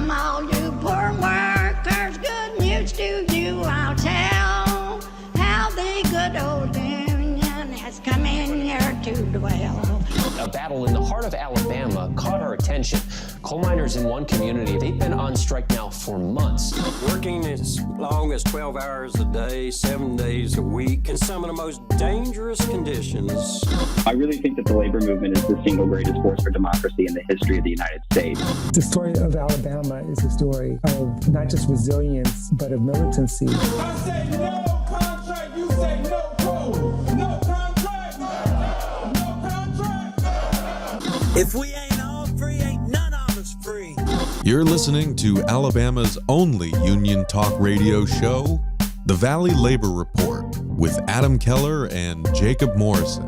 Come all you poor workers, good news to you I'll tell, how the good old Union has come in here to dwell. A battle in the heart of Alabama caught our attention. Coal miners in one community, they've been on strike now for months. Working as long as 12 hours a day, 7 days a week, in some of the most dangerous conditions. I really think that the labor movement is the single greatest force for democracy in the history of the United States. The story of Alabama is a story of not just resilience, but of militancy. I say no contract, you say no code. No contract, no contract. If we ain't all free, ain't none of us free. You're listening to Alabama's only union talk radio show, The Valley Labor Report, with Adam Keller and Jacob Morrison.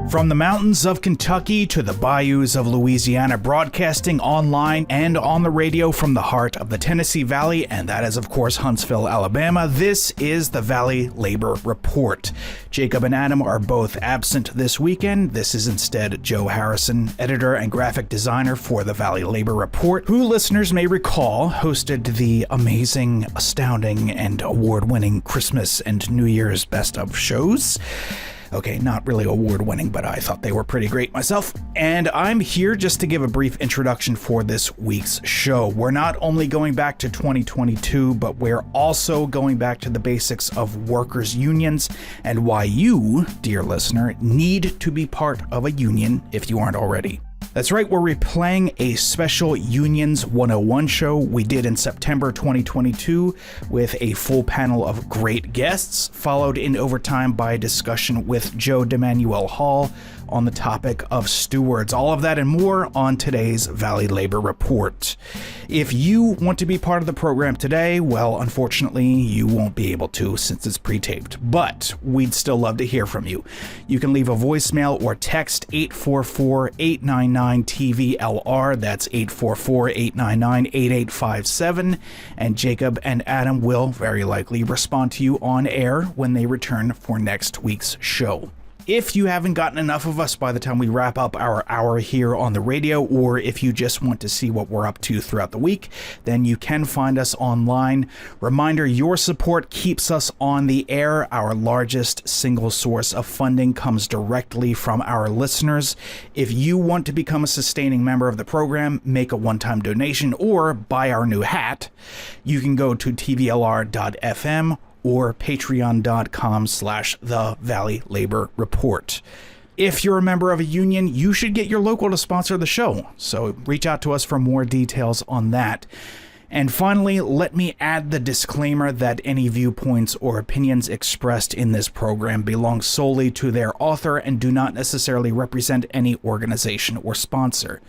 From the mountains of Kentucky to the bayous of Louisiana, broadcasting online and on the radio from the heart of the Tennessee Valley, and that is, of course, Huntsville, Alabama, this is the Valley Labor Report. Jacob and Adam are both absent this weekend. This is instead Joe Harrison, editor and graphic designer for the Valley Labor Report, who listeners may recall hosted the amazing, astounding, and award-winning Christmas and New Year's Best of shows. Okay, not really award-winning, but I thought they were pretty great myself. And I'm here just to give a brief introduction for this week's show. We're not only going back to 2022, but we're also going back to the basics of workers' unions and why you, dear listener, need to be part of a union if you aren't already. That's right, we're replaying a special Unions 101 show we did in September 2022 with a full panel of great guests, followed in overtime by a discussion with Joe Demanuelle-Hall on the topic of stewards. All of that and more on today's Valley Labor Report. If you want to be part of the program today, well, unfortunately, you won't be able to since it's pre-taped, but we'd still love to hear from you. You can leave a voicemail or text 844-899-TVLR. That's 844-899-8857, and Jacob and Adam will very likely respond to you on air when they return for next week's show. If you haven't gotten enough of us by the time we wrap up our hour here on the radio, or if you just want to see what we're up to throughout the week, then you can find us online. Reminder, your support keeps us on the air. Our largest single source of funding comes directly from our listeners. If you want to become a sustaining member of the program, make a one-time donation, or buy our new hat, you can go to tvlr.fm or patreon.com/The Valley Labor Report. If you're a member of a union, you should get your local to sponsor the show, so reach out to us for more details on that. And finally, let me add the disclaimer that any viewpoints or opinions expressed in this program belong solely to their author and do not necessarily represent any organization or sponsor.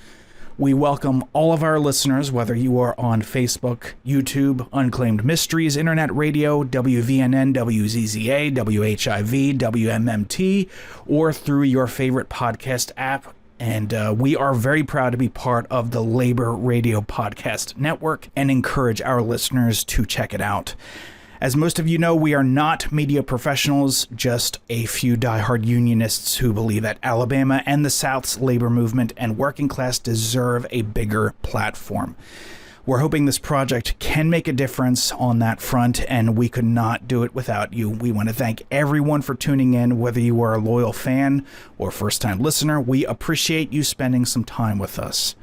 We welcome all of our listeners, whether you are on Facebook, YouTube, Unclaimed Mysteries, Internet Radio, WVNN, WZZA, WHIV, WMMT, or through your favorite podcast app. And we are very proud to be part of the Labor Radio Podcast Network and encourage our listeners to check it out. As most of you know, we are not media professionals, just a few diehard unionists who believe that Alabama and the South's labor movement and working class deserve a bigger platform. We're hoping this project can make a difference on that front, and we could not do it without you. We want to thank everyone for tuning in, whether you are a loyal fan or first-time listener. We appreciate you spending some time with us.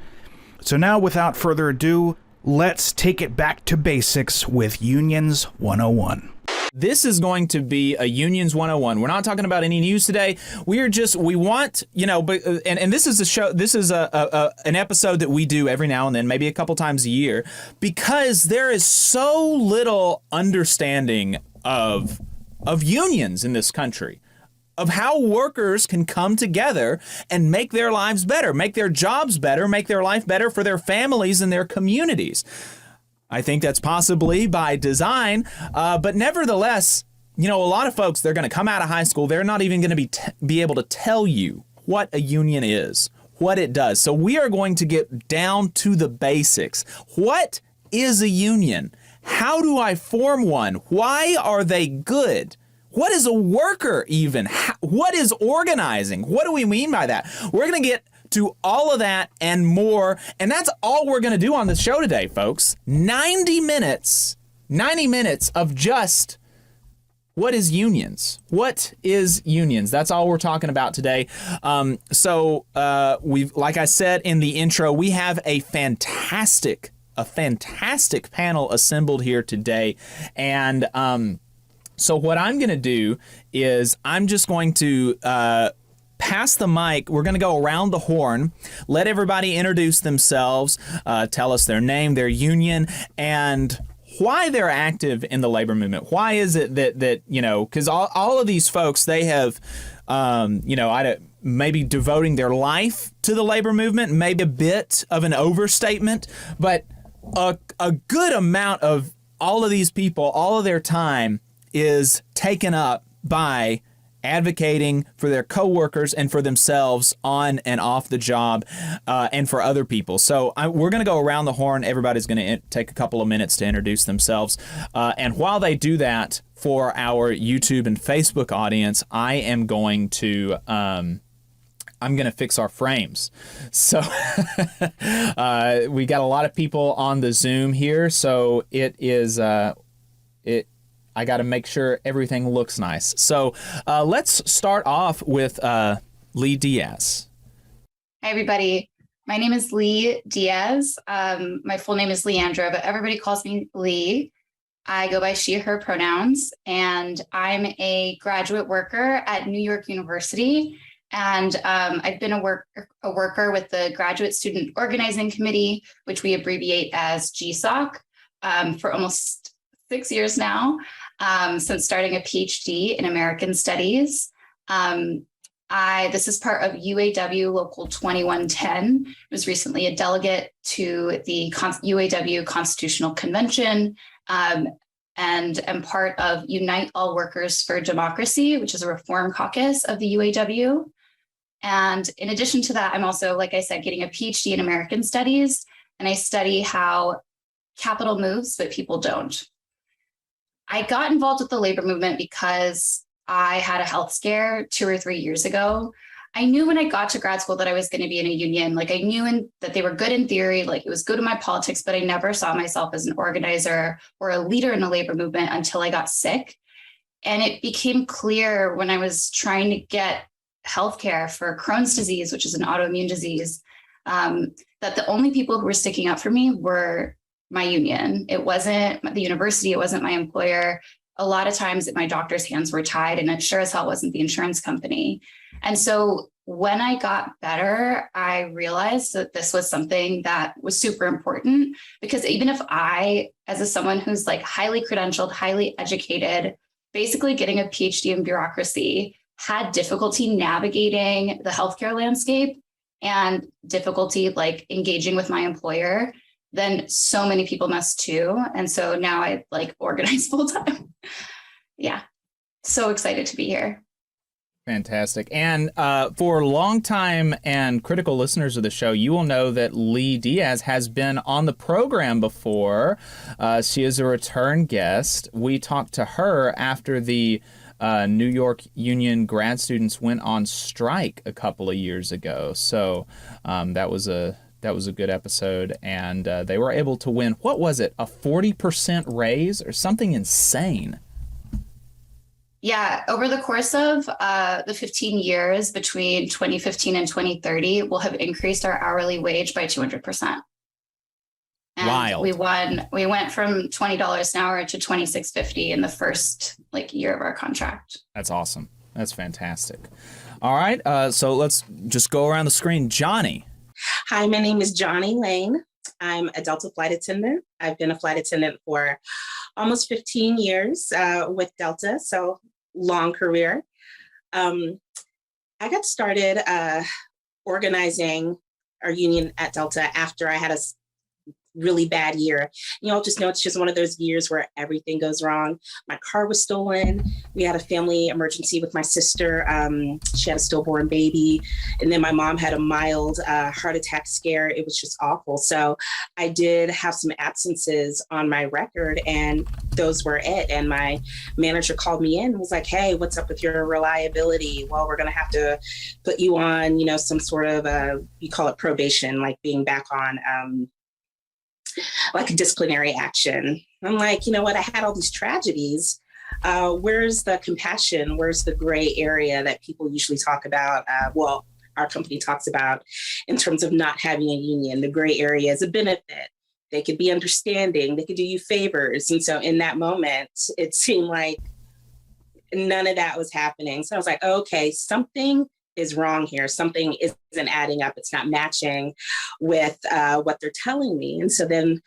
So now, without further ado, let's take it back to basics with Unions 101. This is going to be a Unions 101. We're not talking about any news today. We want, and this is a show, this is an episode that we do every now and then, maybe a couple times a year, because there is so little understanding of unions in this country, of how workers can come together and make their lives better, make their jobs better, make their life better for their families and their communities. I think that's possibly by design, but nevertheless, a lot of folks, they're going to come out of high school, they're not even going to be able to tell you what a union is, what it does. So we are going to get down to the basics. What is a union? How do I form one? Why are they good? What is a worker even? What is organizing? What do we mean by that? We're going to get to all of that and more. And that's all we're going to do on this show today, folks. 90 minutes of just what is unions? What is unions? That's all we're talking about today. So we've, like I said in the intro, we have a fantastic panel assembled here today. And so what I'm going to do is I'm just going to pass the mic. We're going to go around the horn, let everybody introduce themselves, tell us their name, their union, and why they're active in the labor movement. Why is it that you know, because all of these folks, they have, maybe devoting their life to the labor movement, maybe a bit of an overstatement, but a good amount of all of these people, all of their time is taken up by advocating for their coworkers and for themselves on and off the job, and for other people. So we're going to go around the horn. Everybody's going to take a couple of minutes to introduce themselves. And while they do that, for our YouTube and Facebook audience, I am going to I'm going to fix our frames. So we got a lot of people on the Zoom here, so it is I got to make sure everything looks nice. So let's start off with Lee Diaz. Hi, everybody. My name is Lee Diaz. My full name is Leandra, but everybody calls me Lee. I go by she, her pronouns, and I'm a graduate worker at New York University. And I've been a worker with the Graduate Student Organizing Committee, which we abbreviate as GSOC, for almost 6 years now. Since starting a PhD in American Studies. This is part of UAW Local 2110. I was recently a delegate to the UAW Constitutional Convention, and am part of Unite All Workers for Democracy, which is a reform caucus of the UAW. And in addition to that, I'm also, like I said, getting a PhD in American Studies, and I study how capital moves, but people don't. I got involved with the labor movement because I had a health scare 2 or 3 years ago. I knew when I got to grad school that I was going to be in a union. Like, I knew that they were good in theory, like it was good in my politics, but I never saw myself as an organizer or a leader in the labor movement until I got sick. And it became clear when I was trying to get healthcare for Crohn's disease, which is an autoimmune disease, that the only people who were sticking up for me were my union. It wasn't the university. It wasn't my employer. A lot of times my doctor's hands were tied, and it sure as hell wasn't the insurance company. And so when I got better, I realized that this was something that was super important, because even if I, as someone who's like highly credentialed, highly educated, basically getting a PhD in bureaucracy, had difficulty navigating the healthcare landscape and difficulty like engaging with my employer, then so many people must too. And so now I like organize full time. Yeah. So excited to be here. Fantastic. And for longtime and critical listeners of the show, you will know that Lee Diaz has been on the program before. She is a return guest. We talked to her after the New York Union grad students went on strike a couple of years ago. So that was a good episode, and they were able to win, what was it, a 40% raise or something insane? Yeah, over the course of the 15 years between 2015 and 2030, we'll have increased our hourly wage by 200%. And wild. We went from $20 an hour to $26.50 in the first year of our contract. That's awesome. That's fantastic. All right, so let's just go around the screen. Johnny. Hi, my name is Johnny Lane. I'm a Delta flight attendant. I've been a flight attendant for almost 15 years with Delta, so long career. I got started organizing our union at Delta after I had a really bad year. You all just know it's just one of those years where everything goes wrong. My car was stolen. We had a family emergency with my sister. She had a stillborn baby. And then my mom had a mild heart attack scare. It was just awful. So I did have some absences on my record, and those were it. And my manager called me in and was like, hey, what's up with your reliability? Well, we're going to have to put you on, some sort of, you call it probation, like being back on like a disciplinary action. I'm like, you know what? I had all these tragedies. Where's the compassion? Where's the gray area that people usually talk about? Well, our company talks about in terms of not having a union. The gray area is a benefit. They could be understanding. They could do you favors. And so in that moment, it seemed like none of that was happening. So I was like, okay, something is wrong here. Something isn't adding up. It's not matching with what they're telling me. And so then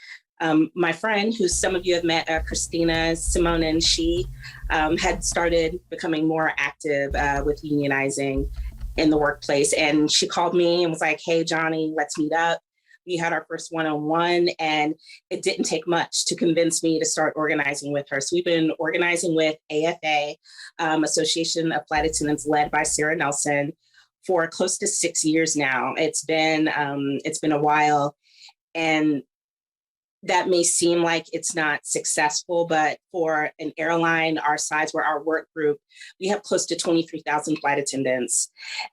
my friend, who some of you have met, Christina Simonin, she had started becoming more active with unionizing in the workplace. And she called me and was like, hey, Johnny, let's meet up. We had our first one-on-one, and it didn't take much to convince me to start organizing with her. So we've been organizing with AFA, Association of Flight Attendants, led by Sarah Nelson, for close to 6 years now. It's been a while, and that may seem like it's not successful, but for an airline our size, where our work group, we have close to 23,000 flight attendants.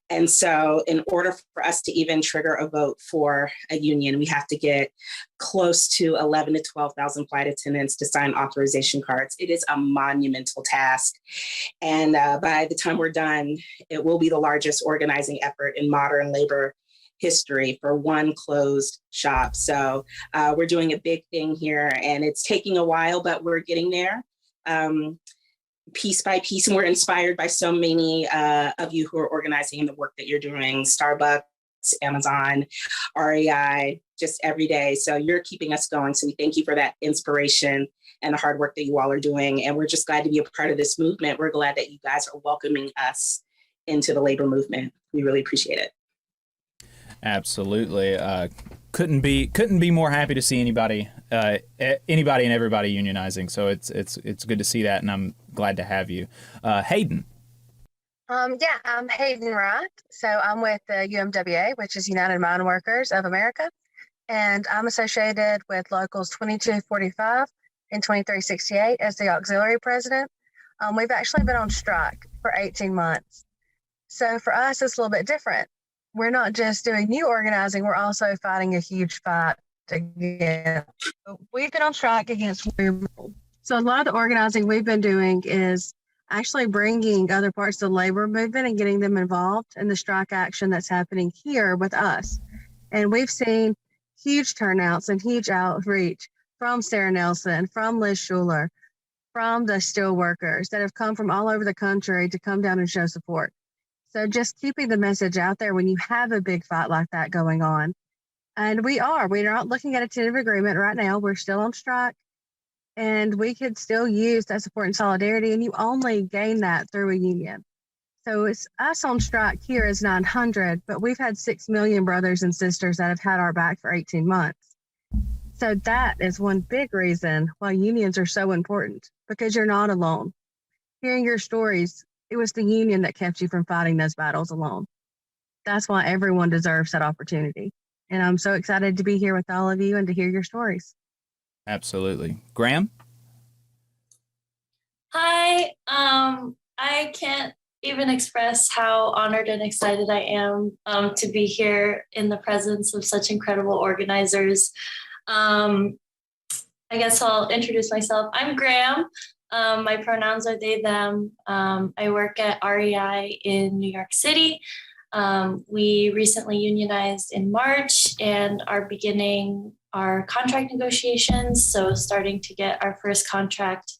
And so in order for us to even trigger a vote for a union, we have to get close to 11 to 12,000 flight attendants to sign authorization cards. It is a monumental task. And by the time we're done, it will be the largest organizing effort in modern labor history for one closed shop. So we're doing a big thing here, and it's taking a while, but we're getting there piece by piece. And we're inspired by so many of you who are organizing the work that you're doing: Starbucks, Amazon, REI, just every day. So you're keeping us going. So we thank you for that inspiration and the hard work that you all are doing. And we're just glad to be a part of this movement. We're glad that you guys are welcoming us into the labor movement. We really appreciate it. Absolutely. Couldn't be more happy to see anybody and everybody unionizing. So it's good to see that, and I'm glad to have you. Hayden. I'm Hayden Wright. So I'm with the UMWA, which is United Mine Workers of America, and I'm associated with Locals 2245 and 2368 as the auxiliary president. We've actually been on strike for 18 months. So for us, it's a little bit different. We're not just doing new organizing, we're also fighting a huge fight again. We've been on strike against women. So a lot of the organizing we've been doing is actually bringing other parts of the labor movement and getting them involved in the strike action that's happening here with us. And we've seen huge turnouts and huge outreach from Sarah Nelson, from Liz Schuler, from the steel workers that have come from all over the country to come down and show support. So just keeping the message out there when you have a big fight like that going on. And we're not looking at a tentative agreement right now. We're still on strike, and we could still use that support and solidarity. And you only gain that through a union. So it's us on strike here is 900, but we've had 6 million brothers and sisters that have had our back for 18 months. So that is one big reason why unions are so important, because you're not alone. Hearing your stories, it was the union that kept you from fighting those battles alone. That's why everyone deserves that opportunity. And I'm so excited to be here with all of you and to hear your stories. Absolutely. Graham? Hi. I can't even express how honored and excited I am to be here in the presence of such incredible organizers. I guess I'll introduce myself. I'm Graham. My pronouns are they, them. I work at REI in New York City. We recently unionized in March and are beginning our contract negotiations. So starting to get our first contract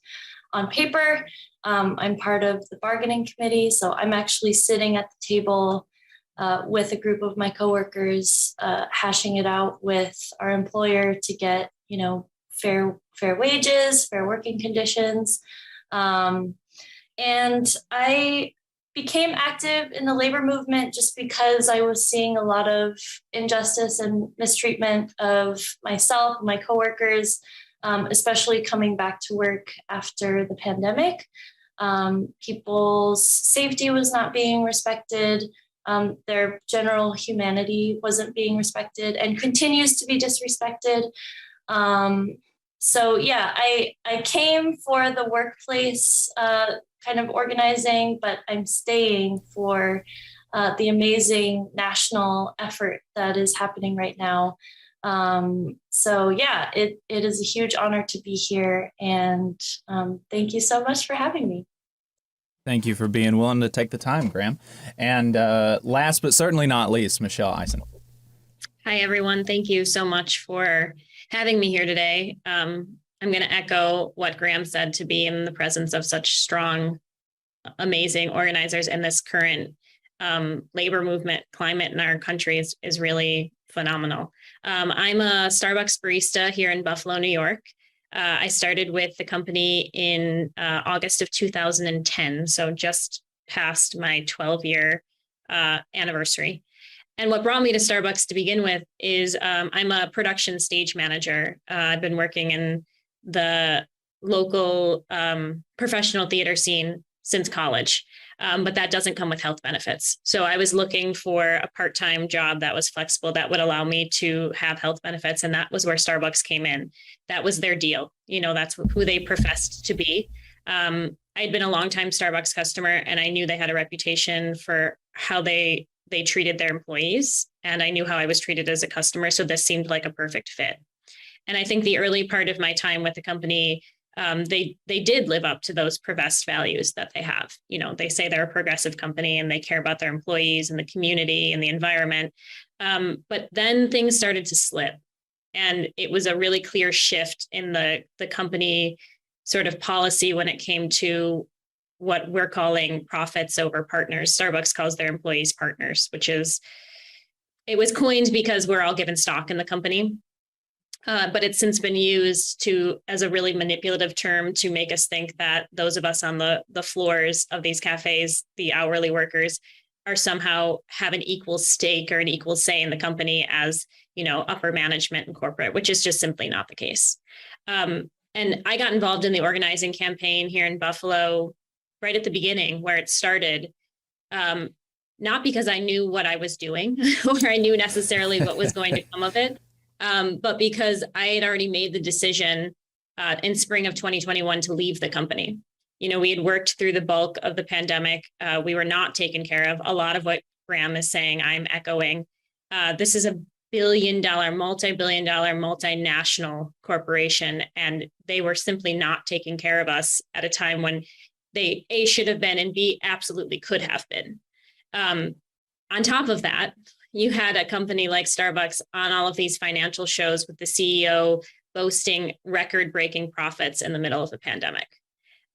on paper. I'm part of the bargaining committee. So I'm actually sitting at the table with a group of my coworkers, hashing it out with our employer to get, fair wages, fair working conditions. And I became active in the labor movement just because I was seeing a lot of injustice and mistreatment of myself and my coworkers, especially coming back to work after the pandemic. People's safety was not being respected. Their general humanity wasn't being respected and continues to be disrespected. So yeah, I came for the workplace kind of organizing, but I'm staying for the amazing national effort that is happening right now. So yeah, it is a huge honor to be here, and thank you so much for having me. Thank you for being willing to take the time, Graham. And last but certainly not least, Michelle Eisen. Hi, everyone. Thank you so much for having me here today. I'm going to echo what Graham said. To be in the presence of such strong, amazing organizers in this current labor movement climate in our country is really phenomenal. I'm a Starbucks barista here in Buffalo, New York. I started with the company in August of 2010, so just past my 12-year anniversary. And what brought me to Starbucks to begin with is I'm a production stage manager. I've been working in the local professional theater scene since college, but that doesn't come with health benefits. So I was looking for a part-time job that was flexible, that would allow me to have health benefits. And that was where Starbucks came in. That was their deal. You know, that's who they professed to be. I'd been a longtime Starbucks customer, and I knew they had a reputation for how they treated their employees. And I knew how I was treated as a customer. So this seemed like a perfect fit. And I think the early part of my time with the company, they did live up to those professed values that they have. You know, they say they're a progressive company and they care about their employees and the community and the environment. But then things started to slip. And it was a really clear shift in the company sort of policy when it came to what we're calling profits over partners. Starbucks calls their employees partners, it was coined because we're all given stock in the company. But it's since been used as a really manipulative term to make us think that those of us on the floors of these cafes, the hourly workers, are somehow have an equal stake or an equal say in the company as, you know, upper management and corporate, which is just simply not the case. And I got involved in the organizing campaign here in Buffalo right at the beginning where it started, not because I knew what I was doing or I knew necessarily what was going to come of it. But because I had already made the decision in spring of 2021 to leave the company. You know, we had worked through the bulk of the pandemic. We were not taken care of. A lot of what Graham is saying, I'm echoing. This is a billion-dollar, multi-billion-dollar, multinational corporation, and they were simply not taking care of us at a time when they, A, should have been, and B, absolutely could have been. On top of that, you had a company like Starbucks on all of these financial shows with the CEO boasting record-breaking profits in the middle of the pandemic.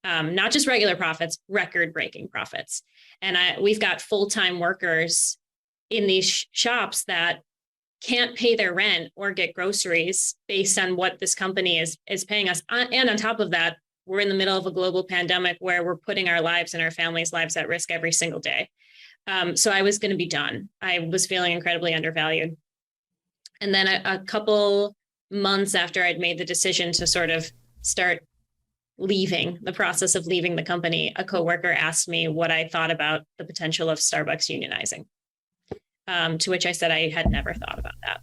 Not just regular profits, record-breaking profits. And we've got full-time workers in these shops that can't pay their rent or get groceries based on what this company is paying us. And on top of that, we're in the middle of a global pandemic where we're putting our lives and our families' lives at risk every single day. So I was going to be done. I was feeling incredibly undervalued. And then a couple months after I'd made the decision to sort of start leaving, the process of leaving the company, a coworker asked me what I thought about the potential of Starbucks unionizing, to which I said I had never thought about that.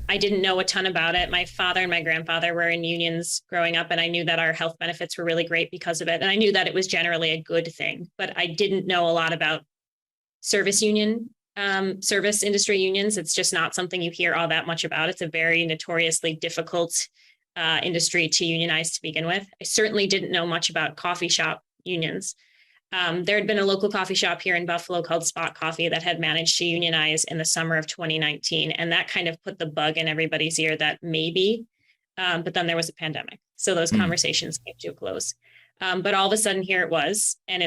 I didn't know a ton about it. My father and my grandfather were in unions growing up, and I knew that our health benefits were really great because of it. And I knew that it was generally a good thing, but I didn't know a lot about service industry unions. It's just not something you hear all that much about. It's a very notoriously difficult industry to unionize to begin with. I certainly didn't know much about coffee shop unions. There had been a local coffee shop here in Buffalo called Spot Coffee that had managed to unionize in the summer of 2019. And that kind of put the bug in everybody's ear that maybe, but then there was a pandemic. So those conversations came to a close. But all of a sudden here it was, and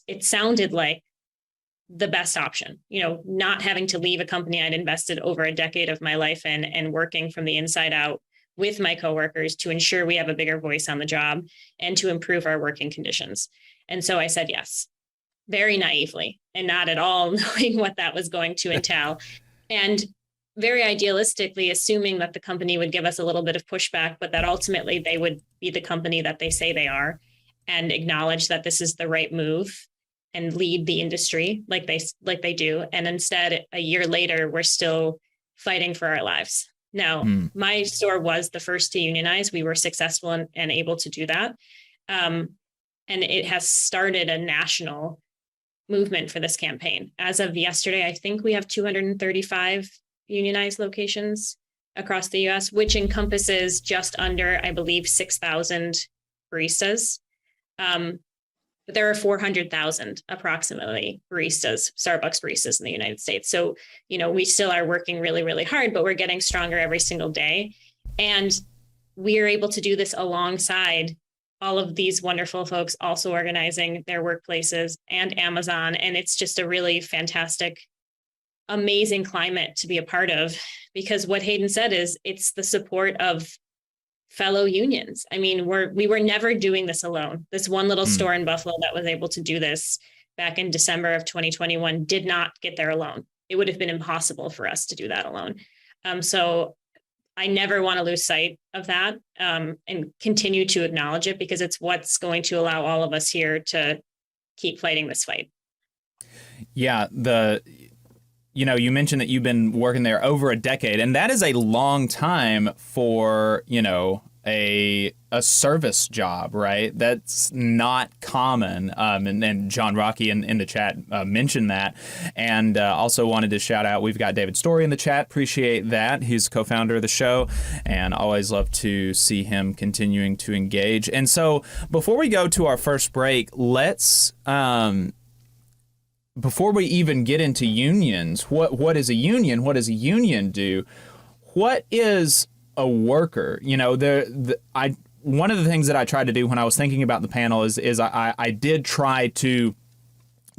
it sounded like the best option, you know, not having to leave a company I'd invested over a decade of my life in and working from the inside out with my coworkers to ensure we have a bigger voice on the job and to improve our working conditions. And so I said yes. very naively and not at all knowing what that was going to entail. And very idealistically assuming that the company would give us a little bit of pushback, but that ultimately they would be the company that they say they are and acknowledge that this is the right move and lead the industry like they do. And instead, a year later, we're still fighting for our lives. Now, my store was the first to unionize. We were successful and able to do that. And it has started a national movement for this campaign. As of yesterday, I think we have 235 unionized locations across the US, which encompasses just under, I believe, 6,000 baristas. But there are 400,000 approximately baristas, Starbucks baristas in the United States. So, we still are working really, really hard, but we're getting stronger every single day. And we are able to do this alongside all of these wonderful folks also organizing their workplaces and Amazon. And it's just a really fantastic, amazing climate to be a part of, because what Hayden said is it's the support of fellow unions. I mean, we were never doing this alone. This one little store in Buffalo that was able to do this back in December of 2021 did not get there alone. It would have been impossible for us to do that alone. So I never want to lose sight of that and continue to acknowledge it, because it's what's going to allow all of us here to keep fighting this fight. Yeah, you mentioned that you've been working there over a decade, and that is a long time for, a service job, right? That's not common. And John Rocky in the chat mentioned that. And also wanted to shout out, we've got David Story in the chat. Appreciate that. He's co-founder of the show, and always love to see him continuing to engage. And so before we go to our first break, let's... before we even get into unions, what is a union? What does a union do? What is a worker? One of the things that I tried to do when I was thinking about the panel is I did try to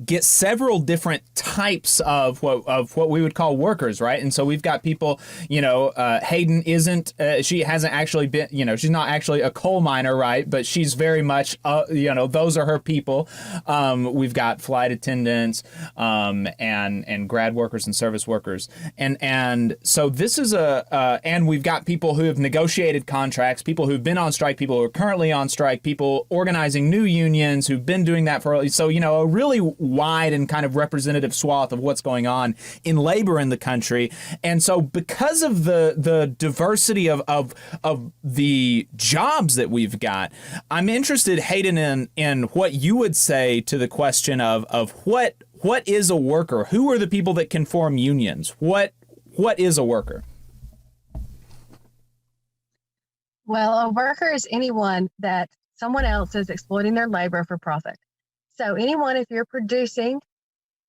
get several different types of what we would call workers, right? And so we've got people, Hayden isn't, she hasn't actually been, she's not actually a coal miner, right? But she's very much, those are her people. We've got flight attendants, and grad workers and service workers. And so this is and we've got people who have negotiated contracts, people who've been on strike, people who are currently on strike, people organizing new unions who've been doing that for, so, a really wide and kind of representative swath of what's going on in labor in the country. And so because of the diversity of the jobs that we've got, I'm interested, Hayden, in what you would say to the question of what is a worker? Who are the people that can form unions? What is a worker? Well, a worker is anyone that someone else is exploiting their labor for profit. So anyone, if you're producing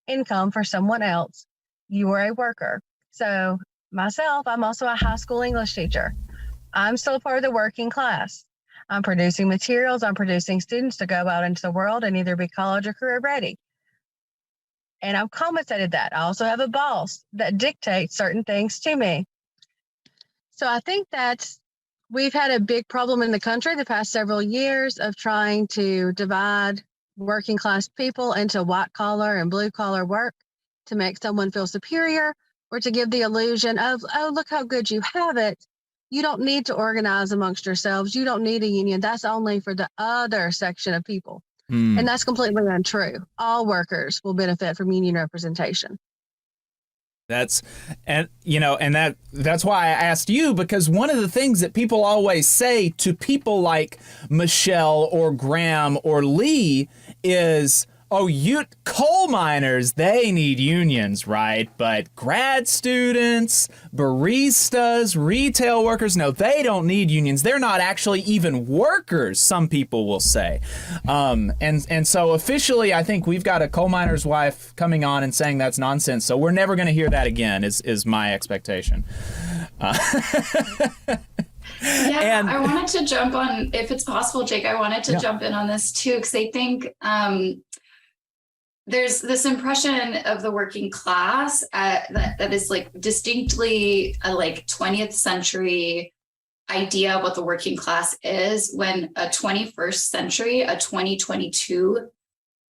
income for someone else, you are a worker. So myself, I'm also a high school English teacher. I'm still part of the working class. I'm producing materials. I'm producing students to go out into the world and either be college or career ready. And I've compensated that. I also have a boss that dictates certain things to me. So I think that we've had a big problem in the country the past several years of trying to divide working class people into white collar and blue collar work to make someone feel superior, or to give the illusion of, oh, look how good you have it. You don't need to organize amongst yourselves. You don't need a union. That's only for the other section of people. And that's completely untrue. All workers will benefit from union representation. That's why I asked you, because one of the things that people always say to people like Michelle or Graham or Lee is, oh, coal miners, they need unions, right? But grad students, baristas, retail workers, no, they don't need unions. They're not actually even workers, some people will say. And so officially, I think we've got a coal miner's wife coming on and saying that's nonsense. So we're never going to hear that again, is my expectation. Yeah, I wanted to jump on, if it's possible, Jake, I wanted to jump in on this too, because I think there's this impression of the working class that is like distinctly a like 20th century idea of what the working class is, when a 21st century, a 2022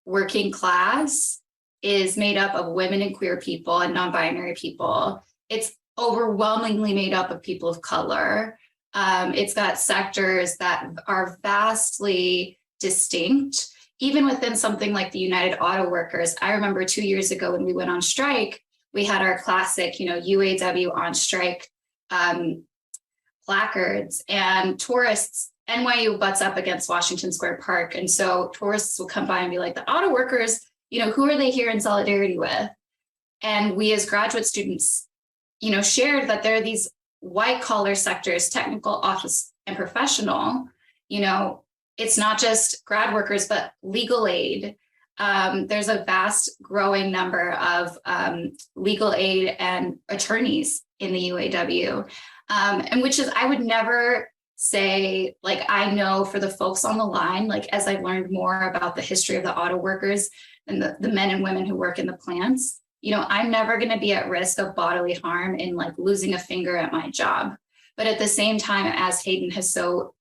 working class is made up of women and queer people and non-binary people. It's overwhelmingly made up of people of color. It's got sectors that are vastly distinct. Even within something like the United Auto Workers, I remember 2 years ago when we went on strike, we had our classic, UAW on strike placards, and tourists, NYU butts up against Washington Square Park. And so tourists will come by and be like, the auto workers, who are they here in solidarity with? And we as graduate students, shared that there are these white collar sectors, technical, office, and professional. It's not just grad workers, but legal aid. There's a vast growing number of legal aid and attorneys in the UAW. And which is, I would never say, like, I know for the folks on the line, like, as I've learned more about the history of the auto workers and the men and women who work in the plants, I'm never going to be at risk of bodily harm in like losing a finger at my job. But at the same time, as Hayden has so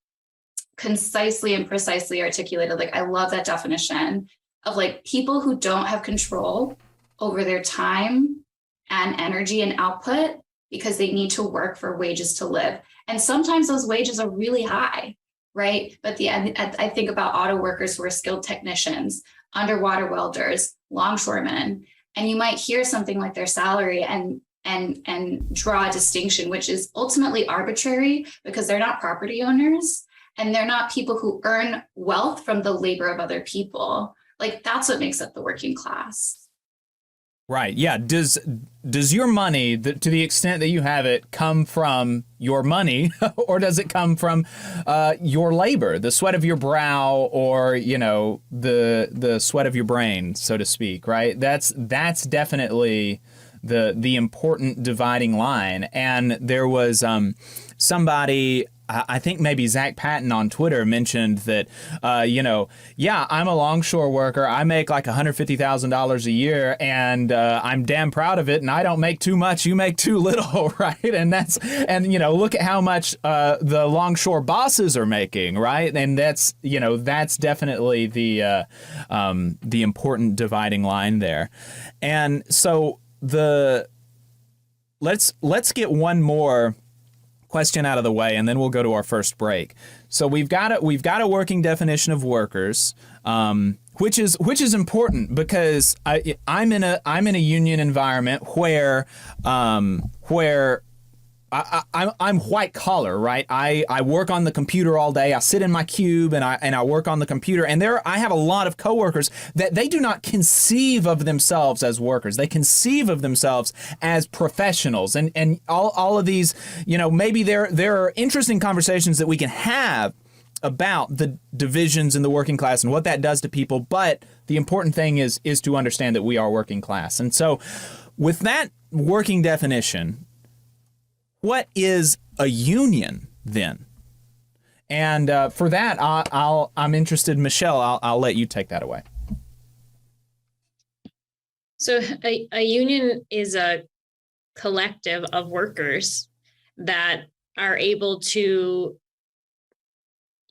concisely and precisely articulated, like, I love that definition of like people who don't have control over their time and energy and output because they need to work for wages to live. And sometimes those wages are really high, right? But I think about auto workers who are skilled technicians, underwater welders, longshoremen, and you might hear something like their salary and draw a distinction, which is ultimately arbitrary because they're not property owners and they're not people who earn wealth from the labor of other people. Like, that's what makes up the working class. Right. Yeah. Does your money, to the extent that you have it, come from your money, or does it come from your labor, the sweat of your brow, or the sweat of your brain, so to speak? Right. That's definitely the important dividing line. And there was somebody, I think maybe Zach Patton on Twitter mentioned that, I'm a longshore worker. I make like $150,000 a year, and I'm damn proud of it. And I don't make too much. You make too little, right? And look at how much the longshore bosses are making, right? And that's definitely the important dividing line there. And so let's get one more question out of the way, and then we'll go to our first break. So we've got a working definition of workers, which is important because I'm in a union environment where I'm white collar, right? I work on the computer all day. I sit in my cube and I work on the computer. And I have a lot of coworkers that they do not conceive of themselves as workers. They conceive of themselves as professionals. And all of these, maybe there are interesting conversations that we can have about the divisions in the working class and what that does to people. But the important thing is to understand that we are working class. And so with that working definition, what is a union then? And for that, I'm interested, Michelle. I'll let you take that away. So a union is a collective of workers that are able to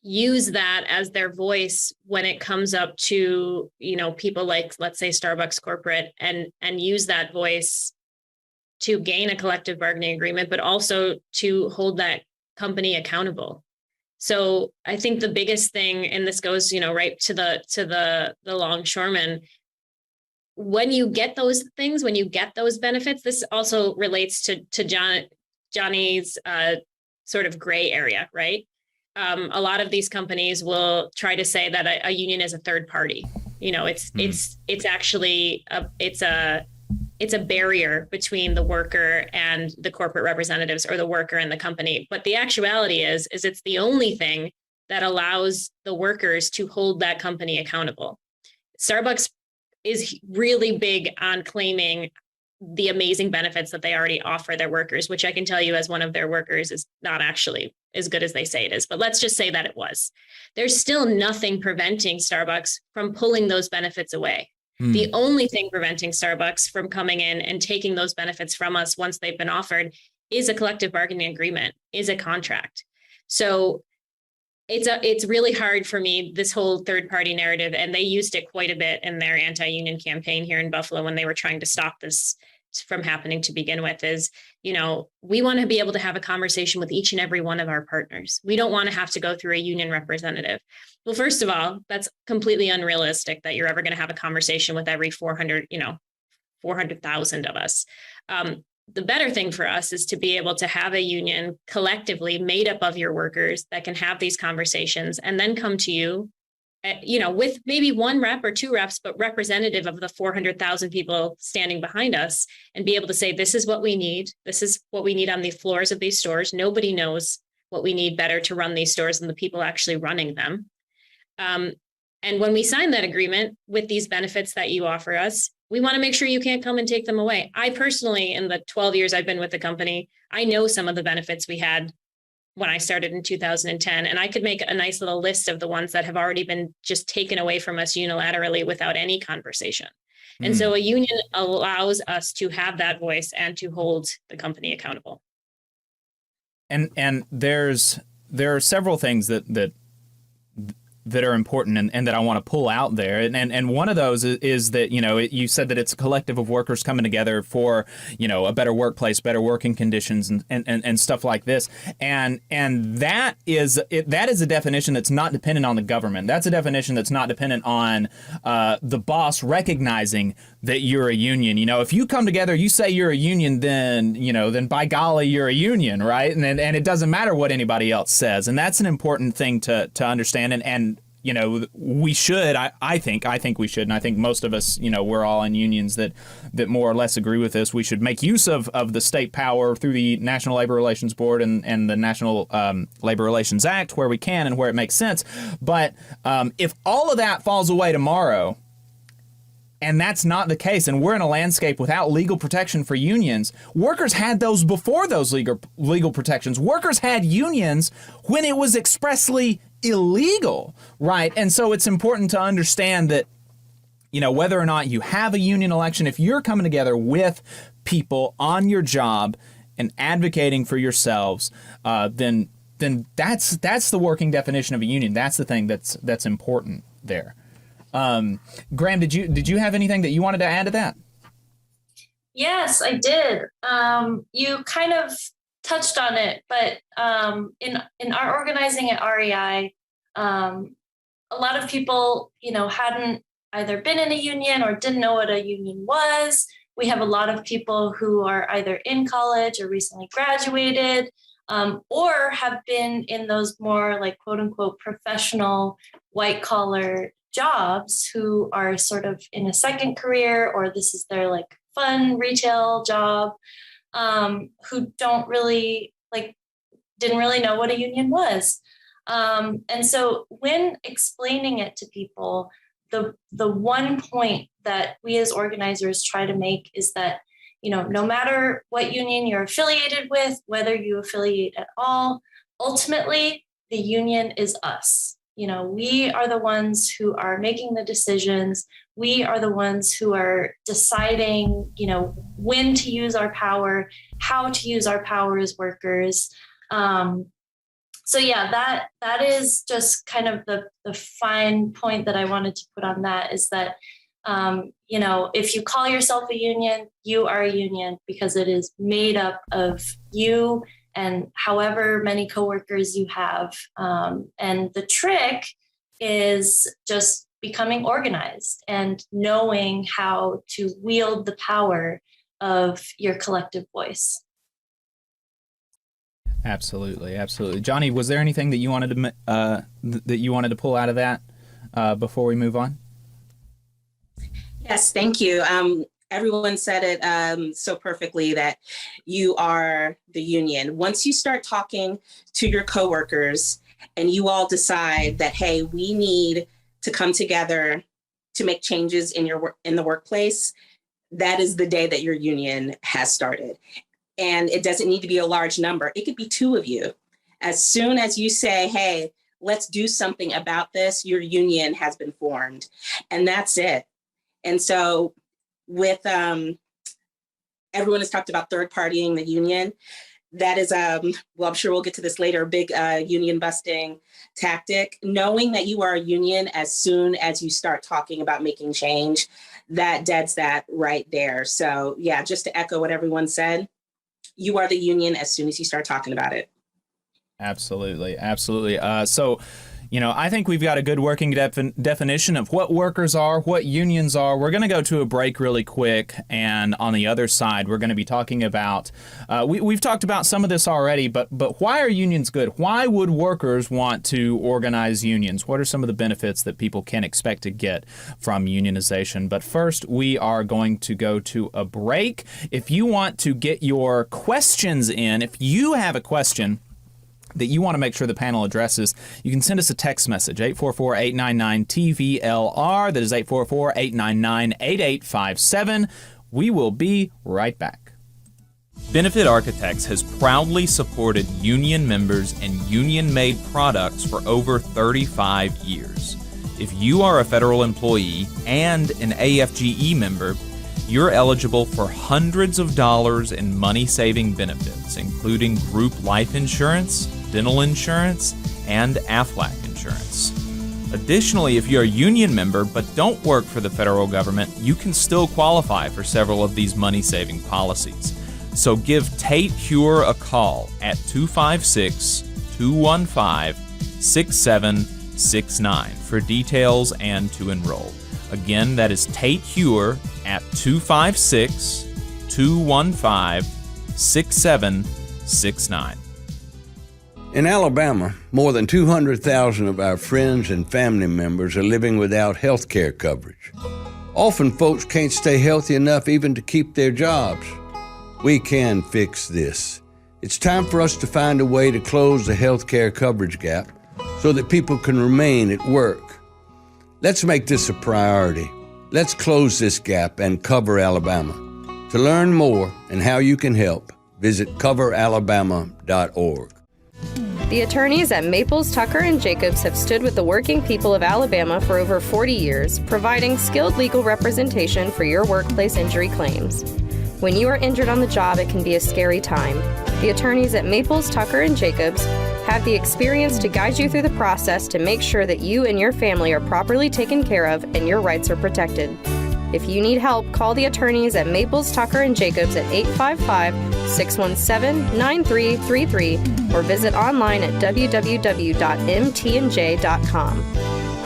use that as their voice when it comes up to, people like, let's say, Starbucks corporate, and use that voice to gain a collective bargaining agreement, but also to hold that company accountable. So I think the biggest thing, and this goes, right to the longshoremen, when you get those things, when you get those benefits, this also relates to Johnny's sort of gray area, right? A lot of these companies will try to say that a union is a third party. It's actually it's a barrier between the worker and the corporate representatives, or the worker and the company. But the actuality is it's the only thing that allows the workers to hold that company accountable. Starbucks is really big on claiming the amazing benefits that they already offer their workers, which I can tell you as one of their workers is not actually as good as they say it is. But let's just say that it was. There's still nothing preventing Starbucks from pulling those benefits away. The only thing preventing Starbucks from coming in and taking those benefits from us once they've been offered is a collective bargaining agreement, is a contract. So it's really hard for me, this whole third party narrative, and they used it quite a bit in their anti-union campaign here in Buffalo when they were trying to stop this from happening to begin with, is, we want to be able to have a conversation with each and every one of our partners. We don't want to have to go through a union representative. Well, first of all, that's completely unrealistic that you're ever going to have a conversation with every 400,000 of us. The better thing for us is to be able to have a union collectively made up of your workers that can have these conversations and then come to you, with maybe one rep or two reps, but representative of the 400,000 people standing behind us, and be able to say, this is what we need. This is what we need on the floors of these stores. Nobody knows what we need better to run these stores than the people actually running them. And when we sign that agreement with these benefits that you offer us, we want to make sure you can't come and take them away. I personally, in the 12 years I've been with the company, I know some of the benefits we had when I started in 2010, and I could make a nice little list of the ones that have already been just taken away from us unilaterally without any conversation. And so a union allows us to have that voice and to hold the company accountable. And there are several things that are important and that I want to pull out there. And one of those is that, you said that it's a collective of workers coming together for, a better workplace, better working conditions and stuff like this. And that is a definition that's not dependent on the government. That's a definition that's not dependent on the boss recognizing that you're a union. If you come together, you say you're a union, then by golly, you're a union, right? And it doesn't matter what anybody else says. And that's an important thing to understand. And we should, I think we should, and I think most of us, we're all in unions that more or less agree with this. We should make use of the state power through the National Labor Relations Board and the National Labor Relations Act where we can and where it makes sense. But if all of that falls away tomorrow, and that's not the case, and we're in a landscape without legal protection for unions. Workers had those before those legal protections. Workers had unions when it was expressly illegal, right? And so it's important to understand that, whether or not you have a union election, if you're coming together with people on your job and advocating for yourselves, then that's the working definition of a union. That's the thing that's important there. Graham, did you have anything that you wanted to add to that? Yes, I did. You kind of touched on it, but in our organizing at REI, a lot of people, hadn't either been in a union or didn't know what a union was. We have a lot of people who are either in college or recently graduated, or have been in those more like quote unquote professional white collar jobs, who are sort of in a second career, or this is their like fun retail job, who didn't really know what a union was. And so when explaining it to people, the one point that we as organizers try to make is that, no matter what union you're affiliated with, whether you affiliate at all, ultimately the union is us. We are the ones who are making the decisions. We are the ones who are deciding, when to use our power, how to use our power as workers. So yeah, that is just kind of the fine point that I wanted to put on that, is that, if you call yourself a union, you are a union because it is made up of you and however many coworkers you have. And the trick is just becoming organized and knowing how to wield the power of your collective voice. Absolutely, absolutely. Johnny, was there anything that you wanted to pull out of that before we move on? Yes, thank you. Everyone said it so perfectly, that you are the union. Once you start talking to your coworkers and you all decide that, hey, we need to come together to make changes in the workplace, that is the day that your union has started. And it doesn't need to be a large number. It could be two of you. As soon as you say, hey, let's do something about this, your union has been formed. And that's it. And so with everyone has talked about third partying the union. that is, well, I'm sure we'll get to this later, a big union busting tactic. Knowing that you are a union as soon as you start talking about making change, that deads that right there. So yeah, just to echo what everyone said, you are the union as soon as you start talking about it. Absolutely. Absolutely. So, I think we've got a good working definition of what workers are, what unions are. We're going to go to a break really quick. And on the other side, we're going to be talking about, we've talked about some of this already, but why are unions good? Why would workers want to organize unions? What are some of the benefits that people can expect to get from unionization? But first, we are going to go to a break. If you want to get your questions in, if you have a question that you want to make sure the panel addresses, you can send us a text message, 844-899-TVLR. That is 844-899-8857. We will be right back. Benefit Architects has proudly supported union members and union-made products for over 35 years. If you are a federal employee and an AFGE member, you're eligible for hundreds of dollars in money-saving benefits, including group life insurance, dental insurance, and AFLAC insurance. Additionally, if you're a union member but don't work for the federal government, you can still qualify for several of these money-saving policies. So give Tate Hure a call at 256-215-6769 for details and to enroll. Again, that is Tate Hure at 256-215-6769. In Alabama, more than 200,000 of our friends and family members are living without health care coverage. Often folks can't stay healthy enough even to keep their jobs. We can fix this. It's time for us to find a way to close the health care coverage gap so that people can remain at work. Let's make this a priority. Let's close this gap and cover Alabama. To learn more and how you can help, visit coveralabama.org. The attorneys at Maples, Tucker & Jacobs have stood with the working people of Alabama for over 40 years, providing skilled legal representation for your workplace injury claims. When you are injured on the job, it can be a scary time. The attorneys at Maples, Tucker & Jacobs have the experience to guide you through the process to make sure that you and your family are properly taken care of and your rights are protected. If you need help, call the attorneys at Maples, Tucker & Jacobs at 855-617-9333 or visit online at www.mtnj.com.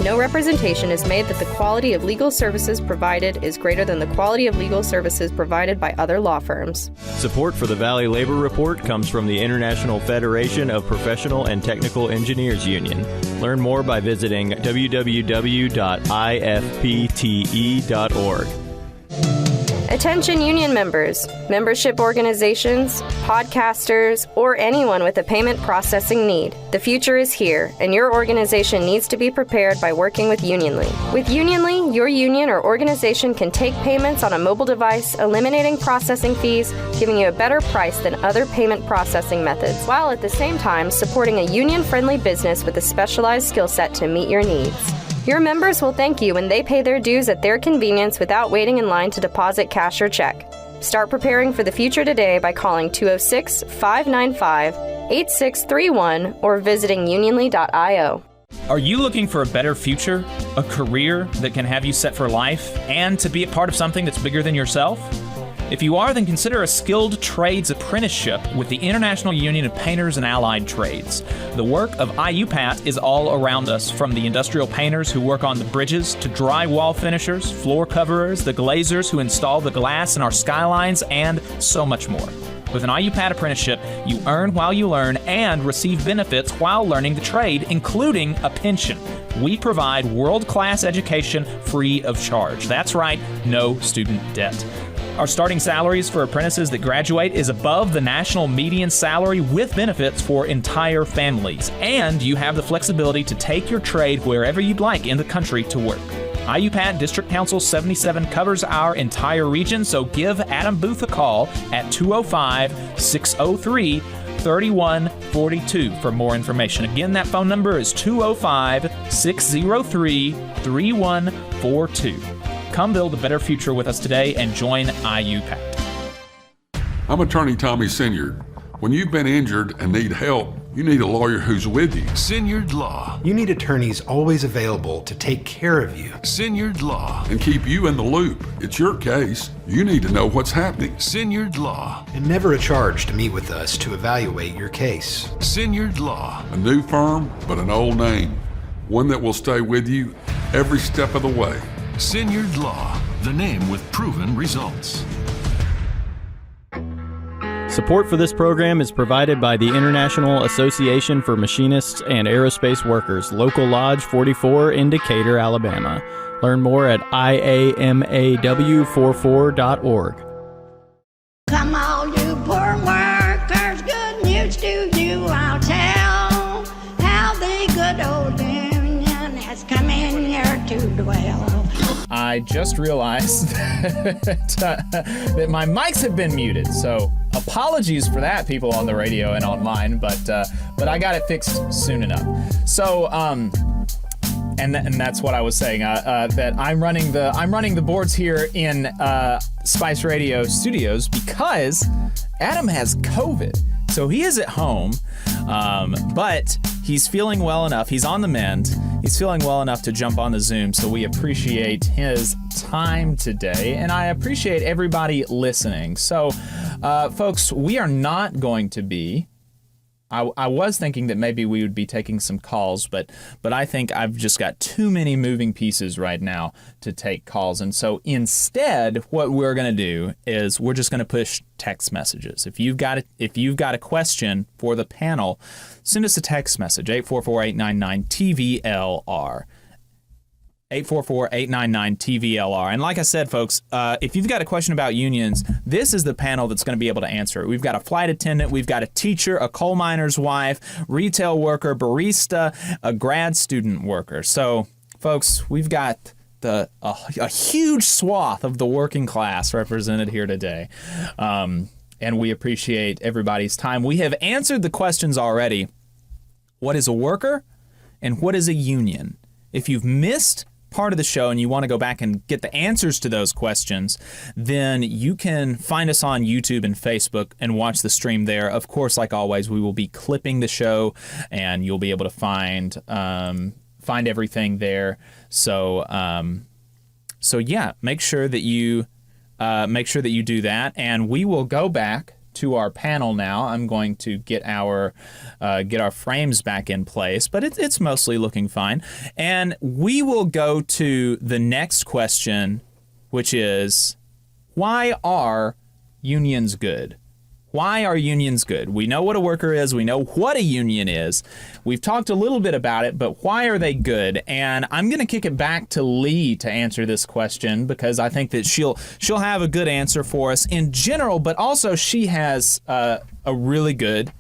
No representation is made that the quality of legal services provided is greater than the quality of legal services provided by other law firms. Support for the Valley Labor Report comes from the International Federation of Professional and Technical Engineers Union. Learn more by visiting www.ifpte.org. Attention union members, membership organizations, podcasters, or anyone with a payment processing need. The future is here, and your organization needs to be prepared by working with Unionly. With Unionly, your union or organization can take payments on a mobile device, eliminating processing fees, giving you a better price than other payment processing methods, while at the same time supporting a union-friendly business with a specialized skill set to meet your needs. Your members will thank you when they pay their dues at their convenience without waiting in line to deposit cash or check. Start preparing for the future today by calling 206-595-8631 or visiting unionly.io. Are you looking for a better future, a career that can have you set for life, and to be a part of something that's bigger than yourself? If you are, then consider a skilled trades apprenticeship with the International Union of Painters and Allied Trades. The work of IUPAT is all around us, from the industrial painters who work on the bridges to drywall finishers, floor coverers, the glazers who install the glass in our skylines, and so much more. With an IUPAT apprenticeship, you earn while you learn and receive benefits while learning the trade, including a pension. We provide world-class education free of charge. That's right, no student debt. Our starting salaries for apprentices that graduate is above the national median salary with benefits for entire families. And you have the flexibility to take your trade wherever you'd like in the country to work. IUPAT District Council 77 covers our entire region, so give Adam Booth a call at 205-603-3142 for more information. Again, that phone number is 205-603-3142. Come build a better future with us today and join IUPAT. I'm attorney Tommy Sinyard. When you've been injured and need help, you need a lawyer who's with you. Synyard Law. You need attorneys always available to take care of you. Synyard Law. And keep you in the loop. It's your case. You need to know what's happening. Synyard Law. And never a charge to meet with us to evaluate your case. Synyard Law. A new firm, but an old name. One that will stay with you every step of the way. Synyard Law. The name with proven results. Support for this program is provided by the International Association for Machinists and Aerospace Workers, Local Lodge 44 in Decatur, Alabama. Learn more at IAMAW44.org. Come all you poor workers, good news to you I'll tell, how the good old union has come in here to dwell. I just realized that my mics have been muted, so apologies for that, people on the radio and online, but I got it fixed soon enough. So and that's what I was saying, that I'm running the boards here in Spice Radio Studios because Adam has COVID. So he is at home, but he's feeling well enough. He's on the mend. He's feeling well enough to jump on the Zoom, so we appreciate his time today, and I appreciate everybody listening. So, folks, we are not going to be... I was thinking that maybe we would be taking some calls, but I think I've just got too many moving pieces right now to take calls. And so instead, what we're going to do is we're just going to push text messages. If you've got a question for the panel, send us a text message, 844-899-TVLR. 844-899-TVLR. And like I said, folks, if you've got a question about unions, this is the panel that's going to be able to answer it. We've got a flight attendant, we've got a teacher, a coal miner's wife, retail worker, barista, a grad student worker. So, folks, we've got a huge swath of the working class represented here today. And we appreciate everybody's time. We have answered the questions already. What is a worker and what is a union? If you've missed part of the show and you want to go back and get the answers to those questions, then you can find us on YouTube and Facebook and watch the stream there. Of course, like always, we will be clipping the show and you'll be able to find everything there. So yeah, make sure that you do that, and we will go back to our panel now. I'm going to get our frames back in place, but it's mostly looking fine. And we will go to the next question, which is, why are unions good? Why are unions good? We know what a worker is. We know what a union is. We've talked a little bit about it, but why are they good? And I'm going to kick it back to Lee to answer this question because I think that she'll have a good answer for us in general, but also she has a really good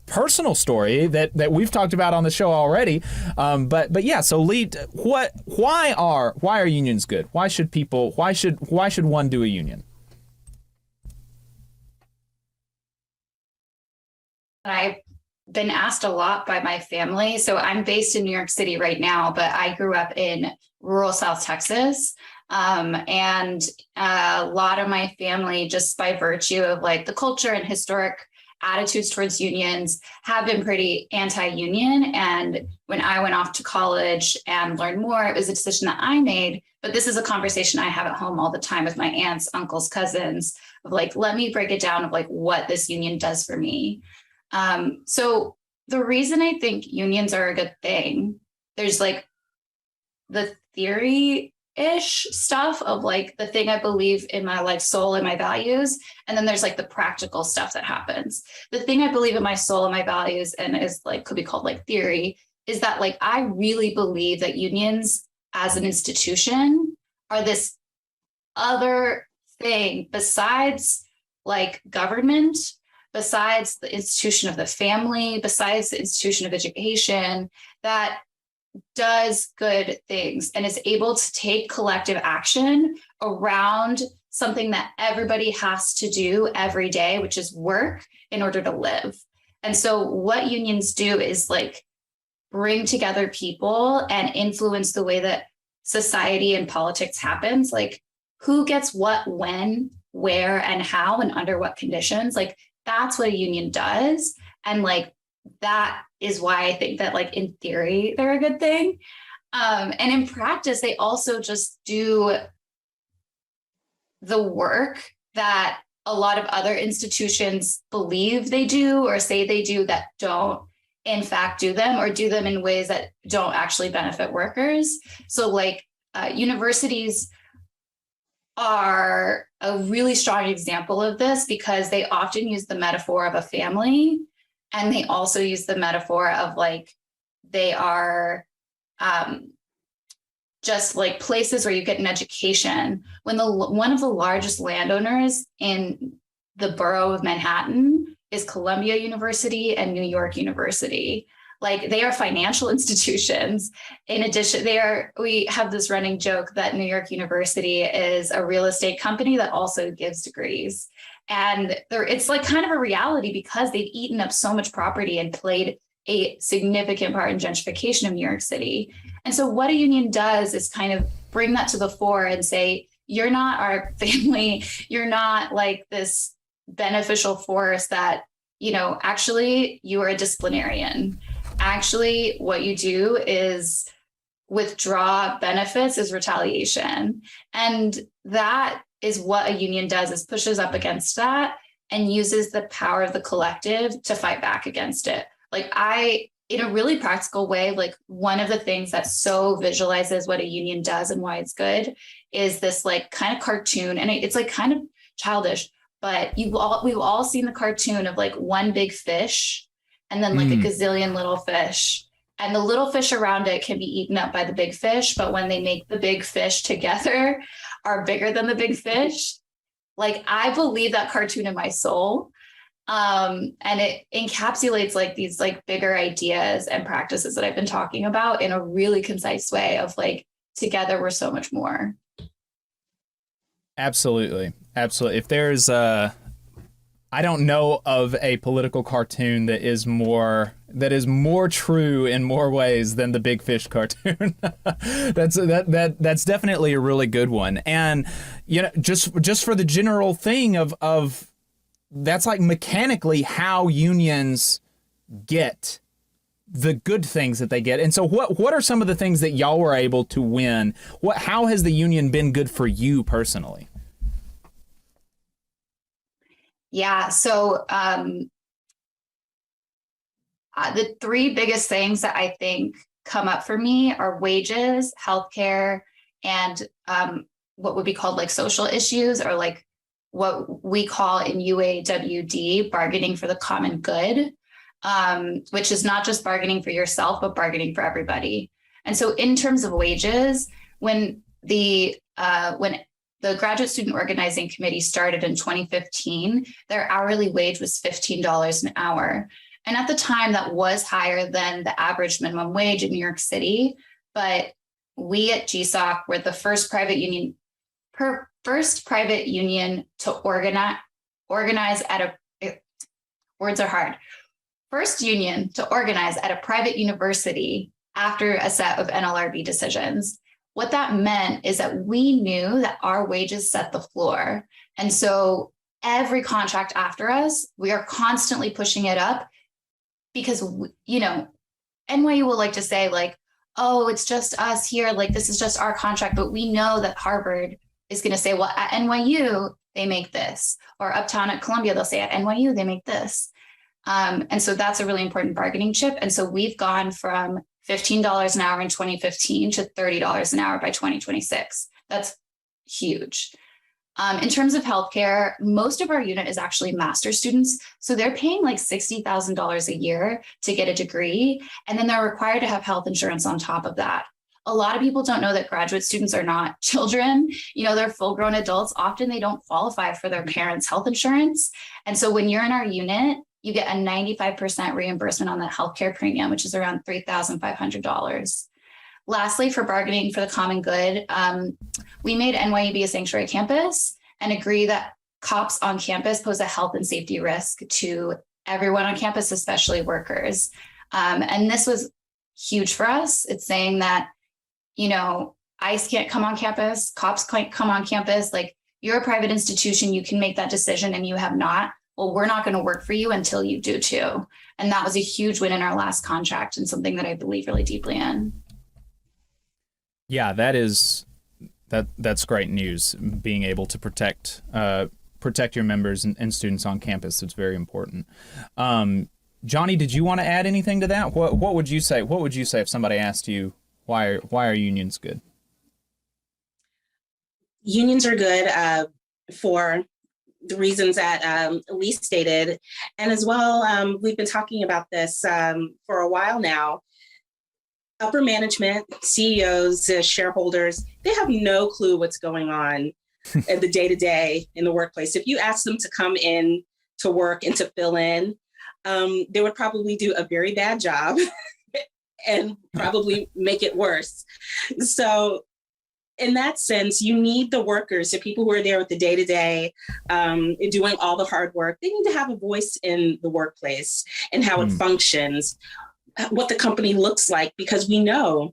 personal story that we've talked about on the show already. But yeah, so Lee, why are unions good? Why should one do a union? I've been asked a lot by my family. So I'm based in New York City right now, but I grew up in rural South Texas. And a lot of my family, just by virtue of like the culture and historic attitudes towards unions, have been pretty anti-union. And when I went off to college and learned more, it was a decision that I made. But this is a conversation I have at home all the time with my aunts, uncles, cousins, of like, let me break it down of like what this union does for me. So the reason I think unions are a good thing, there's like the theory-ish stuff of like the thing I believe in my like soul and my values. And then there's like the practical stuff that happens. The thing I believe in my soul and my values and is like, could be called like theory, is that like, I really believe that unions as an institution are this other thing besides like government, besides the institution of the family, besides the institution of education, that does good things and is able to take collective action around something that everybody has to do every day, which is work in order to live. And so what unions do is like bring together people and influence the way that society and politics happens, like who gets what, when, where, and how, and under what conditions. Like that's what a union does. And like, that is why I think that like in theory, they're a good thing. And in practice, they also just do the work that a lot of other institutions believe they do or say they do that don't in fact do them, or do them in ways that don't actually benefit workers. So like universities are a really strong example of this, because they often use the metaphor of a family, and they also use the metaphor of like they are just like places where you get an education. When one of the largest landowners in the borough of Manhattan is Columbia University and New York University. Like, they are financial institutions. In addition, we have this running joke that New York University is a real estate company that also gives degrees. And it's like kind of a reality, because they've eaten up so much property and played a significant part in gentrification of New York City. And so what a union does is kind of bring that to the fore and say, you're not our family, you're not like this beneficial force that, you know, actually you are a disciplinarian. Actually, what you do is withdraw benefits as retaliation. And that is what a union does, is pushes up against that and uses the power of the collective to fight back against it. Like, in a really practical way, like one of the things that so visualizes what a union does and why it's good is this like kind of cartoon, and it's like kind of childish, but we've all seen the cartoon of like one big fish and then like a gazillion little fish, and the little fish around it can be eaten up by the big fish, but when they make the big fish together are bigger than the big fish. Like, I believe that cartoon in my soul. And it encapsulates like these like bigger ideas and practices that I've been talking about in a really concise way of like, together we're so much more. Absolutely. Absolutely. If there's I don't know of a political cartoon that is more true in more ways than the Big Fish cartoon. That's definitely a really good one. And you know, just for the general thing of that's like mechanically how unions get the good things that they get. And so what are some of the things that y'all were able to win? How has the union been good for you personally? Yeah, so the three biggest things that I think come up for me are wages, healthcare, and what would be called like social issues, or like what we call in UAWD bargaining for the common good, which is not just bargaining for yourself, but bargaining for everybody. And so in terms of wages, when the Graduate Student Organizing Committee started in 2015, their hourly wage was $15 an hour. And at the time, that was higher than the average minimum wage in New York City. But we at GSOC were the first private union to organize at words are hard. First union to organize at a private university after a set of NLRB decisions. What that meant is that we knew that our wages set the floor. And so every contract after us, we are constantly pushing it up, because, you know, NYU will like to say like, oh, it's just us here, like this is just our contract. But we know that Harvard is going to say, well, at NYU, they make this. Or Uptown at Columbia, they'll say at NYU, they make this. And so that's a really important bargaining chip. And so we've gone from $15 an hour in 2015 to $30 an hour by 2026. That's huge. In terms of healthcare, most of our unit is actually master's students. So they're paying like $60,000 a year to get a degree. And then they're required to have health insurance on top of that. A lot of people don't know that graduate students are not children. You know, they're full-grown adults. Often they don't qualify for their parents' health insurance. And so when you're in our unit, you get a 95% reimbursement on the healthcare premium, which is around $3,500. Lastly, for bargaining for the common good, we made NYU be a sanctuary campus and agree that cops on campus pose a health and safety risk to everyone on campus, especially workers. And this was huge for us. It's saying that, you know, ICE can't come on campus, cops can't come on campus. Like, you're a private institution, you can make that decision and you have not. well, we're not going to work for you until you do too. And that was a huge win in our last contract and something that I believe really deeply in. Yeah, that's great news. Being able to protect your members and students on campus. It's very important. Johnny, did you want to add anything to that? What would you say? What would you say if somebody asked you why are unions good? Unions are good for the reasons that Lee stated, and as well, we've been talking about this for a while now. Upper management, CEOs, shareholders, they have no clue what's going on in the day-to-day in the workplace. If you ask them to come in to work and to fill in, they would probably do a very bad job and probably make it worse. So in that sense, you need the workers, the people who are there with the day-to-day, doing all the hard work. They need to have a voice in the workplace and how it functions, what the company looks like, because we know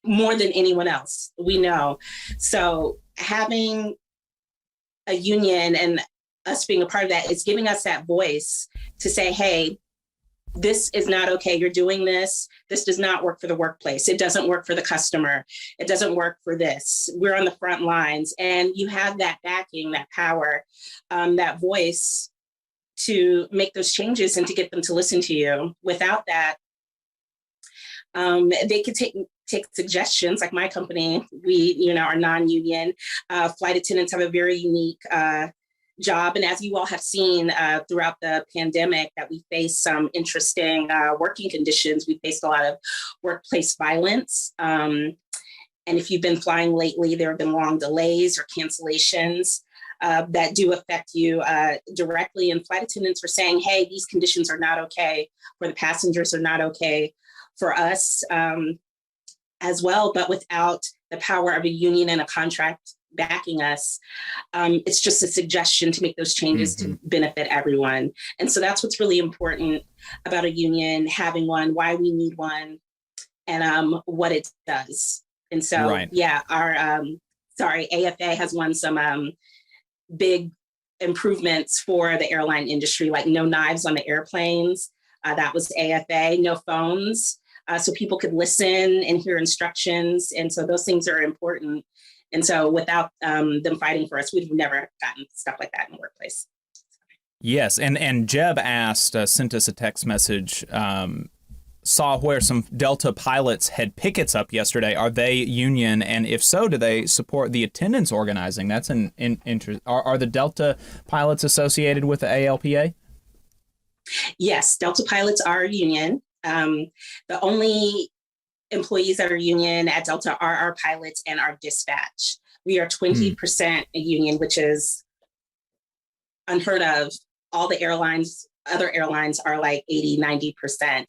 more than anyone else. We know. So having a union and us being a part of that is giving us that voice to say, hey, this is not okay. You're doing this. This does not work for the workplace. It doesn't work for the customer. It doesn't work for this. We're on the front lines. And you have that backing, that power, that voice to make those changes and to get them to listen to you. Without that, they could take suggestions. Like my company, we are non-union. Flight attendants have a very unique job. And as you all have seen throughout the pandemic, that we face some interesting working conditions. We faced a lot of workplace violence. And if you've been flying lately, there have been long delays or cancellations that do affect you directly. And flight attendants were saying, hey, these conditions are not okay for the passengers, are not okay for us as well. But without the power of a union and a contract backing us, it's just a suggestion to make those changes to benefit everyone. And so that's what's really important about a union, having one, why we need one, and what it does. And so, yeah, our AFA has won some big improvements for the airline industry, like no knives on the airplanes. That was AFA, no phones, so people could listen and hear instructions. And so those things are important. And so without them fighting for us, we'd never gotten stuff like that in the workplace. Yes, and Jeb sent us a text message, saw where some Delta pilots had pickets up yesterday. Are they union? And if so, do they support the attendance organizing? That's an interest. Are the Delta pilots associated with the ALPA? Yes, Delta pilots are a union. The only employees that are union at Delta are our pilots and our dispatch. We are 20% a union, which is unheard of. All the other airlines are like 80, 90%.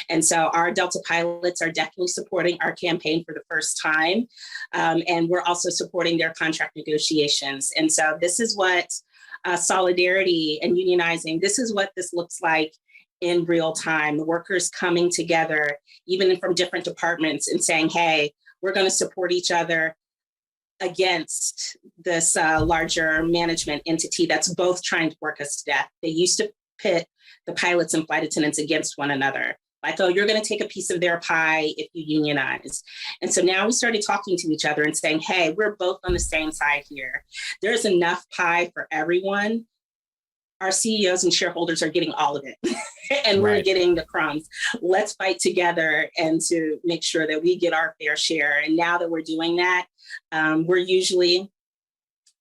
And so our Delta pilots are definitely supporting our campaign for the first time. And we're also supporting their contract negotiations. And so this is what solidarity and unionizing, this is what this looks like in real time. The workers coming together, even from different departments, and saying, hey, we're going to support each other against this larger management entity that's both trying to work us to death. They used to pit the pilots and flight attendants against one another. Like, oh, you're going to take a piece of their pie if you unionize. And so now we started talking to each other and saying, hey, we're both on the same side here. There's enough pie for everyone. Our CEOs and shareholders are getting all of it and we're getting the crumbs. Let's fight together and to make sure that we get our fair share. And now that we're doing that, we're usually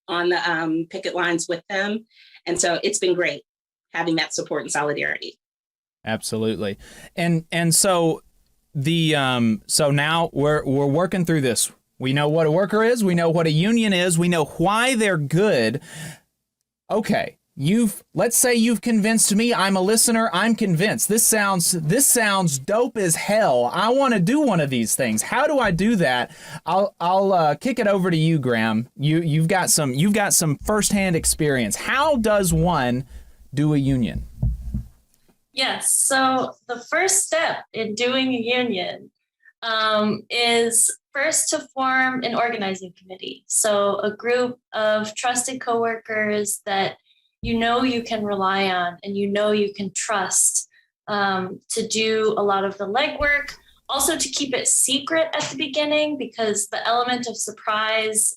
on the picket lines with them. And so it's been great having that support and solidarity. Absolutely. And so so now we're working through this. We know what a worker is, we know what a union is, we know why they're good. Okay. Let's say you've convinced me. I'm a listener. I'm convinced. This sounds dope as hell. I want to do one of these things. How do I do that? I'll kick it over to you, Graham. You've got some firsthand experience. How does one do a union? Yes. So the first step in doing a union is first to form an organizing committee. So a group of trusted coworkers that you know you can rely on and you know you can trust to do a lot of the legwork. Also to keep it secret at the beginning, because the element of surprise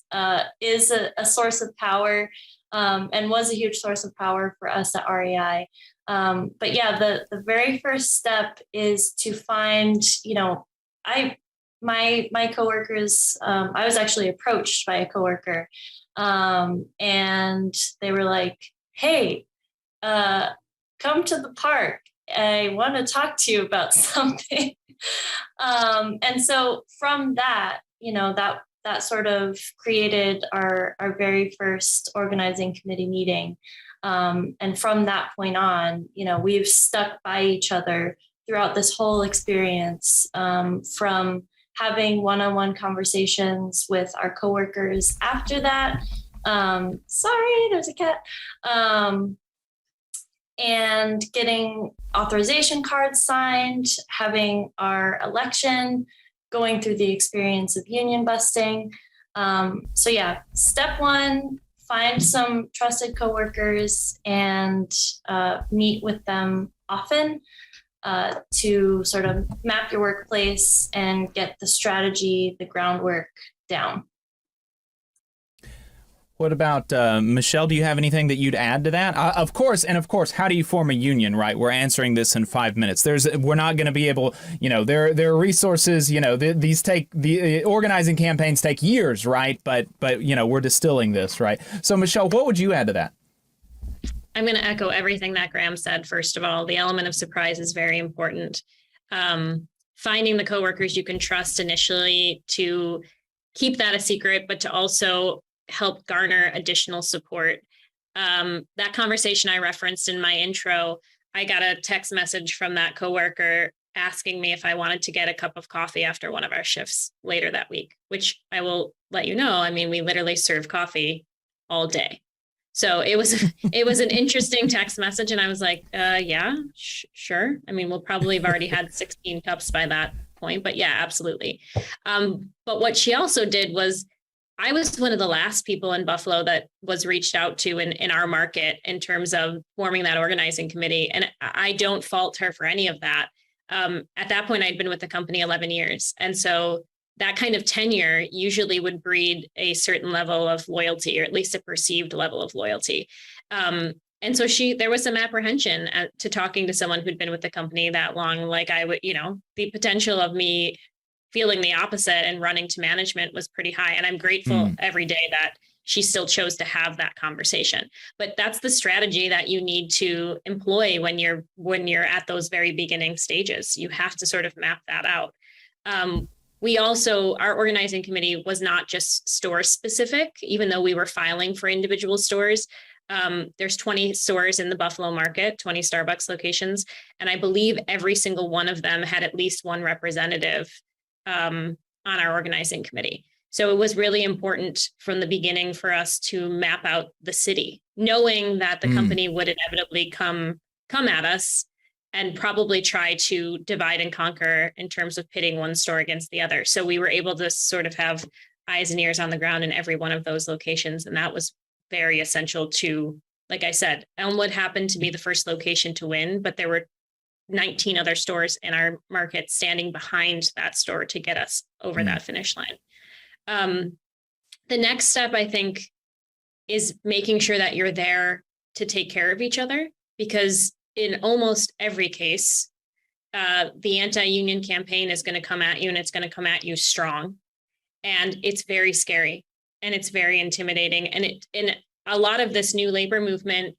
is a source of power and was a huge source of power for us at REI. But yeah, the very first step is to find, my coworkers, I was actually approached by a coworker and they were like, hey, come to the park. I want to talk to you about something. And so from that, that sort of created our very first organizing committee meeting. And from that point on, we've stuck by each other throughout this whole experience, from having one-on-one conversations with our coworkers after that. Sorry, there's a cat. And getting authorization cards signed, having our election, going through the experience of union busting. So yeah, step one, find some trusted coworkers and meet with them often to sort of map your workplace and get the strategy, the groundwork down. What about Michelle? Do you have anything that you'd add to that? Of course, how do you form a union? Right, we're answering this in 5 minutes. We're not going to be able. There are resources. The organizing campaigns take years, right? But we're distilling this, right? So Michelle, what would you add to that? I'm going to echo everything that Graham said. First of all, the element of surprise is very important. Finding the coworkers you can trust initially to keep that a secret, but to also help garner additional support. That conversation I referenced in my intro, I got a text message from that coworker asking me if I wanted to get a cup of coffee after one of our shifts later that week, which I will let you know. I mean, we literally serve coffee all day. So it was an interesting text message. And I was like, yeah, sure. I mean, we'll probably have already had 16 cups by that point, but yeah, absolutely. But what she also did was, I was one of the last people in Buffalo that was reached out to in our market in terms of forming that organizing committee. And I don't fault her for any of that. At that point, I'd been with the company 11 years. And so that kind of tenure usually would breed a certain level of loyalty, or at least a perceived level of loyalty. And so there was some apprehension to talking to someone who'd been with the company that long. Like I would, the potential of me feeling the opposite and running to management was pretty high. And I'm grateful every day that she still chose to have that conversation. But that's the strategy that you need to employ when you're at those very beginning stages. You have to sort of map that out. Our organizing committee was not just store specific, even though we were filing for individual stores. There's 20 stores in the Buffalo market, 20 Starbucks locations. And I believe every single one of them had at least one representative on our organizing committee. So it was really important from the beginning for us to map out the city, knowing that the company would inevitably come at us and probably try to divide and conquer in terms of pitting one store against the other. So we were able to sort of have eyes and ears on the ground in every one of those locations. And that was very essential to, like I said, Elmwood happened to be the first location to win, but there were 19 other stores in our market standing behind that store to get us over that finish line. The next step, I think, is making sure that you're there to take care of each other, because in almost every case, the anti-union campaign is going to come at you, and it's going to come at you strong. And it's very scary and it's very intimidating. And a lot of this new labor movement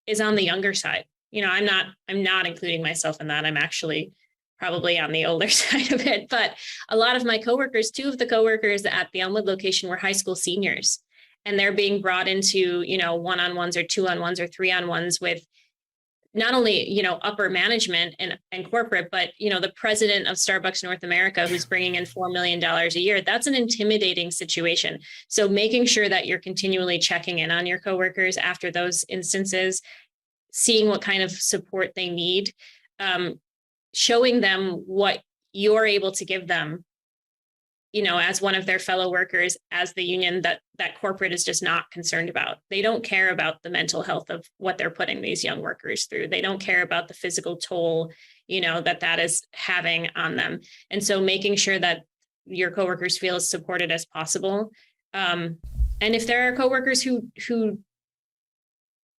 is on the younger side. I'm not including myself in that. I'm actually probably on the older side of it. But a lot of my coworkers, 2 of the coworkers at the Elmwood location were high school seniors, and they're being brought into, one-on-ones or 2-on-1s or 3-on-1s with not only, upper management and corporate, but, the president of Starbucks North America, who's bringing in $4 million a year. That's an intimidating situation. So making sure that you're continually checking in on your coworkers after those instances, seeing what kind of support they need, showing them what you're able to give them as one of their fellow workers, as the union that corporate is just not concerned about. They don't care about the mental health of what they're putting these young workers through. They don't care about the physical toll, that is having on them. And so making sure that your coworkers feel as supported as possible. And if there are coworkers who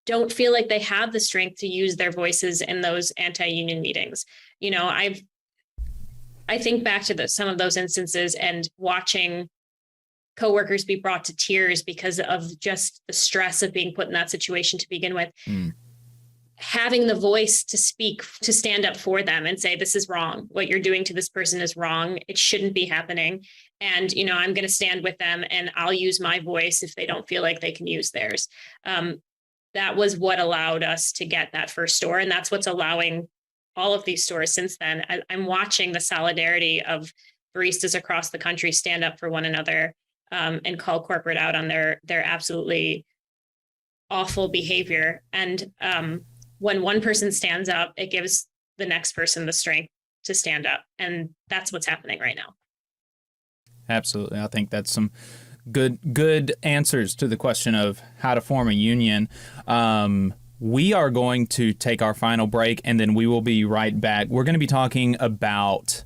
don't feel like they have the strength to use their voices in those anti-union meetings, I think back to some of those instances and watching coworkers be brought to tears because of just the stress of being put in that situation to begin with. Having the voice to speak, to stand up for them and say, this is wrong. What you're doing to this person is wrong. It shouldn't be happening. And, I'm going to stand with them and I'll use my voice if they don't feel like they can use theirs. That was what allowed us to get that first store. And that's what's allowing all of these stores since then. I'm watching the solidarity of baristas across the country stand up for one another and call corporate out on their absolutely awful behavior. And when one person stands up, it gives the next person the strength to stand up. And that's what's happening right now. Absolutely. I think that's some good answers to the question of how to form a union. We are going to take our final break, and then we will be right back. We're going to be talking about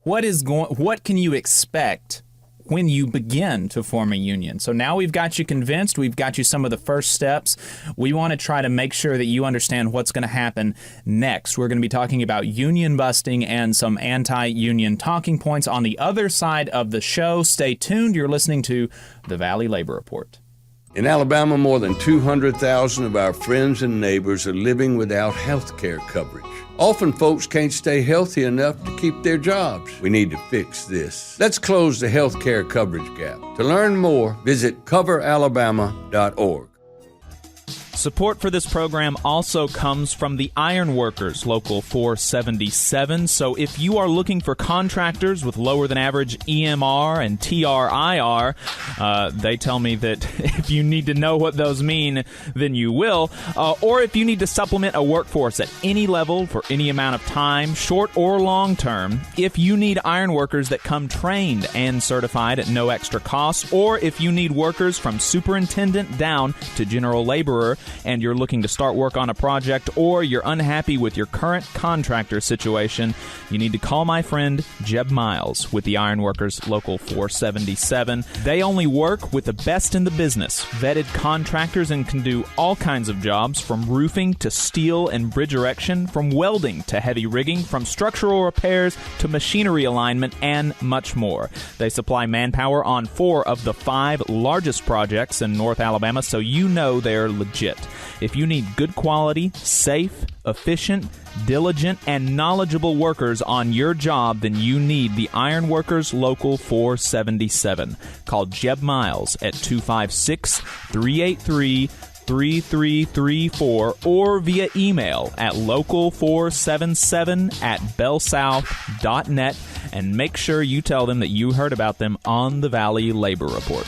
what can you expect when you begin to form a union. So now we've got you convinced. We've got you some of the first steps. We want to try to make sure that you understand what's going to happen next. We're going to be talking about union busting and some anti-union talking points on the other side of the show. Stay tuned. You're listening to the Valley Labor Report. In Alabama, more than 200,000 of our friends and neighbors are living without health care coverage. Often folks can't stay healthy enough to keep their jobs. We need to fix this. Let's close the health care coverage gap. To learn more, visit coveralabama.org. Support for this program also comes from the Iron Workers, Local 477. So if you are looking for contractors with lower than average EMR and TRIR, they tell me that if you need to know what those mean, then you will. Or if you need to supplement a workforce at any level for any amount of time, short or long term, if you need iron workers that come trained and certified at no extra cost, or if you need workers from superintendent down to general laborer, and you're looking to start work on a project, or you're unhappy with your current contractor situation, you need to call my friend Jeb Miles with the Ironworkers Local 477. They only work with the best in the business, vetted contractors, and can do all kinds of jobs from roofing to steel and bridge erection, from welding to heavy rigging, from structural repairs to machinery alignment, and much more. They supply manpower on 4 of the 5 largest projects in North Alabama, so you know they're legit. If you need good quality, safe, efficient, diligent, and knowledgeable workers on your job, then you need the Ironworkers Local 477. Call Jeb Miles at 256-383-3334 or via email at local477@bellsouth.net, and make sure you tell them that you heard about them on the Valley Labor Report.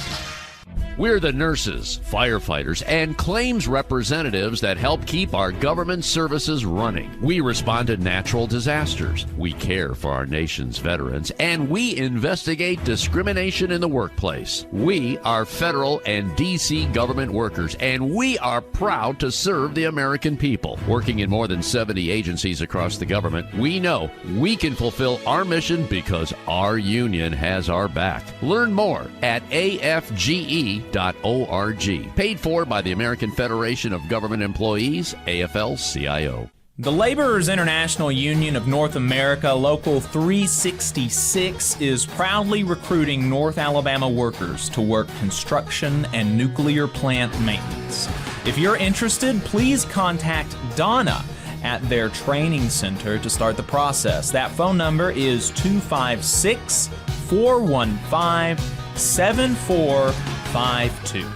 We're the nurses, firefighters, and claims representatives that help keep our government services running. We respond to natural disasters. We care for our nation's veterans, and we investigate discrimination in the workplace. We are federal and D.C. government workers, and we are proud to serve the American people. Working in more than 70 agencies across the government, we know we can fulfill our mission because our union has our back. Learn more at afge.org. Paid for by the American Federation of Government Employees, AFL-CIO. The Laborers International Union of North America, Local 366, is proudly recruiting North Alabama workers to work construction and nuclear plant maintenance. If you're interested, please contact Donna at their training center to start the process. That phone number is 256-415-7452.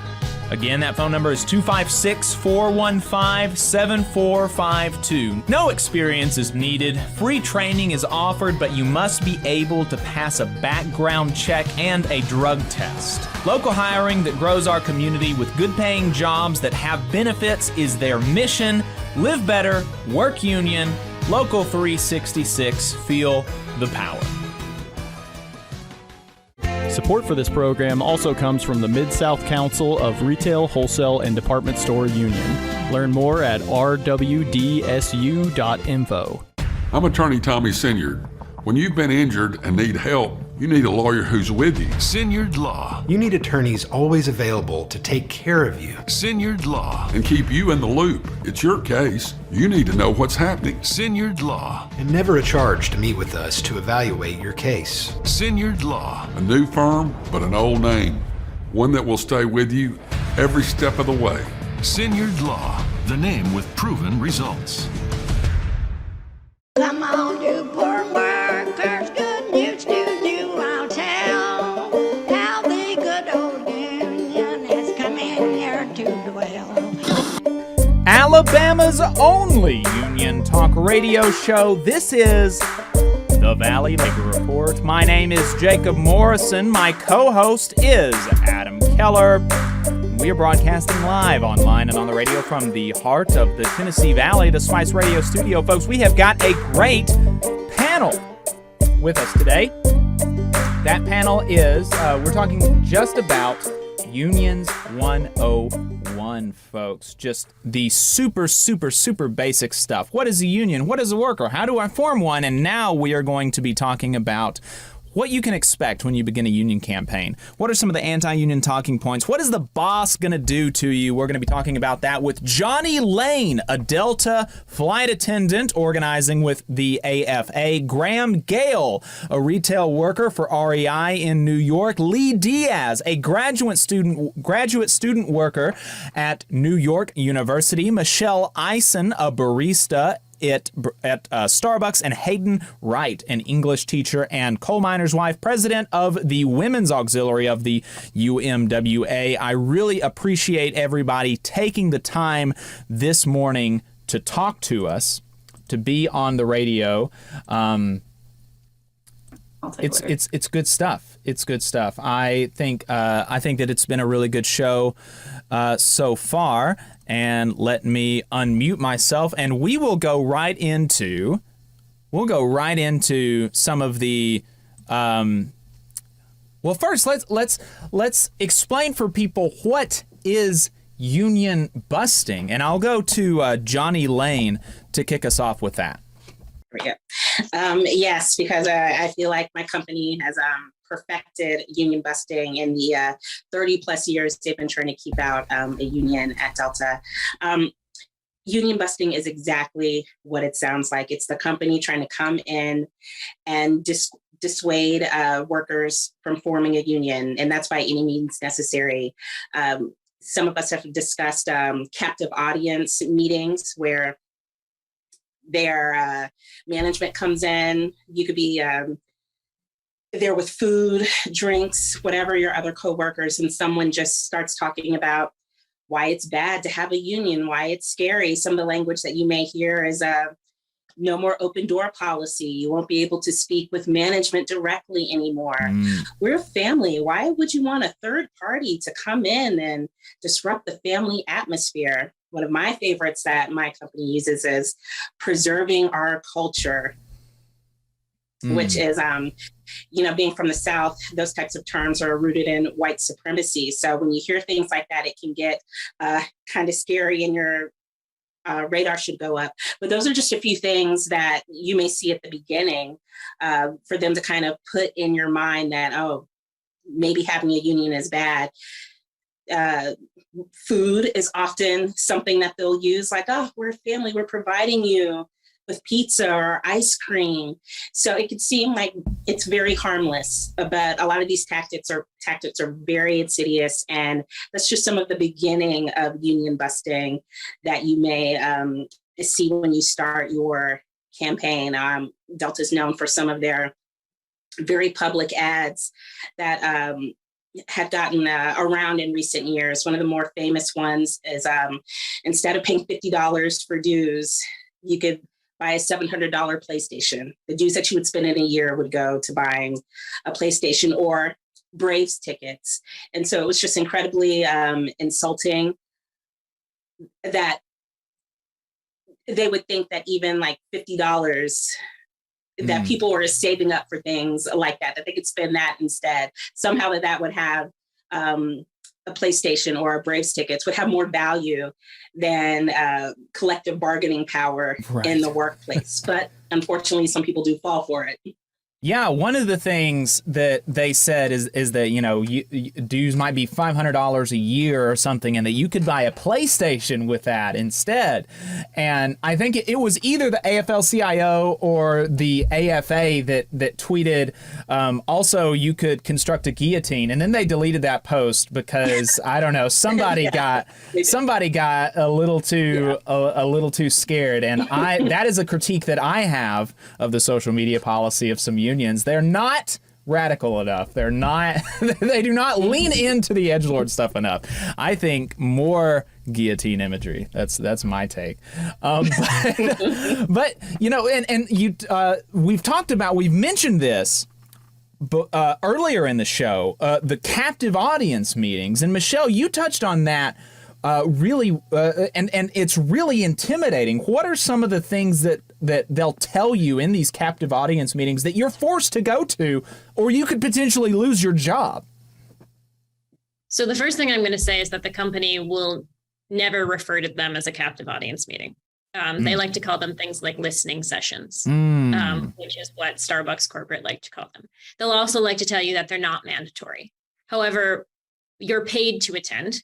Again, that phone number is 256-415-7452. No experience is needed. Free training is offered, but you must be able to pass a background check and a drug test. Local hiring that grows our community with good-paying jobs that have benefits is their mission. Live better, work union, Local 366, feel the power. Support for this program also comes from the Mid-South Council of Retail, Wholesale, and Department Store Union. Learn more at rwdsu.info. I'm attorney Tommy Sinyard. When you've been injured and need help, you need a lawyer who's with you. Sinyard Law. You need attorneys always available to take care of you. Sinyard Law. And keep you in the loop. It's your case. You need to know what's happening. Sinyard Law. And never a charge to meet with us to evaluate your case. Sinyard Law. A new firm, but an old name. One that will stay with you every step of the way. Sinyard Law. The name with proven results. Come on, you poor workers, good news to you I'll tell, how the good old union has come in here to dwell. Alabama's only union talk radio show. This is the Valley Labor Report. My name is Jacob Morrison. My co-host is Adam Keller. We are broadcasting live online and on the radio from the heart of the Tennessee Valley, the Spice Radio studio. Folks, we have got a great panel with us today. That panel is, we're talking just about Unions 101, folks. Just the super, super, super basic stuff. What is a union? What is a worker? How do I form one? And now we are going to be talking about what you can expect when you begin a union campaign. What are some of the anti-union talking points? What is the boss going to do to you? We're going to be talking about that with Johnny Lane, a Delta flight attendant organizing with the AFA, Graham Gale, a retail worker for REI in New York, Lee Diaz, a graduate student worker at New York University, Michelle Eisen, a barista at Starbucks, and Hayden Wright, an English teacher and coal miner's wife, president of the Women's Auxiliary of the UMWA. I really appreciate everybody taking the time this morning to talk to us, to be on the radio. It's good stuff. It's good stuff. I think that it's been a really good show so far. And let me unmute myself, and we will go right into some of the. Well, first let's explain for people what is union busting, and I'll go to Johnny Lane to kick us off with that. Yes, because I feel like my company has perfected union busting in the 30 plus years they've been trying to keep out a union at Delta. Union busting is exactly what it sounds like. It's the company trying to come in and dissuade workers from forming a union, and that's by any means necessary. Some of us have discussed captive audience meetings where their management comes in. You could be there with food, drinks, whatever your other coworkers, and someone just starts talking about why it's bad to have a union, why it's scary. Some of the language that you may hear is no more open door policy. You won't be able to speak with management directly anymore. We're a family. Why would you want a third party to come in and disrupt the family atmosphere? One of my favorites that my company uses is preserving our culture, which is, being from the South, those types of terms are rooted in white supremacy. So when you hear things like that, it can get kind of scary, and your radar should go up. But those are just a few things that you may see at the beginning for them to kind of put in your mind that, oh, maybe having a union is bad. Food is often something that they'll use, like, oh, we're a family, we're providing you with pizza or ice cream. So it could seem like it's very harmless, but a lot of these tactics are very insidious, and that's just some of the beginning of union busting that you may see when you start your campaign. Delta is known for some of their very public ads that have gotten around in recent years. One of the more famous ones is instead of paying $50 for dues, you could buy a $700 PlayStation. The dues that you would spend in a year would go to buying a PlayStation or Braves tickets. And so it was just incredibly insulting that they would think that even like $50 that people are saving up for things like that they could spend that instead. Somehow that would have a PlayStation or a Braves tickets would have more value than collective bargaining power in the workplace. But unfortunately, some people do fall for it. Yeah, one of the things that they said is that, you know, dues might be $500 a year or something, and that you could buy a PlayStation with that instead. And I think it was either the AFL-CIO or the AFA that tweeted, also you could construct a guillotine, and then they deleted that post because I don't know, somebody got a little too scared. And that is a critique that I have of the social media policy of some unions. They're not radical enough. They do not lean into the edgelord stuff enough. I think more guillotine imagery. That's my take. But you know, we've mentioned this earlier in the show, the captive audience meetings, and Michelle, you touched on that. And it's really intimidating. What are some of the things that they'll tell you in these captive audience meetings that you're forced to go to, or you could potentially lose your job? So the first thing I'm going to say is that the company will never refer to them as a captive audience meeting. They like to call them things like listening sessions, which is what Starbucks corporate like to call them. They'll also like to tell you that they're not mandatory. However, you're paid to attend.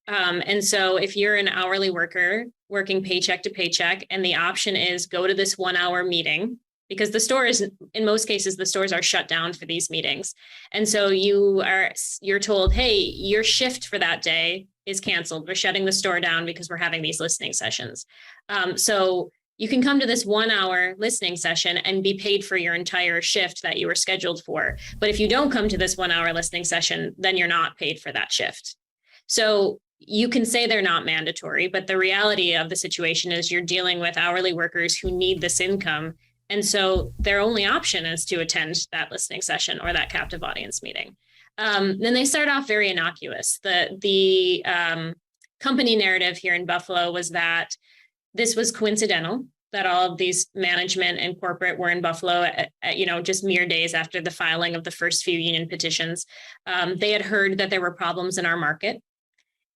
And so if you're an hourly worker working paycheck to paycheck, and the option is go to this 1 hour meeting, because the stores, in most cases, the stores are shut down for these meetings. And so you're told, hey, your shift for that day is canceled. We're shutting the store down because we're having these listening sessions. So you can come to this 1 hour listening session and be paid for your entire shift that you were scheduled for. But if you don't come to this 1 hour listening session, then you're not paid for that shift. So you can say they're not mandatory, but the reality of the situation is you're dealing with hourly workers who need this income. And so their only option is to attend that listening session or that captive audience meeting. Then they start off very innocuous. The company narrative here in Buffalo was that this was coincidental, that all of these management and corporate were in Buffalo at just mere days after the filing of the first few union petitions. They had heard that there were problems in our market,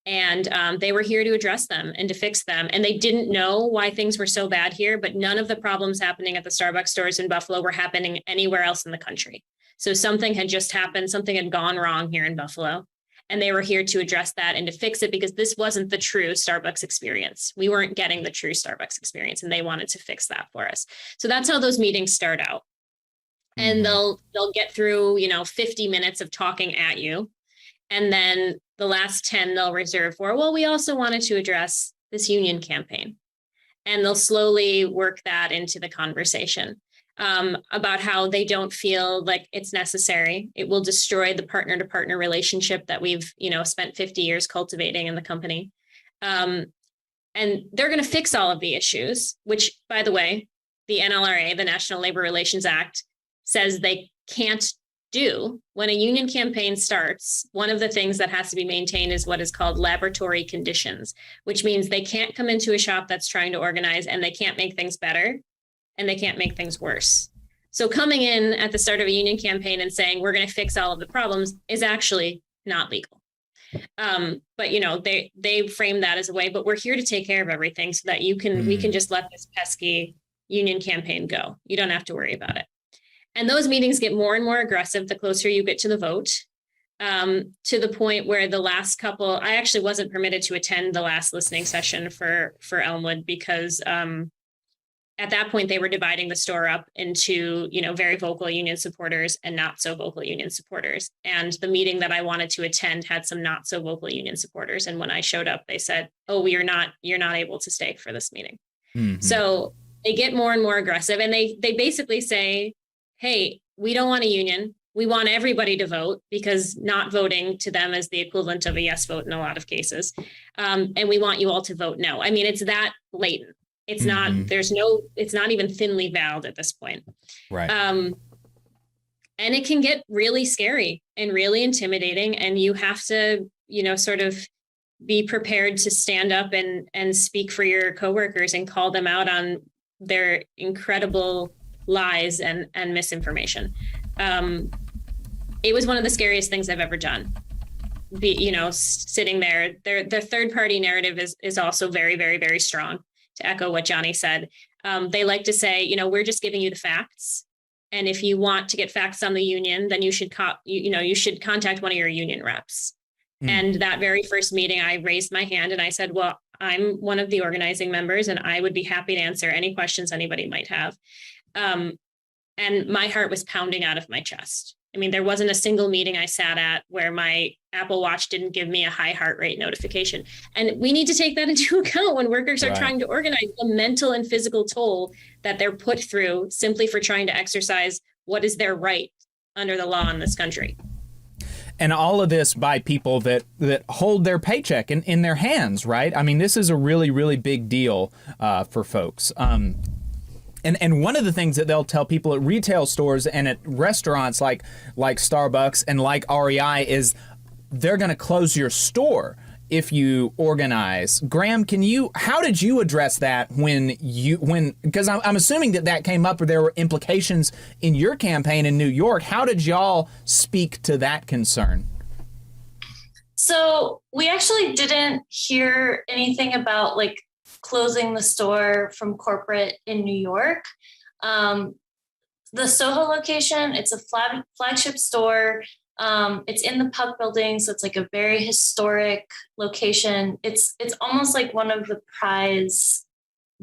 and they were here to address them and to fix them. And they didn't know why things were so bad here, but none of the problems happening at the Starbucks stores in Buffalo were happening anywhere else in the country. So something had just happened, something had gone wrong here in Buffalo, and they were here to address that and to fix it, because this wasn't the true Starbucks experience. We weren't getting the true Starbucks experience, and they wanted to fix that for us. So that's how those meetings start out. And they'll get through, 50 minutes of talking at you. And then the last 10 they'll reserve for, well, we also wanted to address this union campaign. And they'll slowly work that into the conversation about how they don't feel like it's necessary. It will destroy the partner-to-partner relationship that we've, spent 50 years cultivating in the company. And they're going to fix all of the issues, which, by the way, the NLRA, the National Labor Relations Act, says they can't do. When a union campaign starts, one of the things that has to be maintained is what is called laboratory conditions, which means they can't come into a shop that's trying to organize, and they can't make things better, and they can't make things worse. So coming in at the start of a union campaign and saying we're going to fix all of the problems is actually not legal. But they frame that as a way, but we're here to take care of everything so that we can just let this pesky union campaign go. You don't have to worry about it. And those meetings get more and more aggressive the closer you get to the vote, to the point where the last couple, I actually wasn't permitted to attend the last listening session for Elmwood, because at that point they were dividing the store up into, very vocal union supporters and not so vocal union supporters. And the meeting that I wanted to attend had some not so vocal union supporters. And when I showed up, they said, oh, you're not able to stay for this meeting. So they get more and more aggressive, and they basically say, hey, we don't want a union. We want everybody to vote, because not voting to them is the equivalent of a yes vote in a lot of cases. And we want you all to vote no. I mean, it's that blatant. It's not, it's not even thinly veiled at this point. Right. And it can get really scary and really intimidating. And you have to, sort of be prepared to stand up and speak for your coworkers and call them out on their incredible lies and misinformation. It was one of the scariest things I've ever done. Sitting there, their third party narrative is also very, very, very strong. To echo what Johnny said, they like to say, we're just giving you the facts, and if you want to get facts on the union, then you should contact one of your union reps. And that very first meeting, I raised my hand and I said, well, I'm one of the organizing members, and I would be happy to answer any questions anybody might have. And my heart was pounding out of my chest. I mean, there wasn't a single meeting I sat at where my Apple Watch didn't give me a high heart rate notification. And we need to take that into account when workers are trying to organize the mental and physical toll that they're put through simply for trying to exercise what is their right under the law in this country. And all of this by people that hold their paycheck in their hands, right? I mean, this is a really, really big deal for folks. And one of the things that they'll tell people at retail stores and at restaurants like Starbucks and like REI is they're going to close your store if you organize. Graham, how did you address that because I'm assuming that came up or there were implications in your campaign in New York. How did y'all speak to that concern? So we actually didn't hear anything about closing the store from corporate in New York. The Soho location, it's a flagship store. It's in the Puck building, so it's a very historic location. It's almost like one of the prize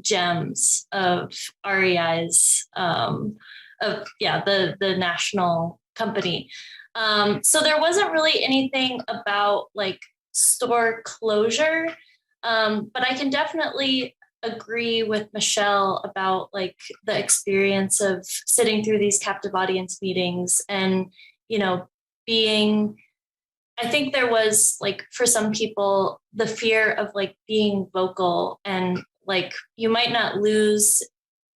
gems of REI's the national company. So there wasn't really anything about store closure, but I can definitely agree with Michelle about the experience of sitting through these captive audience meetings and I think there was for some people the fear of being vocal and you might not lose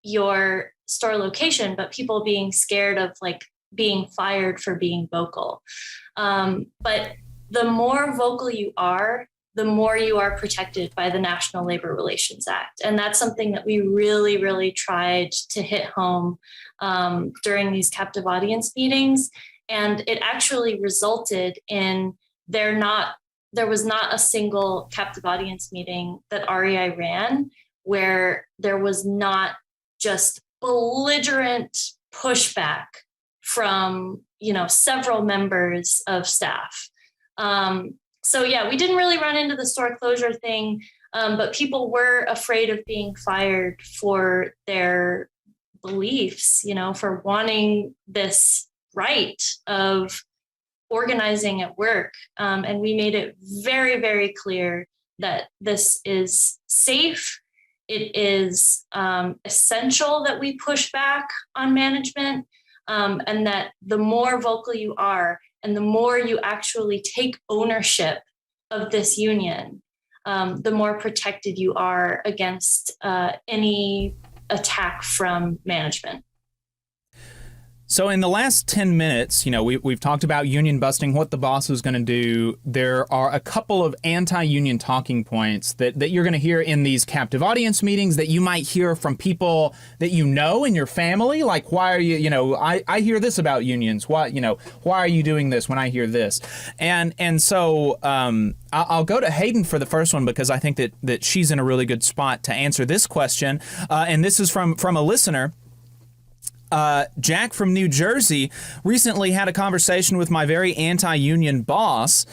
your store location, but people being scared of being fired for being vocal. But the more vocal you are, the more you are protected by the National Labor Relations Act. And that's something that we really, really tried to hit home during these captive audience meetings. And it actually resulted in there was not a single captive audience meeting that REI ran where there was not just belligerent pushback from, several members of staff. So yeah, we didn't really run into the store closure thing, but people were afraid of being fired for their beliefs, for wanting this right of organizing at work. And we made it very, very clear that this is safe. It is essential that we push back on management, and that the more vocal you are and the more you actually take ownership of this union, the more protected you are against any attack from management. So in the last 10 minutes, we've talked about union busting, what the boss is going to do. There are a couple of anti-union talking points that you're going to hear in these captive audience meetings that you might hear from people that in your family. Like, why are you, I hear this about unions. Why are you doing this when I hear this? And so I'll go to Hayden for the first one because I think that she's in a really good spot to answer this question. And this is from a listener. Jack from New Jersey recently had a conversation with my very anti-union boss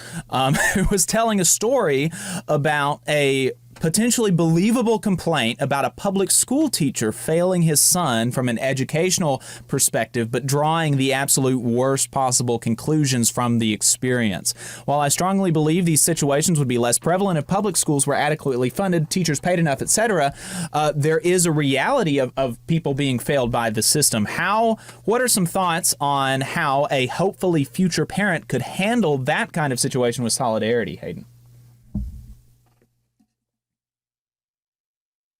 who was telling a story about a potentially believable complaint about a public school teacher failing his son from an educational perspective, but drawing the absolute worst possible conclusions from the experience. While I strongly believe these situations would be less prevalent if public schools were adequately funded, teachers paid enough, etc., there is a reality of people being failed by the system. What are some thoughts on how a hopefully future parent could handle that kind of situation with solidarity, Hayden?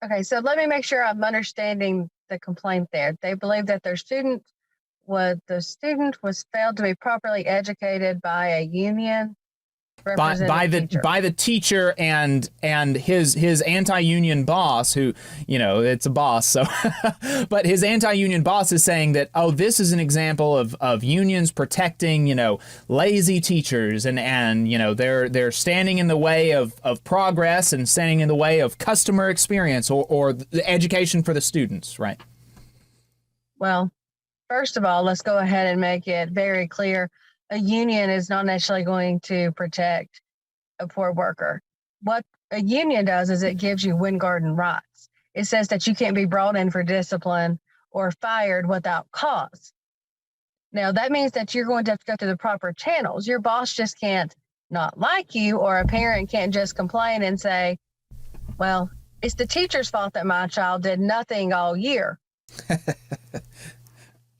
Okay, so let me make sure I'm understanding the complaint there. They believe that the student was failed to be properly educated by a union by the teacher and his anti-union boss, who, it's a boss, so but his anti-union boss is saying that, oh, this is an example of unions protecting, lazy teachers, and they're standing in the way of progress and standing in the way of customer experience or the education for the students, right? Well, first of all, let's go ahead and make it very clear. A union is not necessarily going to protect a poor worker. What a union does is it gives you wind garden rights. It says that you can't be brought in for discipline or fired without cause. Now, that means that you're going to have to go through the proper channels. Your boss just can't not like you, or a parent can't just complain and say, well, it's the teacher's fault that my child did nothing all year.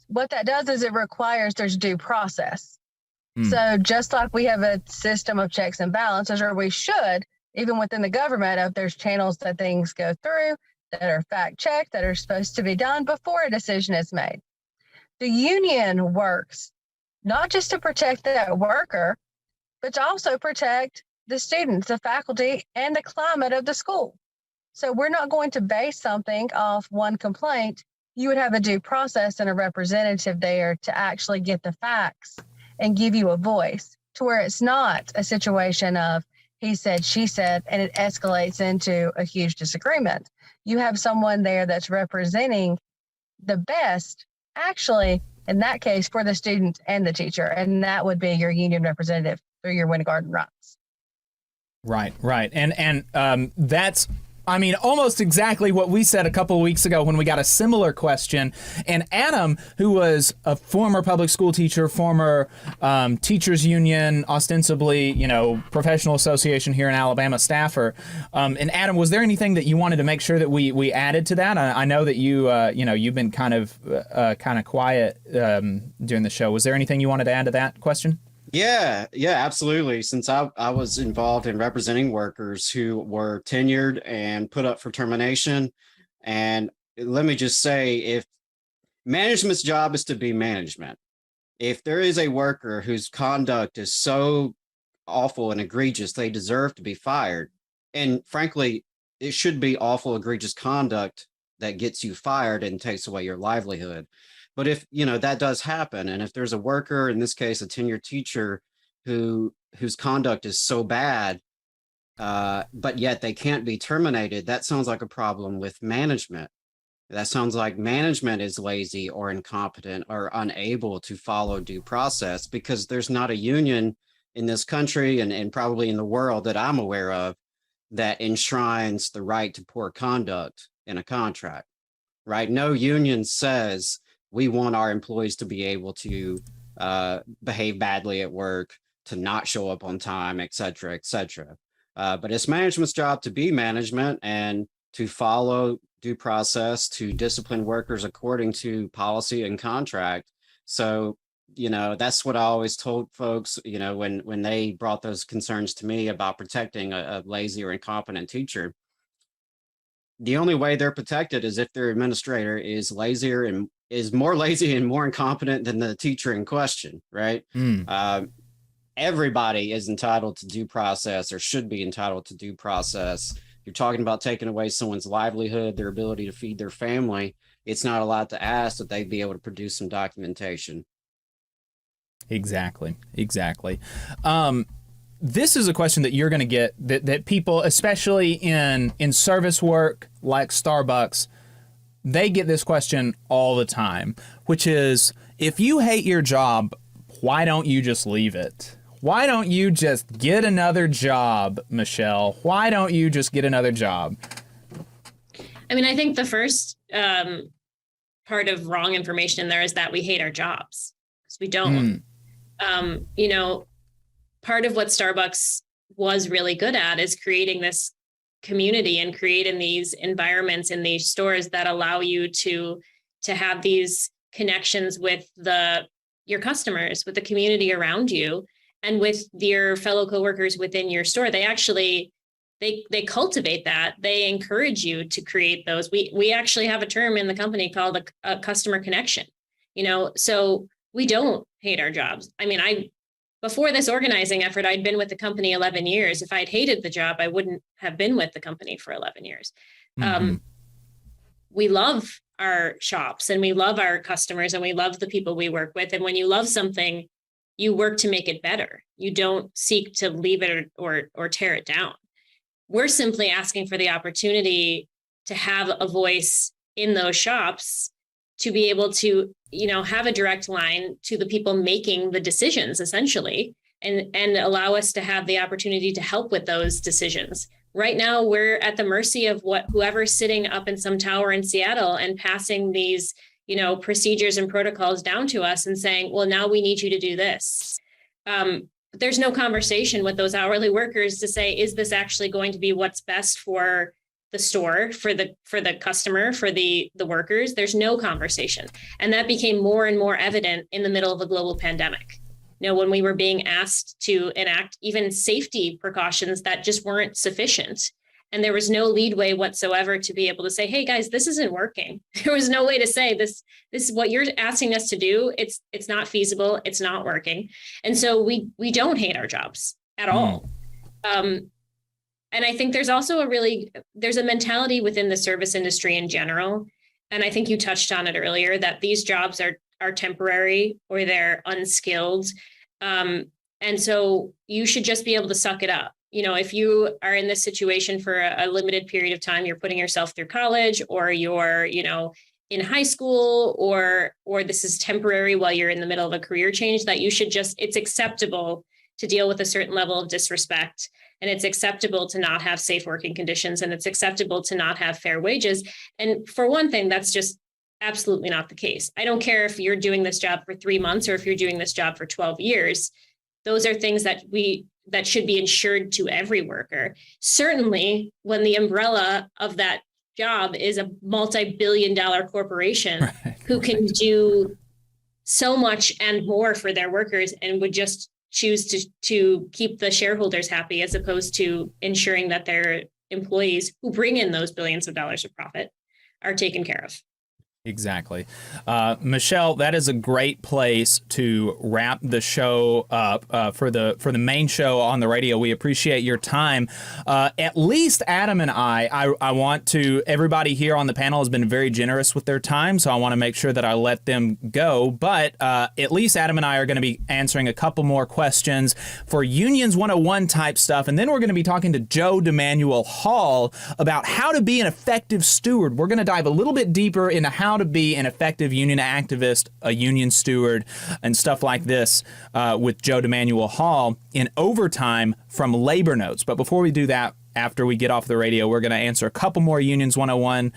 What that does is it requires there's due process. So just like we have a system of checks and balances, or we should, even within the government, if there's channels that things go through that are fact checked, that are supposed to be done before a decision is made. The union works not just to protect that worker, but to also protect the students, the faculty, and the climate of the school. So we're not going to base something off one complaint. You would have a due process and a representative there to actually get the facts and give you a voice, to where it's not a situation of he said, she said, and it escalates into a huge disagreement. You have someone there that's representing the best, actually, in that case, for the student and the teacher, and that would be your union representative through your wind garden rights. Right. And that's, almost exactly what we said a couple of weeks ago when we got a similar question. And Adam, who was a former public school teacher, former teachers union, ostensibly, professional association here in Alabama staffer. And Adam, was there anything that you wanted to make sure that we added to that? I know that you've been kind of quiet during the show. Was there anything you wanted to add to that question? Yeah, absolutely. Since I was involved in representing workers who were tenured and put up for termination. And let me just say, if management's job is to be management, if there is a worker whose conduct is so awful and egregious, they deserve to be fired. And frankly, it should be awful, egregious conduct that gets you fired and takes away your livelihood. But if, that does happen, and if there's a worker, in this case, a tenured teacher, whose conduct is so bad, but yet they can't be terminated, that sounds like a problem with management. That sounds like management is lazy or incompetent or unable to follow due process, because there's not a union in this country and probably in the world that I'm aware of that enshrines the right to poor conduct in a contract, right? No union says, we want our employees to be able to behave badly at work, to not show up on time, et cetera, et cetera. But it's management's job to be management and to follow due process, to discipline workers according to policy and contract. So, that's what I always told folks, when they brought those concerns to me about protecting a lazy or incompetent teacher. The only way they're protected is if their administrator is more lazy and more incompetent than the teacher in question, right? Everybody is entitled to due process, or should be entitled to due process. You're talking about taking away someone's livelihood, their ability to feed their family. It's not a lot to ask that they'd be able to produce some documentation. Exactly. This is a question that you're going to get that people, especially in service work like Starbucks, they get this question all the time, which is, if you hate your job, why don't you just leave it? Why don't you just get another job, Michelle? Why don't you just get another job? I think the first part of wrong information in there is that we hate our jobs, because we don't. Part of what Starbucks was really good at is creating this community and creating these environments in these stores that allow you to have these connections with your customers, with the community around you, and with your fellow coworkers within your store. They actually, they cultivate that. They encourage you to create those. We actually have a term in the company called a customer connection, so we don't hate our jobs. before this organizing effort, I'd been with the company 11 years. If I'd hated the job, I wouldn't have been with the company for 11 years. We love our shops and we love our customers and we love the people we work with. And when you love something, you work to make it better. You don't seek to leave it or tear it down. We're simply asking for the opportunity to have a voice in those shops, to be able to, have a direct line to the people making the decisions, essentially, and allow us to have the opportunity to help with those decisions. Right now, we're at the mercy of whoever's sitting up in some tower in Seattle and passing these, procedures and protocols down to us and saying, well, now we need you to do this. There's no conversation with those hourly workers to say, is this actually going to be what's best for the store, for the customer, for the workers? There's no conversation. And that became more and more evident in the middle of a global pandemic. When we were being asked to enact even safety precautions that just weren't sufficient. And there was no leadway whatsoever to be able to say, hey guys, this isn't working. There was no way to say this is what you're asking us to do. It's not feasible. It's not working. And so we don't hate our jobs at all. And I think there's also there's a mentality within the service industry in general. And I think you touched on it earlier, that these jobs are temporary or they're unskilled. And so you should just be able to suck it up. If you are in this situation for a limited period of time, you're putting yourself through college, or you're, in high school, or this is temporary while you're in the middle of a career change, that you should it's acceptable to deal with a certain level of disrespect. And it's acceptable to not have safe working conditions, and it's acceptable to not have fair wages. And for one thing, that's just absolutely not the case. I don't care if you're doing this job for 3 months or if you're doing this job for 12 years. Those are things that should be ensured to every worker. Certainly when the umbrella of that job is a multi-billion-dollar corporation who can do so much and more for their workers and would just choose to keep the shareholders happy, as opposed to ensuring that their employees who bring in those billions of dollars of profit are taken care of. Exactly. Michelle, that is a great place to wrap the show up for the main show on the radio. We appreciate your time. At least Adam and I want to, everybody here on the panel has been very generous with their time, so I want to make sure that I let them go. But at least Adam and I are going to be answering a couple more questions for Unions 101 type stuff. And then we're going to be talking to Joe Demanuelle-Hall about how to be an effective steward. We're going to dive a little bit deeper into how to be an effective union activist, a union steward, and stuff like this with Joe Demanuelle-Hall in overtime from Labor Notes. But before we do that, after we get off the radio, we're going to answer a couple more Unions 101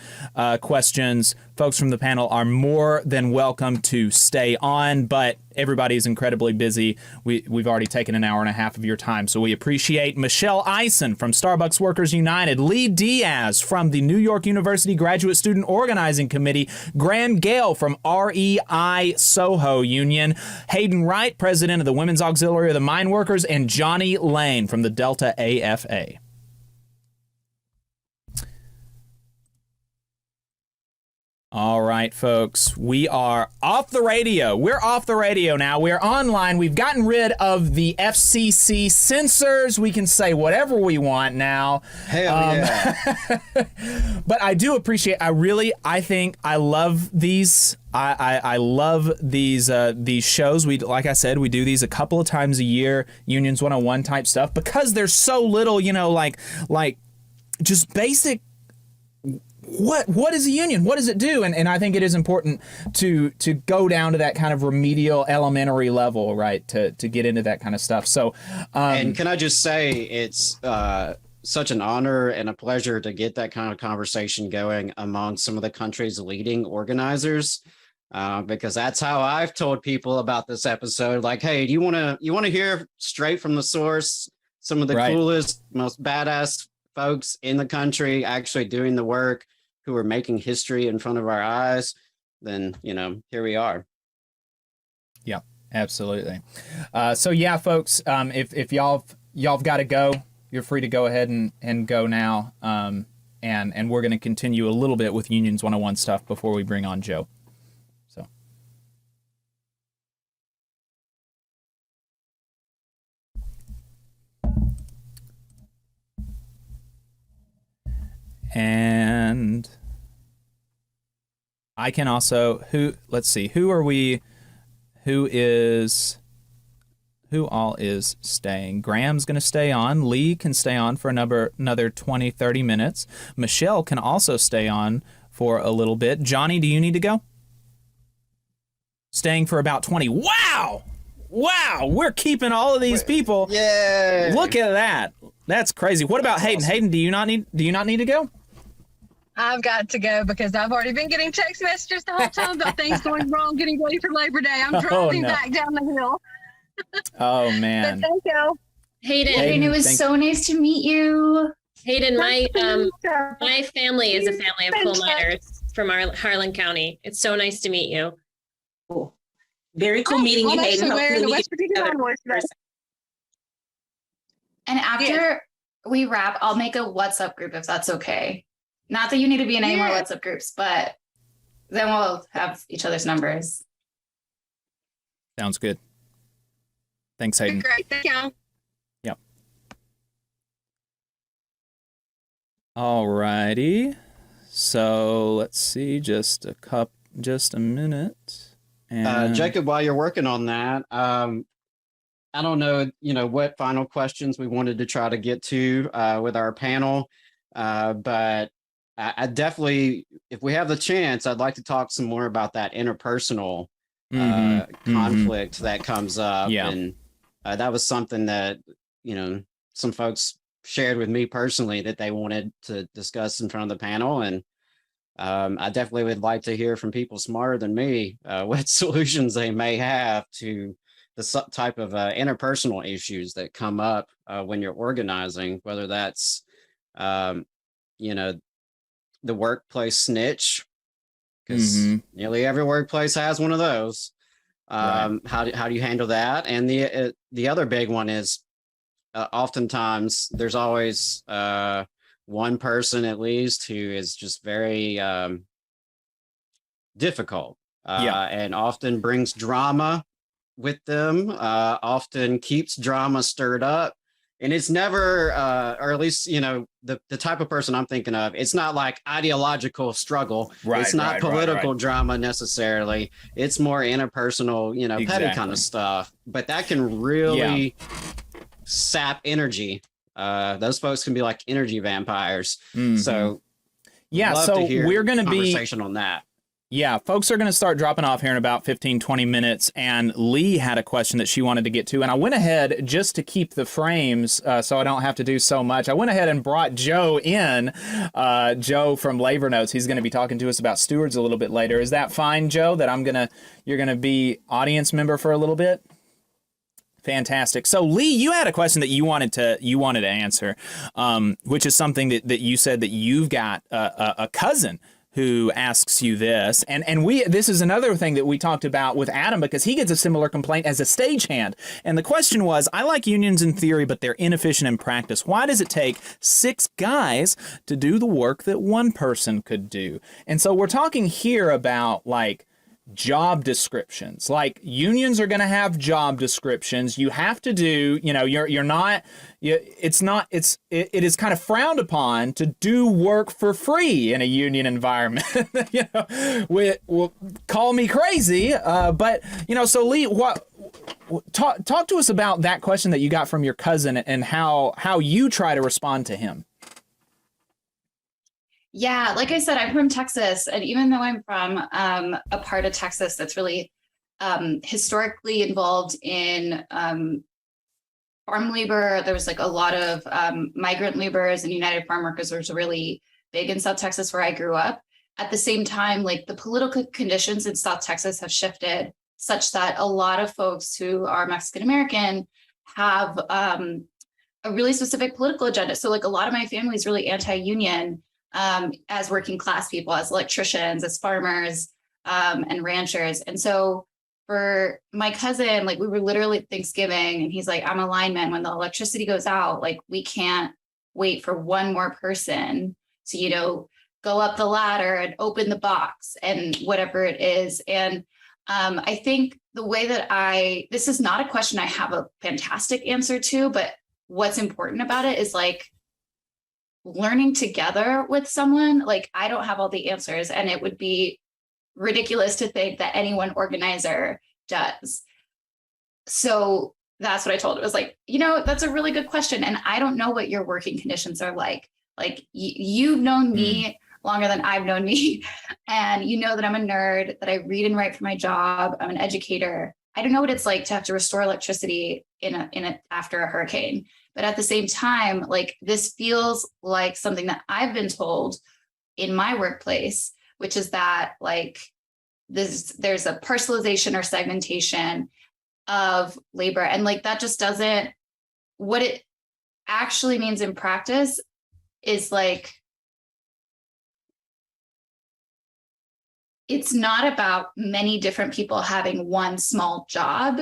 questions. Folks from the panel are more than welcome to stay on, but everybody's incredibly busy. We've already taken an hour and a half of your time, so we appreciate Michelle Eisen from Starbucks Workers United, Lee Diaz from the New York University Graduate Student Organizing Committee, Graham Gale from REI SOHO Union, Hayden Wright, president of the Women's Auxiliary of the Mine Workers, and Johnny Lane from the Delta AFA. All right, folks, we are off the radio. We're off the radio now. We're online. We've gotten rid of the FCC censors. We can say whatever we want now. Hell yeah. But I do appreciate, I think I love these. I love these shows. Like I said, we do these a couple of times a year, Unions 101 type stuff, because there's so little, like just basic. What is a union? What does it do? And I think it is important to go down to that kind of remedial elementary level, right? To get into that kind of stuff. So, and can I just say it's such an honor and a pleasure to get that kind of conversation going among some of the country's leading organizers, because that's how I've told people about this episode. Like, hey, do you want to hear straight from the source some of the coolest, most badass folks in the country actually doing the work, who are making history in front of our eyes? Then, here we are. Yeah, absolutely. So yeah, folks, if y'all got to go, you're free to go ahead and go now. And we're going to continue a little bit with Unions 101 stuff before we bring on Joe. And I can also, let's see, who all is staying? Graham's going to stay on. Lee can stay on for another 20, 30 minutes. Michelle can also stay on for a little bit. Johnny, do you need to go? Staying for about 20. Wow! We're keeping all of these people. Yeah. Look at that. That's crazy. What about Hayden? Awesome. Hayden, do you not need to go? I've got to go because I've already been getting text messages the whole time about things going wrong, getting ready for Labor Day. I'm driving back down the hill. Oh, man. But thank you. Hayden, it was so nice to meet you. Hayden, my family is a family of coal miners from Harlan County. It's so nice to meet you. Cool. Very cool meeting you, Hayden. And after we wrap, I'll make a WhatsApp group if that's okay. Not that you need to be in any more WhatsApp groups, but then we'll have each other's numbers. Sounds good. Thanks, Hayden. Great. Thank you. Yep. All righty. So let's see, just a minute. And Jacob, while you're working on that, I don't know, what final questions we wanted to try to get to with our panel, but I definitely, if we have the chance, I'd like to talk some more about that interpersonal conflict that comes up. Yeah. And that was something that, some folks shared with me personally that they wanted to discuss in front of the panel. And I definitely would like to hear from people smarter than me what solutions they may have to the type of interpersonal issues that come up when you're organizing, whether that's, the workplace snitch, because nearly every workplace has one of those. Right. How do you handle that? And the other big one is oftentimes there's always one person at least who is just very difficult and often brings drama with them, often keeps drama stirred up. And it's never, or at least, the type of person I'm thinking of, it's not like ideological struggle. Right, it's not political drama necessarily. It's more interpersonal, petty kind of stuff. But that can really sap energy. Those folks can be like energy vampires. So we're going to be conversation on that. Yeah, folks are going to start dropping off here in about 15, 20 minutes, and Lee had a question that she wanted to get to, and I went ahead, just to keep the frames so I don't have to do so much, I went ahead and brought Joe in, Joe from Labor Notes. He's going to be talking to us about stewards a little bit later. Is that fine, Joe, that you're going to be audience member for a little bit? Fantastic. So Lee, you had a question that you wanted to answer, which is something that you said that you've got a cousin who asks you this. And this is another thing that we talked about with Adam, because he gets a similar complaint as a stagehand. And the question was, I like unions in theory, but they're inefficient in practice. Why does it take 6 guys to do the work that one person could do? And so we're talking here about like job descriptions. Like unions are going to have job descriptions. You have to do, it is kind of frowned upon to do work for free in a union environment. Call me crazy, but so Lee, talk to us about that question that you got from your cousin and how you try to respond to him. Yeah, like I said, I'm from Texas, and even though I'm from a part of Texas that's really historically involved in farm labor, there was like a lot of migrant laborers, and United Farm Workers was really big in South Texas where I grew up. At the same time, like the political conditions in South Texas have shifted such that a lot of folks who are Mexican American have a really specific political agenda. So like a lot of my family is really anti-union. As working class people, as electricians, as farmers, and ranchers. And so for my cousin, like we were literally at Thanksgiving and he's like, I'm a lineman. When the electricity goes out, like we can't wait for one more person to, go up the ladder and open the box and whatever it is. And I think the way that this is not a question I have a fantastic answer to, but what's important about it is like, learning together with someone. Like, I don't have all the answers, and it would be ridiculous to think that any one organizer does. So that's what I told it. It was like, that's a really good question. And I don't know what your working conditions are like. Like, you've known me longer than I've known me. And you know that I'm a nerd, that I read and write for my job. I'm an educator. I don't know what it's like to have to restore electricity after a hurricane. But at the same time, like, this feels like something that I've been told in my workplace, which is that, like, there's a parcelization or segmentation of labor. And like, that just doesn't, what it actually means in practice is like, it's not about many different people having one small job,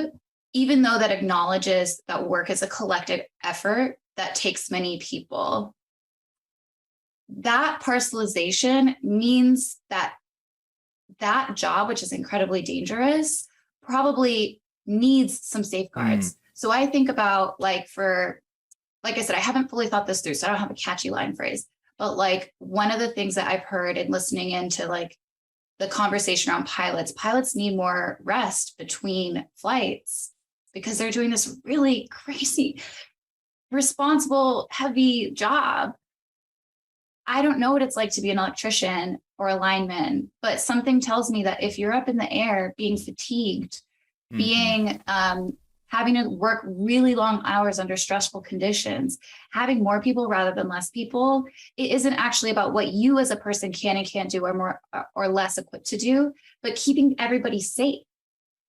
even though that acknowledges that work is a collective effort that takes many people. That parcelization means that that job, which is incredibly dangerous, probably needs some safeguards. So I think about, like I said, I haven't fully thought this through, so I don't have a catchy line phrase, but like, one of the things that I've heard in listening into like the conversation around pilots need more rest between flights because they're doing this really crazy, responsible, heavy job. I don't know what it's like to be an electrician or a lineman, but something tells me that if you're up in the air being fatigued, being having to work really long hours under stressful conditions, having more people rather than less people, it isn't actually about what you as a person can and can't do or more or less equipped to do, but keeping everybody safe.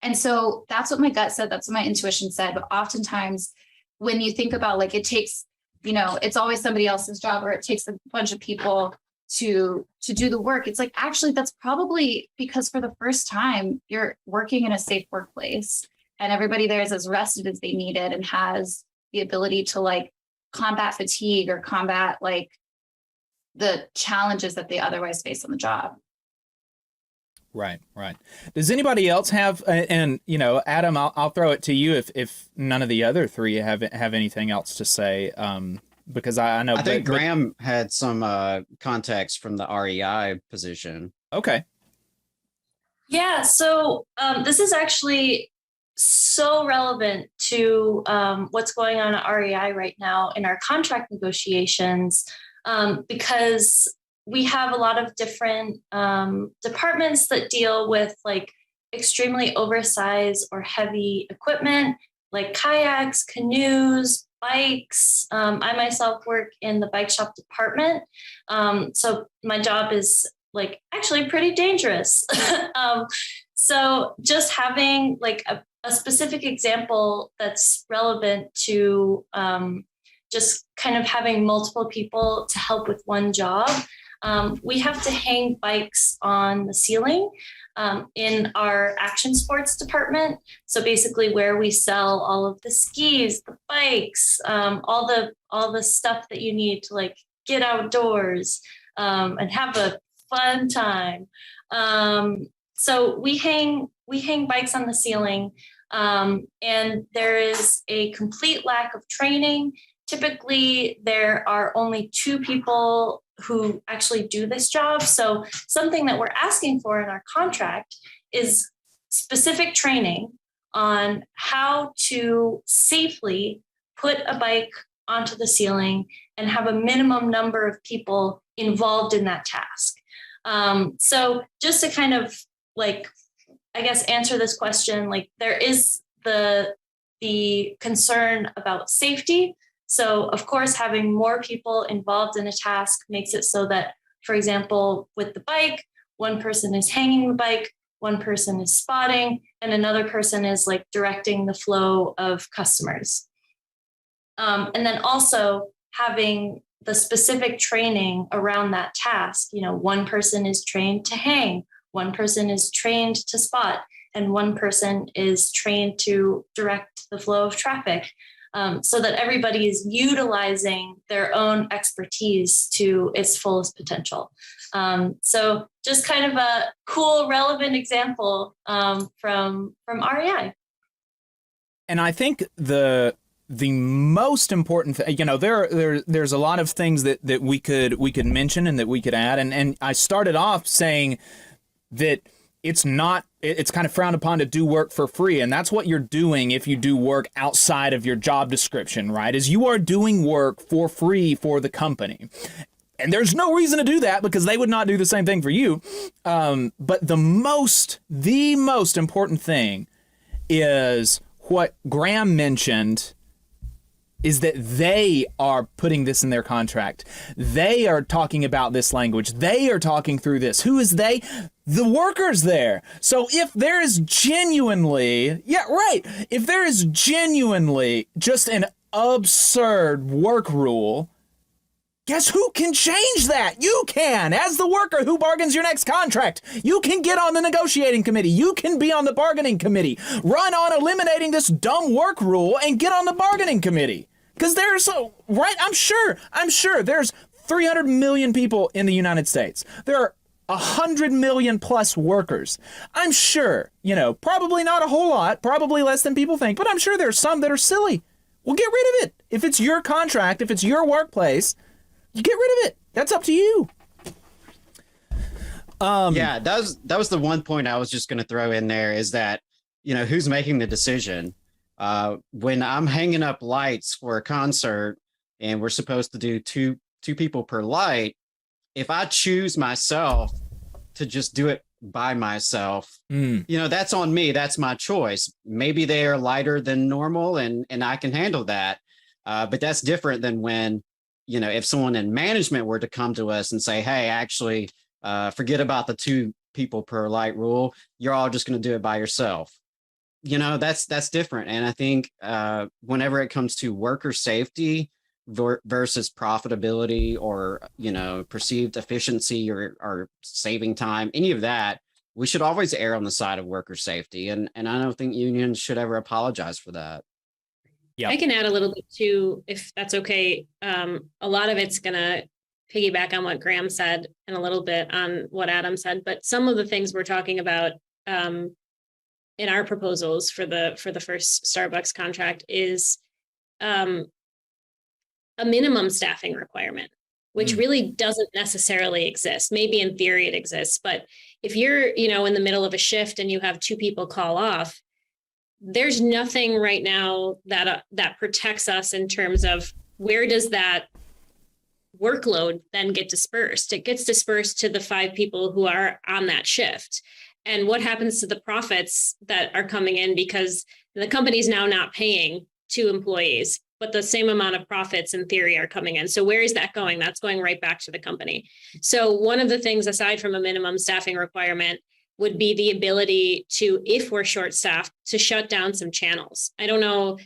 And so that's what my gut said, that's what my intuition said. But oftentimes when you think about, like, it takes, it's always somebody else's job, or it takes a bunch of people to do the work. It's like, actually, that's probably because for the first time you're working in a safe workplace and everybody there is as rested as they needed and has the ability to like combat fatigue or combat like the challenges that they otherwise face on the job. Right. Does anybody else have, and Adam, I'll throw it to you if none of the other three have anything else to say, because I know. I think Graham had some context from the REI position. Okay. Yeah, so this is actually so relevant to what's going on at REI right now in our contract negotiations, because we have a lot of different departments that deal with like extremely oversized or heavy equipment, like kayaks, canoes, bikes. I myself work in the bike shop department. So my job is like actually pretty dangerous. So just having like a specific example that's relevant to just kind of having multiple people to help with one job. We have to hang bikes on the ceiling in our action sports department. So basically where we sell all of the skis, the bikes, all the stuff that you need to like get outdoors and have a fun time. So we hang bikes on the ceiling, and there is a complete lack of training. Typically, there are only 2 people who actually do this job. So something that we're asking for in our contract is specific training on how to safely put a bike onto the ceiling and have a minimum number of people involved in that task. So just to kind of like, I guess, answer this question, like there is the concern about safety. So of course, having more people involved in a task makes it so that, for example, with the bike, one person is hanging the bike, one person is spotting, and another person is like directing the flow of customers. And then also having the specific training around that task. One person is trained to hang, one person is trained to spot, and one person is trained to direct the flow of traffic. So that everybody is utilizing their own expertise to its fullest potential. So just kind of a cool, relevant example from REI. And I think the the most important thing, there's a lot of things that we could mention and that we could add. And I started off saying that it's kind of frowned upon to do work for free. And that's what you're doing if you do work outside of your job description, right? Is you are doing work for free for the company. And there's no reason to do that because they would not do the same thing for you. But the most important thing is what Graham mentioned, is that they are putting this in their contract. They are talking about this language. They are talking through this. Who is they? The workers there. So if there is genuinely, if there is genuinely just an absurd work rule, guess who can change that? You can. As the worker who bargains your next contract, you can get on the negotiating committee. You can be on the bargaining committee. Run on eliminating this dumb work rule and get on the bargaining committee. Because I'm sure there's 300 million people in the United States. There are 100 million plus workers. I'm sure, probably not a whole lot, probably less than people think, but I'm sure there's some that are silly. Well, get rid of it. If it's your contract, if it's your workplace, you get rid of it. That's up to you. Yeah, that was the one point I was just going to throw in there, is that, who's making the decision? When I'm hanging up lights for a concert and we're supposed to do two people per light, if I choose myself to just do it by myself, that's on me. That's my choice. Maybe they are lighter than normal and I can handle that. But that's different than when, if someone in management were to come to us and say, hey, actually, forget about the 2 people per light rule. You're all just going to do it by yourself. That's different. And I think whenever it comes to worker safety versus profitability or, perceived efficiency or saving time, any of that, we should always err on the side of worker safety. And I don't think unions should ever apologize for that. Yeah, I can add a little bit too, if that's okay. A lot of it's going to piggyback on what Graham said and a little bit on what Adam said, but some of the things we're talking about in our proposals for the first Starbucks contract is a minimum staffing requirement, which really doesn't necessarily exist. Maybe in theory it exists, but if you're, in the middle of a shift and you have 2 people call off, there's nothing right now that protects us in terms of where does that workload then get dispersed. It gets dispersed to the 5 people who are on that shift. And what happens to the profits that are coming in, because the company's now not paying 2 employees, but the same amount of profits in theory are coming in. So where is that going? That's going right back to the company. So one of the things, aside from a minimum staffing requirement, would be the ability to, if we're short-staffed, to shut down some channels. I don't know,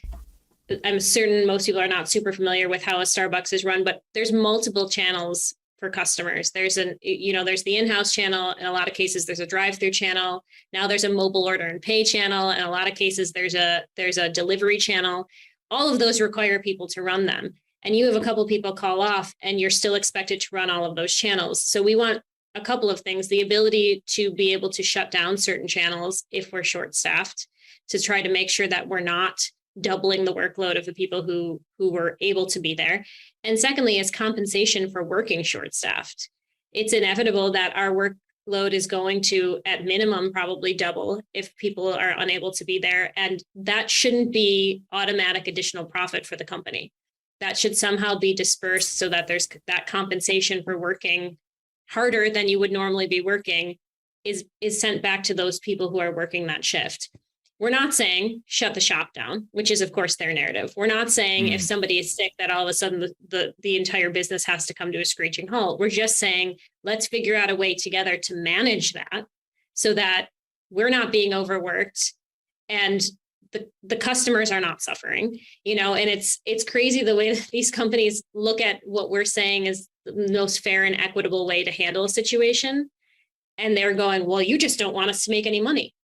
I'm certain most people are not super familiar with how a Starbucks is run, but there's multiple channels for customers. There's there's the in-house channel. In a lot of cases, there's a drive-through channel. Now there's a mobile order and pay channel. In a lot of cases, there's a delivery channel. All of those require people to run them. And you have a couple people call off and you're still expected to run all of those channels. So we want a couple of things: the ability to be able to shut down certain channels if we're short-staffed, to try to make sure that we're not doubling the workload of the people who were able to be there. And secondly, is compensation for working short-staffed. It's inevitable that our workload is going to, at minimum, probably double if people are unable to be there. And that shouldn't be automatic additional profit for the company. That should somehow be dispersed so that there's that compensation for working harder than you would normally be working is sent back to those people who are working that shift. We're not saying shut the shop down, which is, of course, their narrative. We're not saying if somebody is sick that all of a sudden the entire business has to come to a screeching halt. We're just saying, let's figure out a way together to manage that so that we're not being overworked and the customers are not suffering, and it's crazy the way that these companies look at what we're saying is the most fair and equitable way to handle a situation. And they're going, well, you just don't want us to make any money.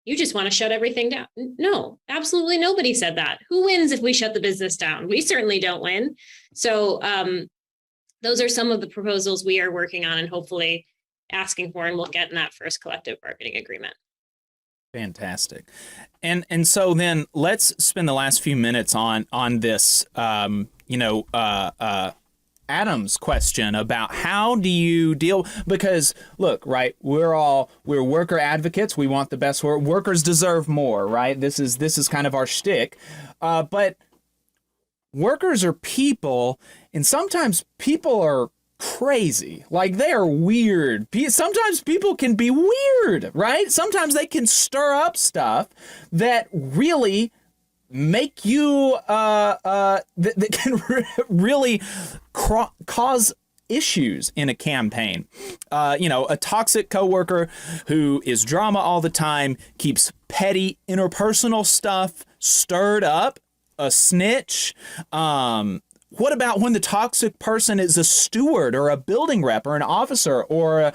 You just want to shut everything down. No, absolutely nobody said that. Who wins if we shut the business down? We certainly don't win. So those are some of the proposals we are working on and hopefully asking for, and we'll get in that first collective bargaining agreement. Fantastic. And so then let's spend the last few minutes on this, Adam's question about how do you deal, because look, right, we're worker advocates. We want the best work. Workers deserve more, right? This is kind of our shtick. But workers are people, and sometimes people are crazy. Like, they are weird. Sometimes people can be weird, right? Sometimes they can stir up stuff that really make you that can really cause issues in a campaign. A toxic coworker who is drama all the time, keeps petty interpersonal stuff stirred up, a snitch. What about when the toxic person is a steward or a building rep or an officer or,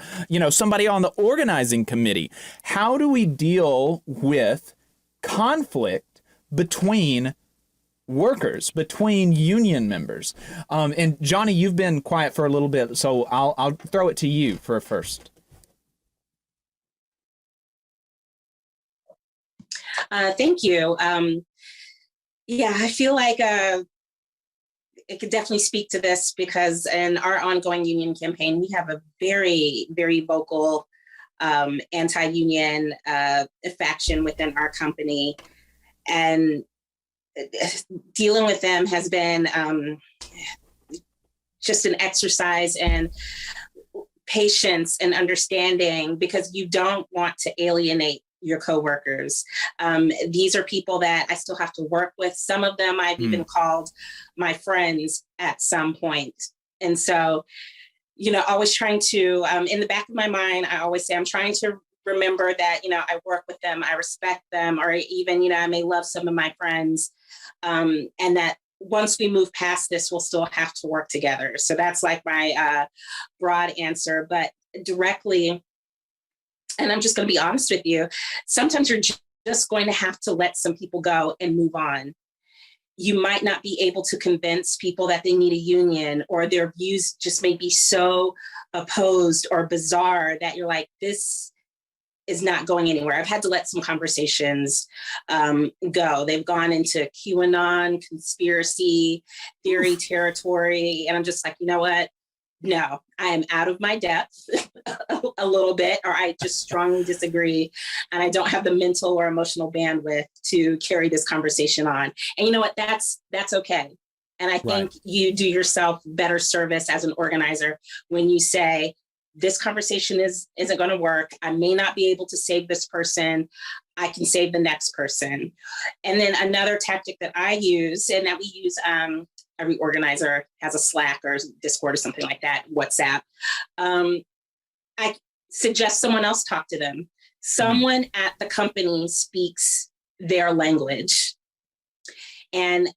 somebody on the organizing committee? How do we deal with conflict between workers, between union members? And Johnny, you've been quiet for a little bit, so I'll throw it to you for first. Thank you. I feel like it could definitely speak to this because in our ongoing union campaign, we have a very, very vocal anti-union faction within our company. And dealing with them has been just an exercise in patience and understanding, because you don't want to alienate your coworkers. These are people that I still have to work with. Some of them I've even called my friends at some point. And so, always trying to, in the back of my mind, I always say I'm trying to remember that, I work with them, I respect them, or even, I may love some of my friends, and that once we move past this, we'll still have to work together. So that's like my broad answer, but directly, and I'm just going to be honest with you, sometimes you're just going to have to let some people go and move on. You might not be able to convince people that they need a union, or their views just may be so opposed or bizarre that you're like, this is not going anywhere. I've had to let some conversations go. They've gone into QAnon, conspiracy theory territory. And I'm just like, you know what? No, I am out of my depth a little bit, or I just strongly disagree. And I don't have the mental or emotional bandwidth to carry this conversation on. And you know what? That's okay. And I think you do yourself better service as an organizer when you say, this conversation isn't going to work. I may not be able to save this person. I can save the next person. And then another tactic that I use, and that we use, every organizer has a Slack or Discord or something like that, WhatsApp. I suggest someone else talk to them. Someone at the company speaks their language. And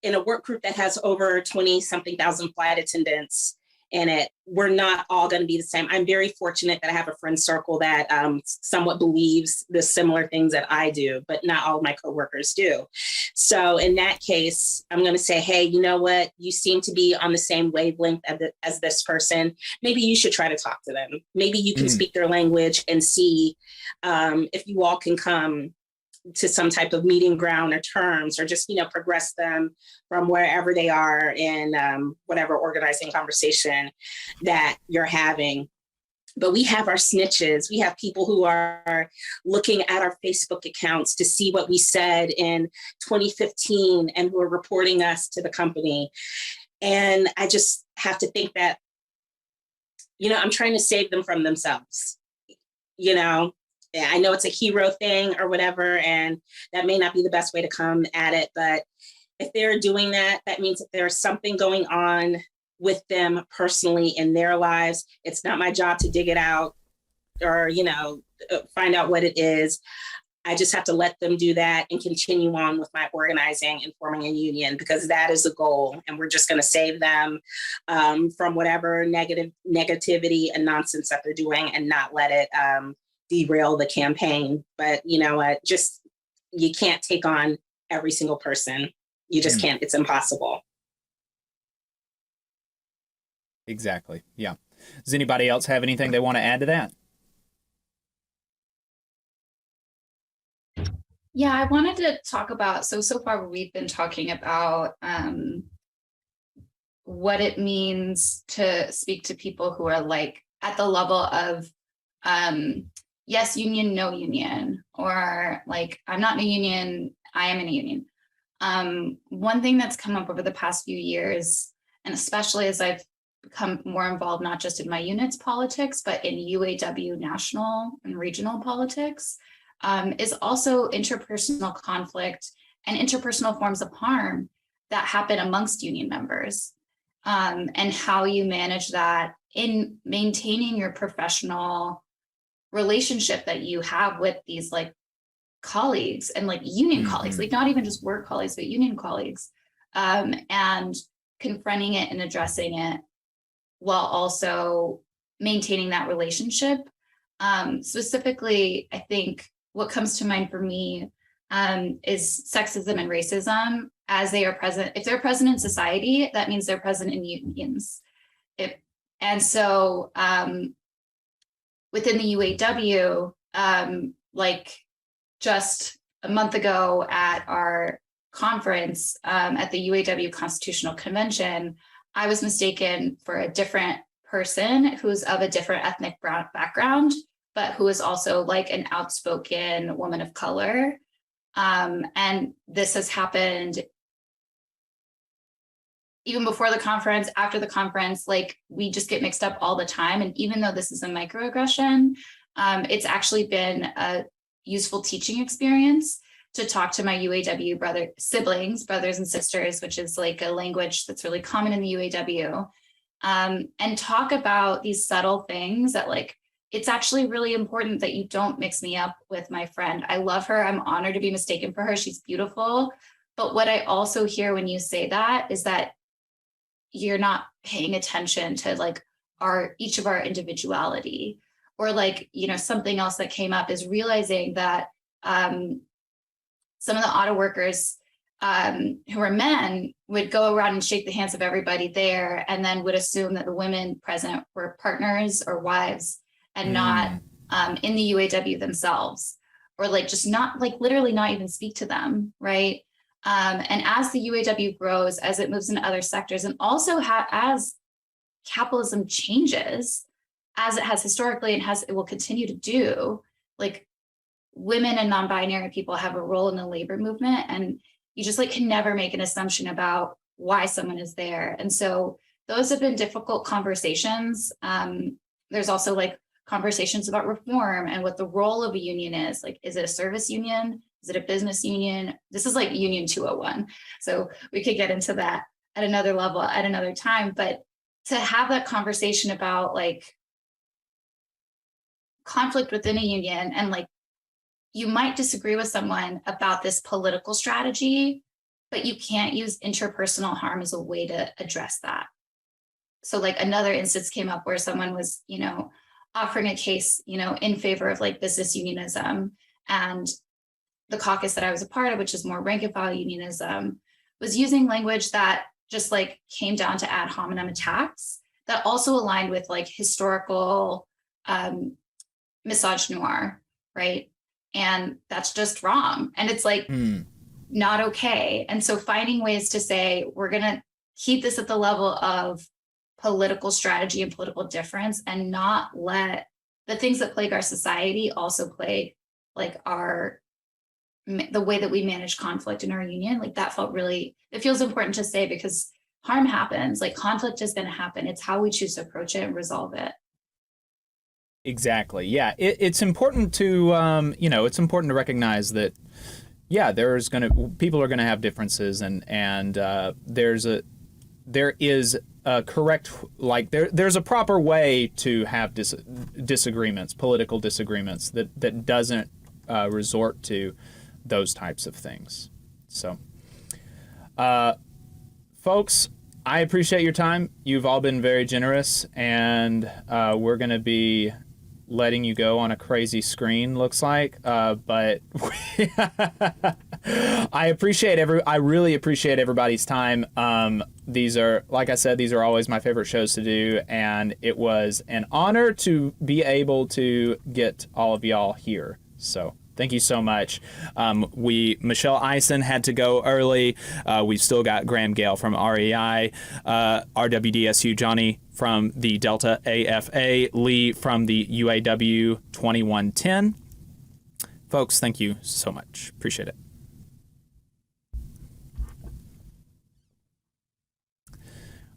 in a work group that has over 20-something thousand flight attendants in it, we're not all going to be the same. I'm very fortunate that I have a friend circle that somewhat believes the similar things that I do, but not all of my coworkers do. So in that case, I'm going to say, hey, you know what? You seem to be on the same wavelength as this person. Maybe you should try to talk to them. Maybe you can speak their language and see if you all can come to some type of meeting ground or terms, or just, progress them from wherever they are in whatever organizing conversation that you're having. But we have our snitches. We have people who are looking at our Facebook accounts to see what we said in 2015 and who are reporting us to the company. And I just have to think that, I'm trying to save them from themselves, I know it's a hero thing or whatever, and that may not be the best way to come at it. But if they're doing that, that means that there's something going on with them personally in their lives. It's not my job to dig it out or, find out what it is. I just have to let them do that and continue on with my organizing and forming a union, because that is the goal. And we're just going to save them from whatever negativity and nonsense that they're doing, and not let it derail the campaign. But you know what, you can't take on every single person. You just can't. It's impossible. Exactly. Yeah. Does anybody else have anything they want to add to that? Yeah, I wanted to talk about, so far we've been talking about what it means to speak to people who are like at the level of yes union, no union, or like I'm not in a union, I am in a union. One thing that's come up over the past few years, and especially as I've become more involved, not just in my unit's politics, but in UAW national and regional politics, is also interpersonal conflict and interpersonal forms of harm that happen amongst union members. And how you manage that in maintaining your professional relationship that you have with these like colleagues and like union colleagues, like not even just work colleagues, but union colleagues, and confronting it and addressing it while also maintaining that relationship. Specifically, I think what comes to mind for me is sexism and racism as they are present. If they're present in society, that means they're present in unions. And so within the UAW, like just a month ago at our conference at the UAW Constitutional Convention, I was mistaken for a different person who's of a different ethnic background, but who is also like an outspoken woman of color. And this has happened even before the conference, after the conference, like we just get mixed up all the time. And even though this is a microaggression, it's actually been a useful teaching experience to talk to my UAW brothers and sisters, which is like a language that's really common in the UAW, and talk about these subtle things that like, it's actually really important that you don't mix me up with my friend. I love her. I'm honored to be mistaken for her. She's beautiful. But what I also hear when you say that is that you're not paying attention to like each of our individuality, or like, you know, something else that came up is realizing that some of the auto workers who are men would go around and shake the hands of everybody there, and then would assume that the women present were partners or wives and not in the UAW themselves, or like just not like literally not even speak to them, right? And as the UAW grows, as it moves into other sectors, and also as capitalism changes, as it has historically and it will continue to do, like women and non-binary people have a role in the labor movement, and you just like can never make an assumption about why someone is there. And so those have been difficult conversations. There's also like conversations about reform and what the role of a union is. Like, is it a service union? Is it a business union? This is like Union 201. So we could get into that at another level at another time. But to have that conversation about like conflict within a union, and like you might disagree with someone about this political strategy, but you can't use interpersonal harm as a way to address that. So like another instance came up where someone was, you know, offering a case, you know, in favor of like business unionism, and the caucus that I was a part of, which is more rank and file unionism, was using language that just like came down to ad hominem attacks that also aligned with like historical misogynoir, right? And that's just wrong. And it's like not okay. And so finding ways to say, we're going to keep this at the level of political strategy and political difference, and not let the things that plague our society also plague like the way that we manage conflict in our union. Like that it feels important to say, because harm happens, like conflict is going to happen. It's how we choose to approach it and resolve it. Exactly. Yeah. It's important to, it's important to recognize that, yeah, people are going to have differences, and there is a correct, like there's a proper way to have disagreements, political disagreements that doesn't resort to those types of things. So, folks, I appreciate your time. You've all been very generous, and we're going to be letting you go on a crazy screen, looks like. But I really appreciate everybody's time. These are, like I said, these are always my favorite shows to do, and it was an honor to be able to get all of y'all here. So Thank you so much. Michelle Eisen had to go early. We've still got Graham Gale from REI, RWDSU Johnny from the Delta AFA, Lee from the UAW 2110. Folks, thank you so much. Appreciate it.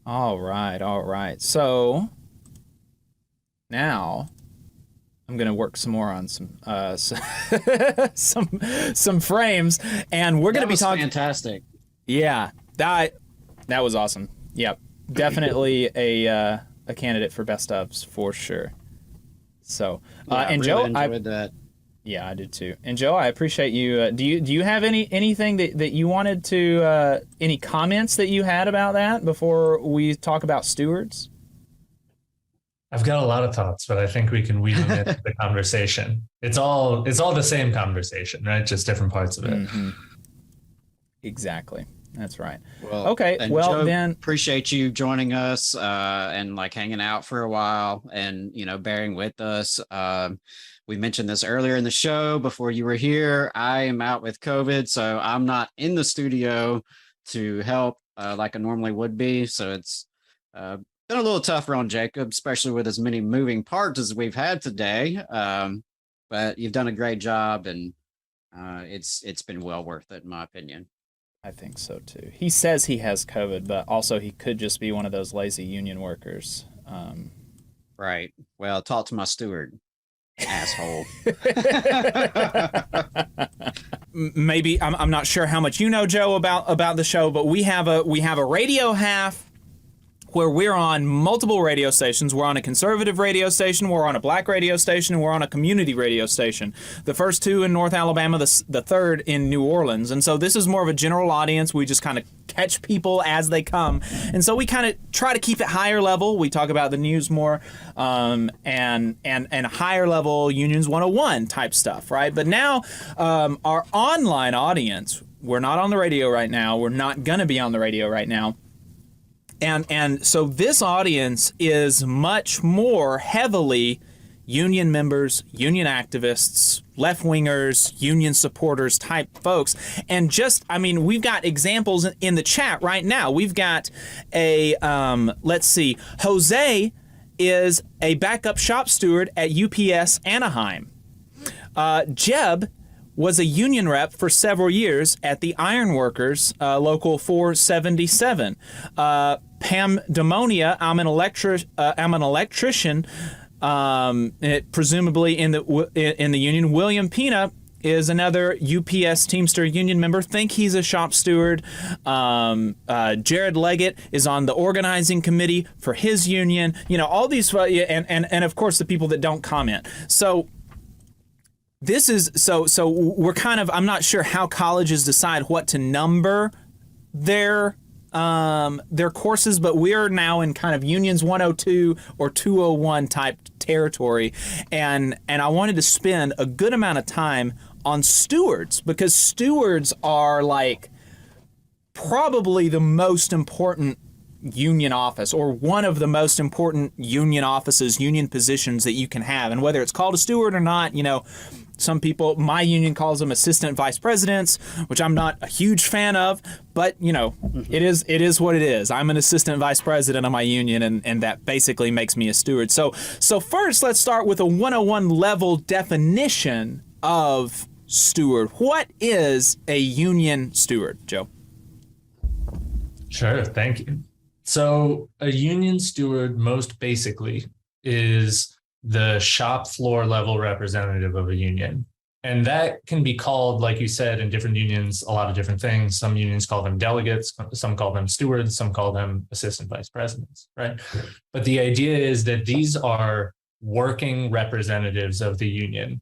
All right. So now I'm going to work some more on some frames, and we're going to be talking. Fantastic. Yeah, that was awesome. Yep, definitely a candidate for best ofs for sure. So, and really Joe, enjoyed that. Yeah, I did too. And Joe, I appreciate you. Do you have anything that you wanted to any comments that you had about that before we talk about stewards? I've got a lot of thoughts, but I think we can weave them into the conversation. It's all the same conversation, right? Just different parts of it. Mm-hmm. Exactly. That's right. Well, okay. Well, Joe, then appreciate you joining us and like hanging out for a while and, bearing with us. We mentioned this earlier in the show before you were here. I am out with COVID, so I'm not in the studio to help like I normally would be. So it's been a little tougher on Jacob, especially with as many moving parts as we've had today. But you've done a great job, and it's been well worth it, in my opinion. I think so too. He says he has COVID, but also he could just be one of those lazy union workers. Right. Well, talk to my steward. Asshole. Maybe I'm not sure how much you know, Joe, about the show, but we have a radio half where we're on multiple radio stations. We're on a conservative radio station, we're on a black radio station, and we're on a community radio station. The first two in North Alabama, the third in New Orleans. And so this is more of a general audience. We just kind of catch people as they come. And so we kind of try to keep it higher level. We talk about the news more and higher level Unions 101 type stuff, right? But now our online audience, we're not on the radio right now. We're not going to be on the radio right now. And so this audience is much more heavily union members, union activists, left-wingers, union supporters type folks. And we've got examples in the chat right now. We've got let's see, Jose is a backup shop steward at UPS Anaheim. Jeb was a union rep for several years at the Ironworkers, Local 477. Pam Demonia, I'm an electrician, presumably in the union. William Pina is another UPS Teamster union member. Think he's a shop steward. Jared Leggett is on the organizing committee for his union. All these, and of course the people that don't comment. So this is so we're kind of, I'm not sure how colleges decide what to number their courses, but we're now in kind of Unions 102 or 201 type territory, and I wanted to spend a good amount of time on stewards, because stewards are like probably the most important union office, or one of the most important union offices, union positions that you can have. And whether it's called a steward or not, some people, my union calls them assistant vice presidents, which I'm not a huge fan of, but it is what it is. I'm an assistant vice president of my union, and that basically makes me a steward. So first, let's start with a 101 level definition of steward. What is a union steward, Joe? Sure, thank you. So a union steward, most basically, is the shop floor level representative of a union. And that can be called, like you said, in different unions, a lot of different things. Some unions call them delegates, some call them stewards, some call them assistant vice presidents, right? But the idea is that these are working representatives of the union.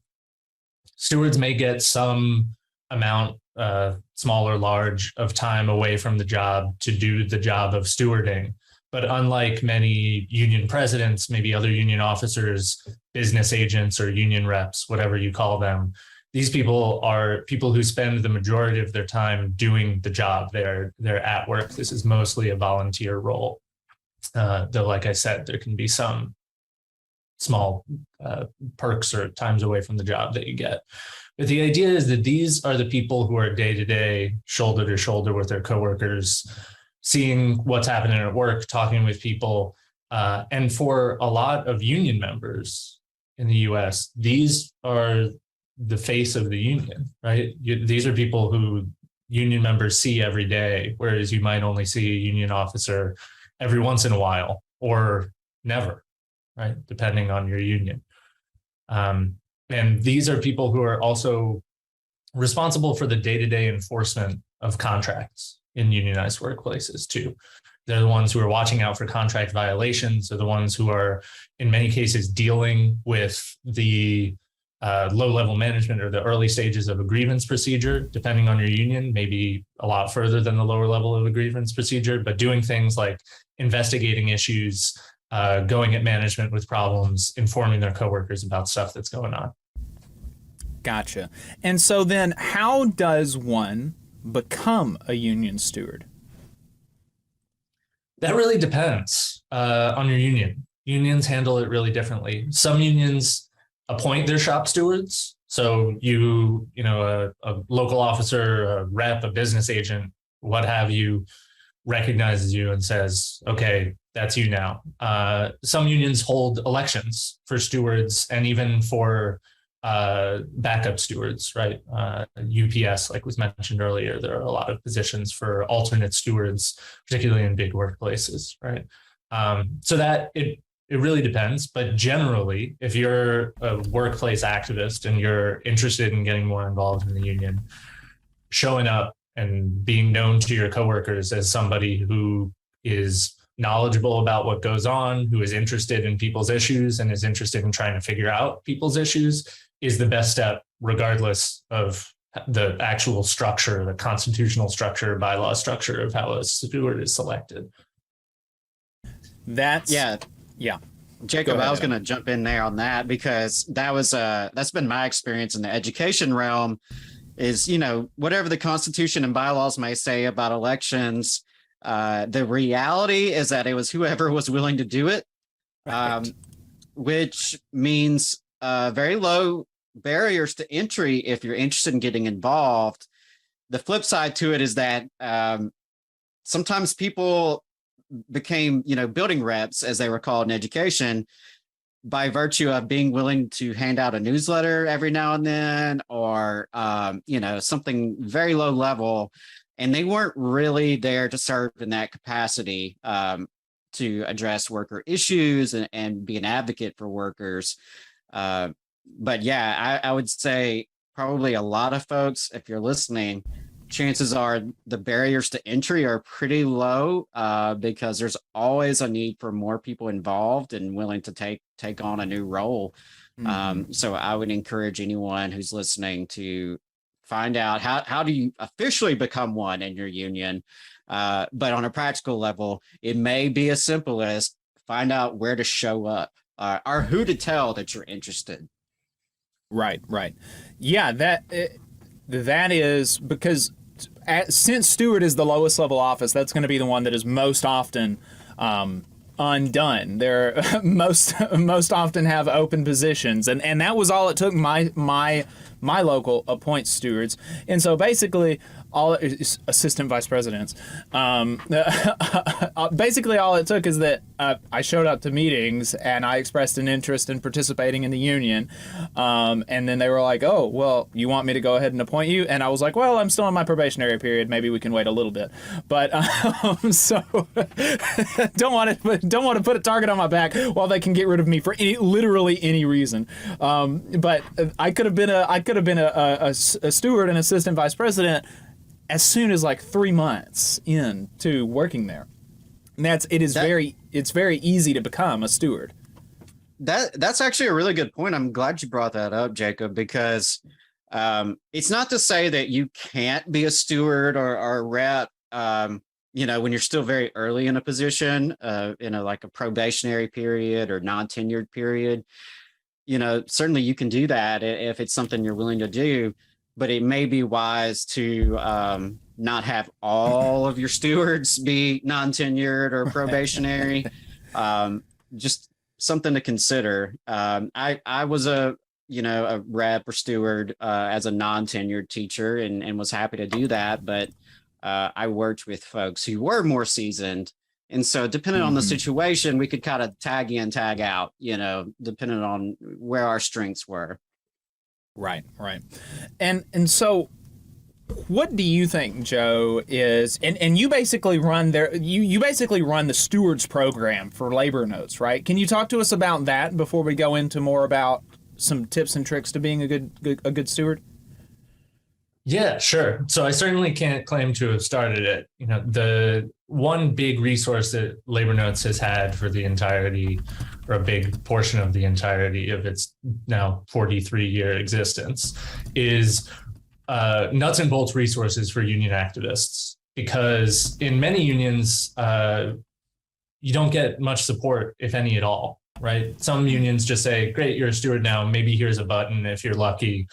Stewards may get some amount, small or large, of time away from the job to do the job of stewarding. But unlike many union presidents, maybe other union officers, business agents, or union reps, whatever you call them, these people are people who spend the majority of their time doing the job. They're at work. This is mostly a volunteer role. Though, like I said, there can be some small perks or times away from the job that you get. But the idea is that these are the people who are day to day, shoulder to shoulder with their coworkers, seeing what's happening at work, talking with people. And for a lot of union members in the US, these are the face of the union, right? These are people who union members see every day, whereas you might only see a union officer every once in a while or never, right? Depending on your union. And these are people who are also responsible for the day-to-day enforcement of contracts in unionized workplaces too. They're the ones who are watching out for contract violations. They're the ones who are, in many cases, dealing with the low-level management or the early stages of a grievance procedure, depending on your union, maybe a lot further than the lower level of a grievance procedure, but doing things like investigating issues, going at management with problems, informing their coworkers about stuff that's going on. Gotcha. And so then how does one become a union steward? That really depends on your union. Unions handle it really differently. Some unions appoint their shop stewards. So a local officer, a rep, a business agent, what have you, recognizes you and says, okay, that's you now. Some unions hold elections for stewards and even for backup stewards, right? UPS, like was mentioned earlier, there are a lot of positions for alternate stewards, particularly in big workplaces, right? So that it really depends, but generally, if you're a workplace activist and you're interested in getting more involved in the union, showing up and being known to your coworkers as somebody who is knowledgeable about what goes on, who is interested in people's issues and is interested in trying to figure out people's issues is the best step, regardless of the actual structure, the constitutional structure, bylaw structure of how a steward is selected. Yeah. Jacob, I was going to jump in there on that because that's been my experience in the education realm is, whatever the Constitution and bylaws may say about elections, the reality is that it was whoever was willing to do it, which means very low barriers to entry if you're interested in getting involved. The flip side to it is that sometimes people became, building reps, as they were called in education, by virtue of being willing to hand out a newsletter every now and then, or, something very low level. And they weren't really there to serve in that capacity to address worker issues and be an advocate for workers. But yeah, I would say probably a lot of folks, if you're listening, chances are the barriers to entry are pretty low because there's always a need for more people involved and willing to take on a new role. So I would encourage anyone who's listening to find out how do you officially become one in your union. But on a practical level, it may be as simple as find out where to show up or who to tell that you're interested. Right. Yeah, that is because since steward is the lowest level office, that's going to be the one that is most often undone. They're most often have open positions, and that was all it took. My local appoints stewards, and so basically all assistant vice presidents. Basically, all it took is that I showed up to meetings and I expressed an interest in participating in the union, and then they were like, "Oh, well, you want me to go ahead and appoint you?" And I was like, "Well, I'm still in my probationary period. Maybe we can wait a little bit." But so don't want to put a target on my back while they can get rid of me for literally any reason. But I could have been a steward and assistant vice president as soon as like 3 months into working there. And it's very easy to become a steward. That's actually a really good point. I'm glad you brought that up, Jacob, because it's not to say that you can't be a steward or a rep, when you're still very early in a position, in a probationary period or non-tenured period. Certainly you can do that if it's something you're willing to do, but it may be wise to not have all of your stewards be non-tenured or probationary. Just something to consider. I was a rep or steward as a non-tenured teacher, and was happy to do that. But I worked with folks who were more seasoned. And so depending on the situation, we could kind of tag in, tag out, depending on where our strengths were. Right. And so what do you think, Joe, is, and you basically run you basically run the stewards program for labor notes, right? Can you talk to us about that before we go into more about some tips and tricks to being a good steward? Yeah, sure. So I certainly can't claim to have started it. The one big resource that Labor Notes has had for the entirety, or a big portion of the entirety of its now 43-year existence, is nuts and bolts resources for union activists. Because in many unions, you don't get much support, if any at all, right? Some unions just say, great, you're a steward now. Maybe here's a button if you're lucky.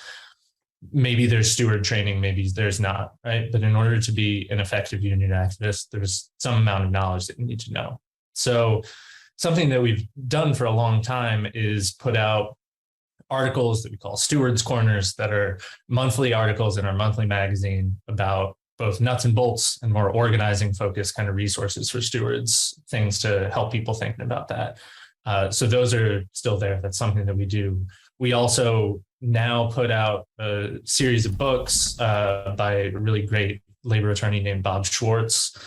Maybe there's steward training, maybe there's not, right? But in order to be an effective union activist, there's some amount of knowledge that you need to know. So something that we've done for a long time is put out articles that we call Stewards Corners, that are monthly articles in our monthly magazine about both nuts and bolts and more organizing focused kind of resources for stewards, things to help people thinking about that. So those are still there. That's something that we do. We also now put out a series of books by a really great labor attorney named Bob Schwartz,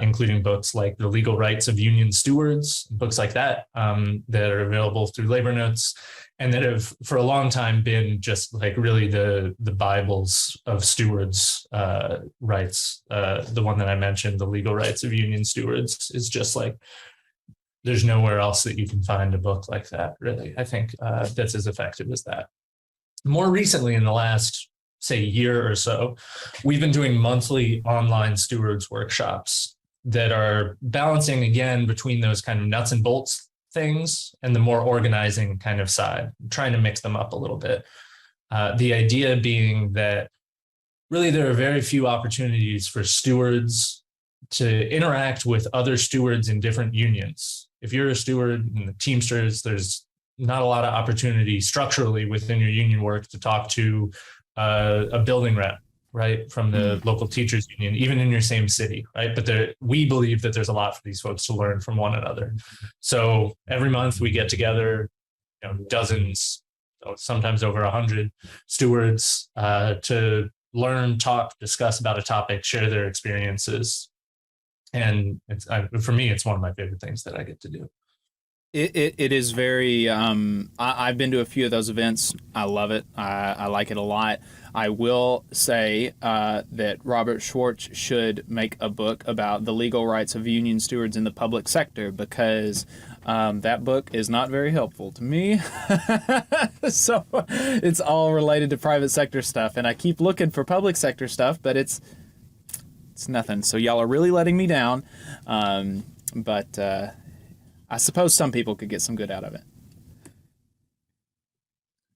including books like The Legal Rights of Union Stewards, books like that, that are available through Labor Notes, and that have for a long time been just like really the Bibles of stewards' rights. The one that I mentioned, The Legal Rights of Union Stewards, is just like, there's nowhere else that you can find a book like that, really. I think that's as effective as that. More recently, in the last, say, year or so, we've been doing monthly online stewards workshops that are balancing, again, between those kind of nuts and bolts things and the more organizing kind of side, trying to mix them up a little bit. The idea being that really there are very few opportunities for stewards to interact with other stewards in different unions. If you're a steward in the Teamsters, there's not a lot of opportunity structurally within your union work to talk to a building rep, right, from the local teachers union, even in your same city, right? But we believe that there's a lot for these folks to learn from one another. So every month we get together, dozens, sometimes over 100 stewards to learn, talk, discuss about a topic, share their experiences. And for me, it's one of my favorite things that I get to do. It is very, I've been to a few of those events. I love it. I like it a lot. I will say that Robert Schwartz should make a book about the legal rights of union stewards in the public sector, because that book is not very helpful to me. So it's all related to private sector stuff. And I keep looking for public sector stuff, but it's nothing. So y'all are really letting me down. But I suppose some people could get some good out of it.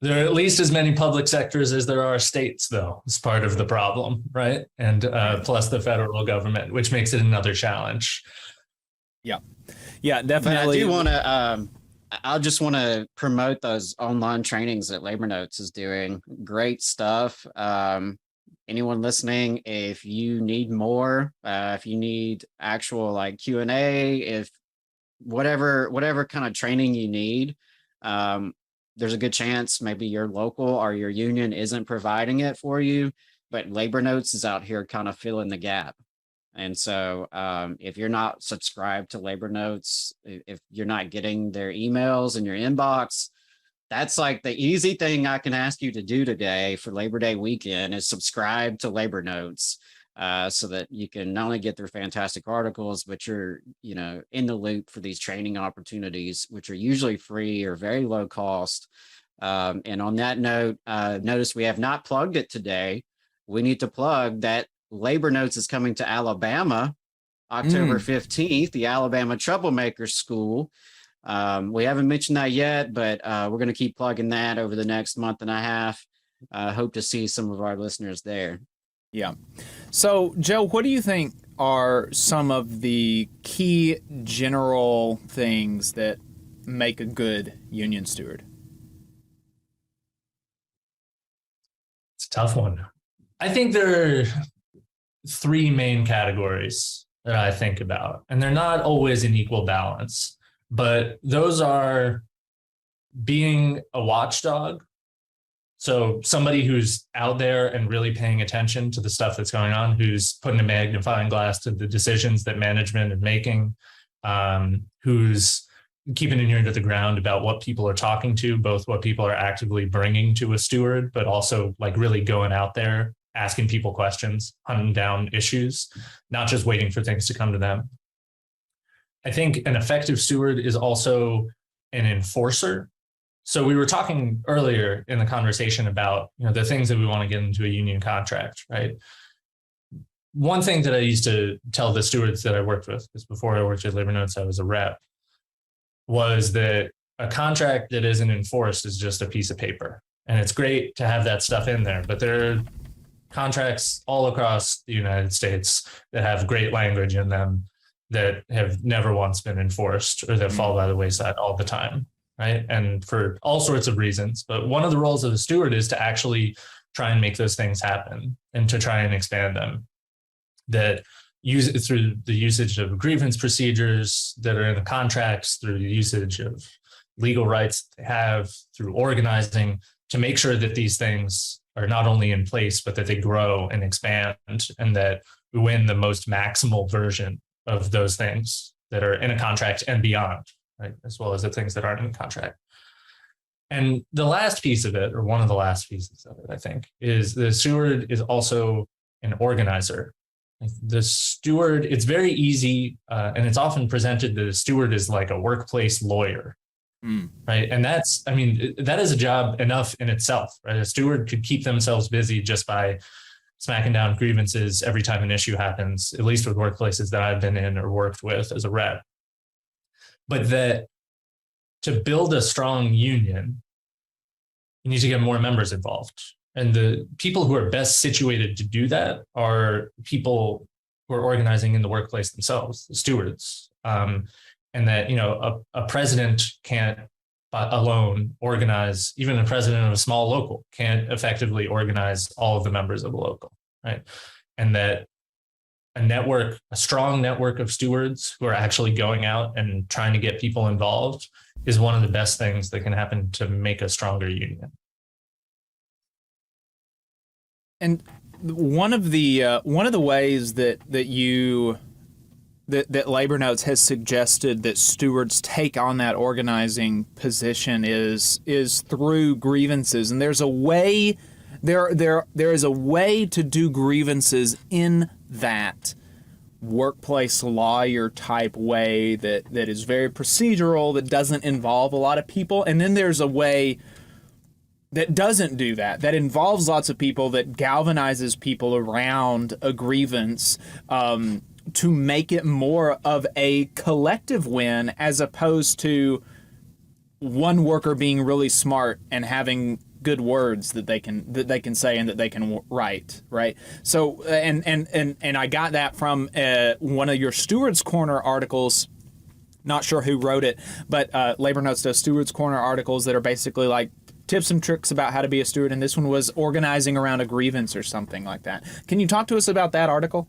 There are at least as many public sectors as there are states, though. It's part of the problem, right? And plus the federal government, which makes it another challenge. Yeah, definitely. But I do want to, I just want to promote those online trainings that Labor Notes is doing. Great stuff. Anyone listening, if you need more, if you need actual like Q&A, if whatever kind of training you need, there's a good chance maybe your local or your union isn't providing it for you, but Labor Notes is out here kind of filling the gap. And so if you're not subscribed to Labor Notes, if you're not getting their emails in your inbox, that's like the easy thing I can ask you to do today for Labor Day weekend is subscribe to Labor Notes. So that you can not only get their fantastic articles, but you're, in the loop for these training opportunities, which are usually free or very low cost. And on that note, notice we have not plugged it today. We need to plug that Labor Notes is coming to Alabama, October 15th, the Alabama Troublemakers School. We haven't mentioned that yet, but we're going to keep plugging that over the next month and a half. Hope to see some of our listeners there. Yeah. So, Joe, what do you think are some of the key general things that make a good union steward? It's a tough one. I think there are three main categories that I think about, and they're not always in equal balance, but those are being a watchdog. So somebody who's out there and really paying attention to the stuff that's going on, who's putting a magnifying glass to the decisions that management is making, who's keeping an ear to the ground about what people are talking to, both what people are actively bringing to a steward, but also like really going out there, asking people questions, hunting down issues, not just waiting for things to come to them. I think an effective steward is also an enforcer. So we were talking earlier in the conversation about, the things that we want to get into a union contract, right? One thing that I used to tell the stewards that I worked with, because before I worked at Labor Notes, I was a rep, was that a contract that isn't enforced is just a piece of paper. And it's great to have that stuff in there, but there are contracts all across the United States that have great language in them that have never once been enforced or that fall by the wayside all the time, right? And for all sorts of reasons. But one of the roles of a steward is to actually try and make those things happen and to try and expand them. That use it through the usage of grievance procedures that are in the contracts, through the usage of legal rights they have, through organizing, to make sure that these things are not only in place, but that they grow and expand, and that we win the most maximal version of those things that are in a contract and beyond, right? As well as the things that aren't in the contract. And the last piece of it, or one of the last pieces of it, I think, is the steward is also an organizer. The steward, it's very easy, and it's often presented that a steward is like a workplace lawyer, right? And that is a job enough in itself, right? A steward could keep themselves busy just by smacking down grievances every time an issue happens, at least with workplaces that I've been in or worked with as a rep. But that to build a strong union, you need to get more members involved. And the people who are best situated to do that are people who are organizing in the workplace themselves, the stewards. And that, a president can't alone organize, even a president of a small local can't effectively organize all of the members of a local, right? And that a strong network of stewards who are actually going out and trying to get people involved is one of the best things that can happen to make a stronger union. And one of the ways that Labor Notes has suggested that stewards take on that organizing position is through grievances. And there's a way there is a way to do grievances in that workplace lawyer type way that is very procedural, that doesn't involve a lot of people. And then there's a way that doesn't do that, that involves lots of people, that galvanizes people around a grievance to make it more of a collective win, as opposed to one worker being really smart and having good words that they can say and that they can write, right? So and I got that from one of your Stewards Corner articles. Not sure who wrote it, but Labor Notes does Stewards Corner articles that are basically like tips and tricks about how to be a steward, and this one was organizing around a grievance or something like that. Can you talk to us about that article?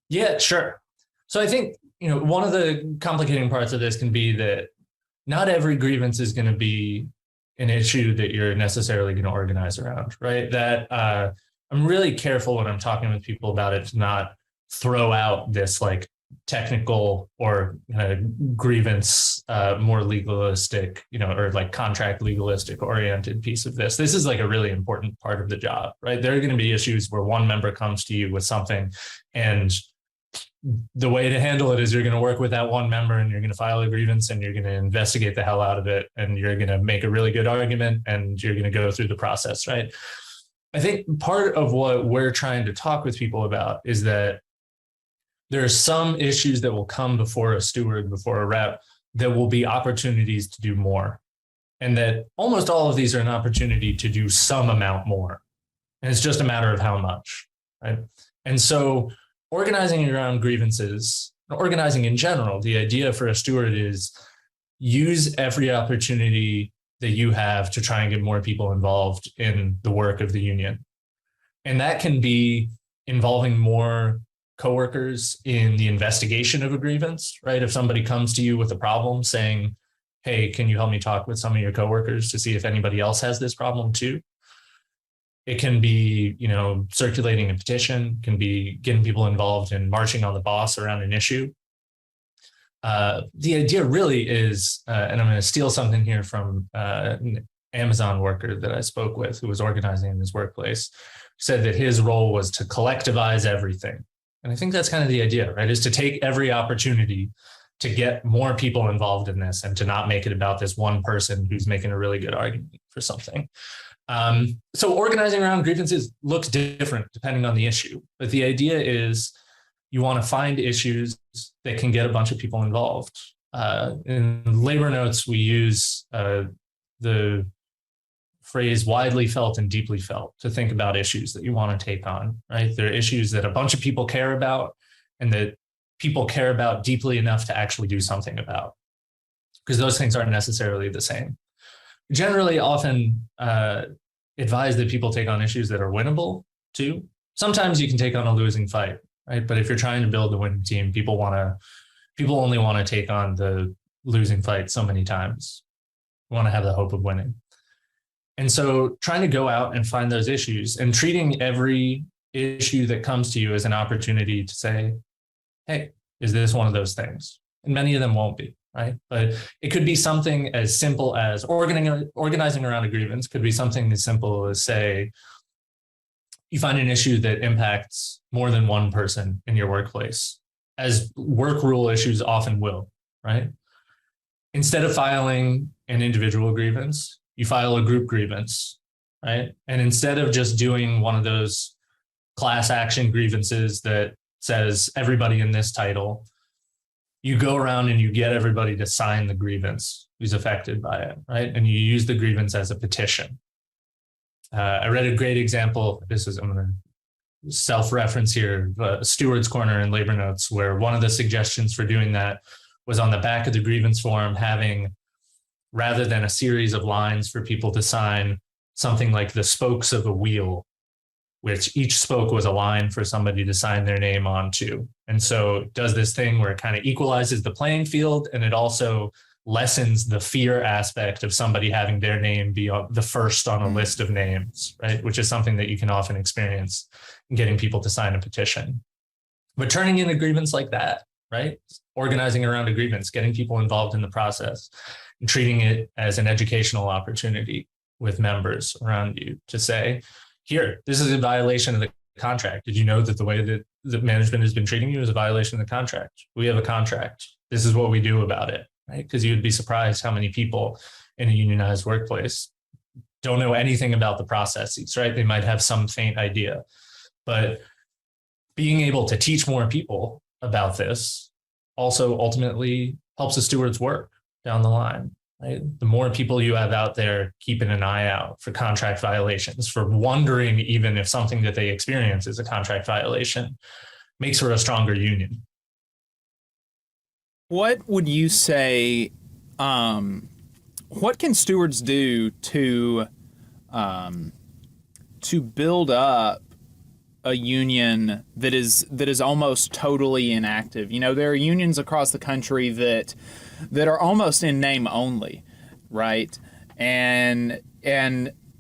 Yeah, sure. So I think, one of the complicating parts of this can be that not every grievance is going to be an issue that you're necessarily going to organize around, right? That I'm really careful when I'm talking with people about it to not throw out this like technical or grievance, more legalistic, or like contract legalistic oriented piece of this. This is like a really important part of the job, right? There are going to be issues where one member comes to you with something, and the way to handle it is you're going to work with that one member, and you're going to file a grievance, and you're going to investigate the hell out of it, and you're going to make a really good argument, and you're going to go through the process, right? I think part of what we're trying to talk with people about is that there are some issues that will come before a steward, before a rep, that will be opportunities to do more. And that almost all of these are an opportunity to do some amount more. And it's just a matter of how much, right? And so organizing around grievances organizing in general, the idea for a steward is use every opportunity that you have to try and get more people involved in the work of the union. And that can be involving more coworkers in the investigation of a grievance, right? If somebody comes to you with a problem saying, hey, can you help me talk with some of your coworkers to see if anybody else has this problem too? It can be, circulating a petition, can be getting people involved in marching on the boss around an issue. The idea really is, and I'm going to steal something here from an Amazon worker that I spoke with who was organizing in his workplace, said that his role was to collectivize everything. And I think that's kind of the idea, right? Is to take every opportunity to get more people involved in this and to not make it about this one person who's making a really good argument for something. So organizing around grievances looks different depending on the issue, but the idea is you want to find issues that can get a bunch of people involved. In labor notes, we use the phrase widely felt and deeply felt to think about issues that you want to take on, right? There are issues that a bunch of people care about and that people care about deeply enough to actually do something about, because those things aren't necessarily the same. Generally, often advise that people take on issues that are winnable too. Sometimes you can take on a losing fight, right? But if you're trying to build a winning team, people only want to take on the losing fight so many times. You want to have the hope of winning. And so trying to go out and find those issues and treating every issue that comes to you as an opportunity to say, hey, is this one of those things? And many of them won't be, right? But it could be something as simple as organizing around a grievance, could be something as simple as, say, you find an issue that impacts more than one person in your workplace, as work rule issues often will, right? Instead of filing an individual grievance, you file a group grievance, right? And instead of just doing one of those class action grievances that says everybody in this title, you go around and you get everybody to sign the grievance who's affected by it, right? And you use the grievance as a petition. I read a great example. I'm going to self-reference here, Steward's Corner in Labor Notes, where one of the suggestions for doing that was on the back of the grievance form having, rather than a series of lines for people to sign, something like the spokes of a wheel, which each spoke was a line for somebody to sign their name onto. And so it does this thing where it kind of equalizes the playing field, and it also lessens the fear aspect of somebody having their name be the first on a list of names, right? Which is something that you can often experience in getting people to sign a petition. But turning in a grievance like that, right? Organizing around a grievance, getting people involved in the process, and treating it as an educational opportunity with members around you to say, here, this is a violation of the contract. Did you know that the way that the management has been treating you is a violation of the contract? We have a contract. This is what we do about it, right? Because you'd be surprised how many people in a unionized workplace don't know anything about the processes, right? They might have some faint idea, but being able to teach more people about this also ultimately helps a steward's work down the line, right? The more people you have out there keeping an eye out for contract violations, for wondering even if something that they experience is a contract violation, makes for a stronger union. What would you say, what can stewards do to build up a union that is almost totally inactive? You know, there are unions across the country that are almost in name only, right? And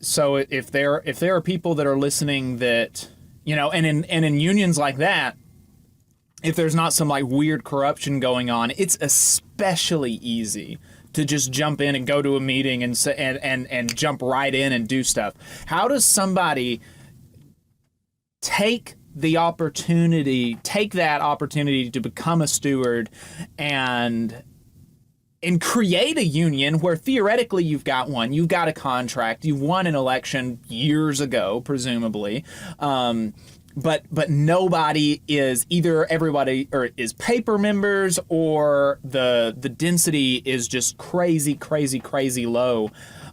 so if there are people that are listening that, you know, and in unions like that, if there's not some like weird corruption going on, it's especially easy to just jump in and go to a meeting and jump right in and do stuff. How does somebody take that opportunity to become a steward and create a union where theoretically you've got one, you've got a contract, you've won an election years ago, presumably, but nobody is, either everybody or is paper members or the density is just crazy low.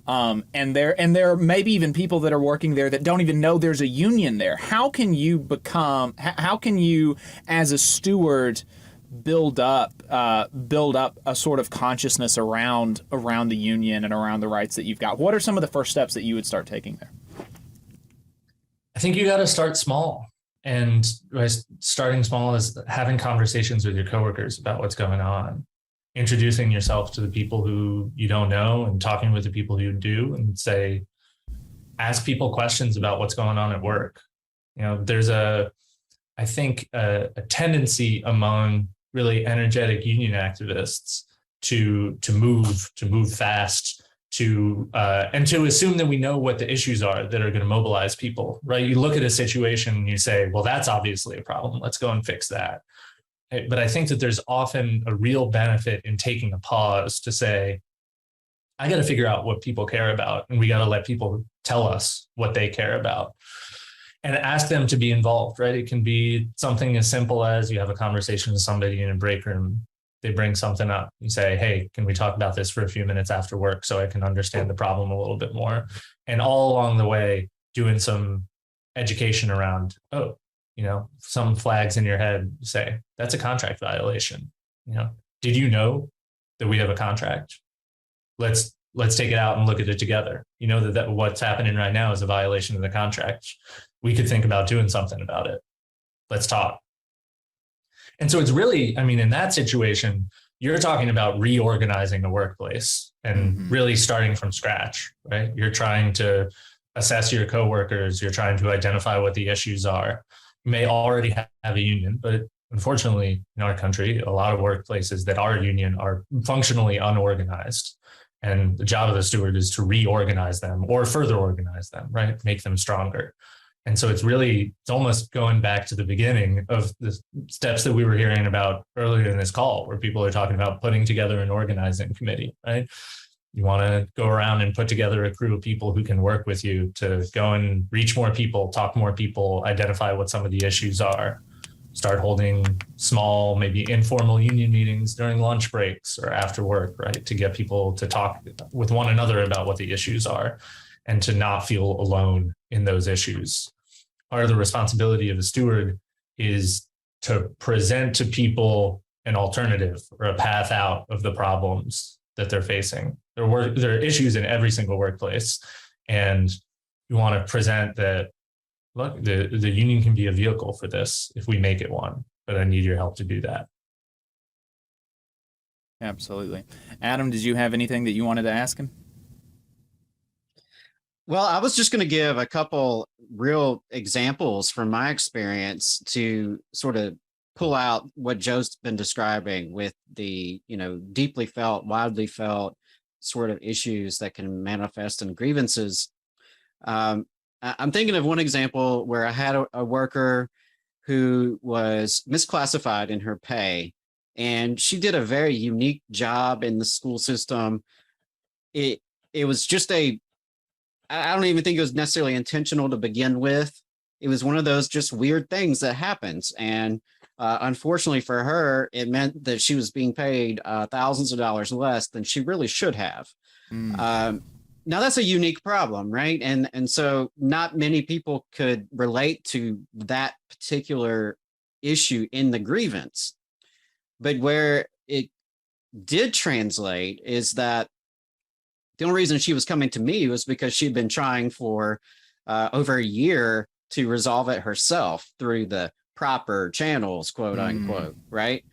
And there may be even people that are working there that don't even know there's a union there. How can you as a steward, build up a sort of consciousness around the union and around the rights that you've got? What are some of the first steps that you would start taking there? I think you got to start small. And by starting small is having conversations with your coworkers about what's going on, introducing yourself to the people who you don't know and talking with the people who do, and ask people questions about what's going on at work. You know, there's I think a tendency among really energetic union activists to move fast, and to assume that we know what the issues are that are going to mobilize people, right? You look at a situation and you say, well, that's obviously a problem. Let's go and fix that. But I think that there's often a real benefit in taking a pause to say, I got to figure out what people care about, and we got to let people tell us what they care about and ask them to be involved, right? It can be something as simple as you have a conversation with somebody in a break room. They bring something up. You say, hey, can we talk about this for a few minutes after work so I can understand the problem a little bit more? And all along the way, doing some education around, some flags in your head say, that's a contract violation. Did you know that we have a contract? Let's take it out and look at it together. You know that what's happening right now is a violation of the contract. We could think about doing something about it. Let's talk. And so it's really, in that situation, you're talking about reorganizing the workplace and really starting from scratch, right? You're trying to assess your coworkers. You're trying to identify what the issues are. You may already have a union, but unfortunately, in our country, a lot of workplaces that are union are functionally unorganized. And the job of the steward is to reorganize them or further organize them, right? Make them stronger. And so it's almost going back to the beginning of the steps that we were hearing about earlier in this call, where people are talking about putting together an organizing committee, right? You want to go around and put together a crew of people who can work with you to go and reach more people, talk more people, identify what some of the issues are, start holding small, maybe informal union meetings during lunch breaks or after work, right? To get people to talk with one another about what the issues are and to not feel alone in those issues. Part of the responsibility of the steward is to present to people an alternative or a path out of the problems that they're facing. There are issues in every single workplace, and you want to present that, look, the union can be a vehicle for this if we make it one, but I need your help to do that. Absolutely. Adam, did you have anything that you wanted to ask him? Well, I was just going to give a couple real examples from my experience to sort of pull out what Joe's been describing with the, deeply felt, widely felt sort of issues that can manifest in grievances. I'm thinking of one example where I had a worker who was misclassified in her pay, and she did a very unique job in the school system. It was just I don't even think it was necessarily intentional to begin with. It was one of those just weird things that happens. And unfortunately for her, it meant that she was being paid thousands of dollars less than she really should have. Now that's a unique problem, right? And so not many people could relate to that particular issue in the grievance. But where it did translate is that the only reason she was coming to me was because she'd been trying for over a year to resolve it herself through the proper channels, quote unquote, right?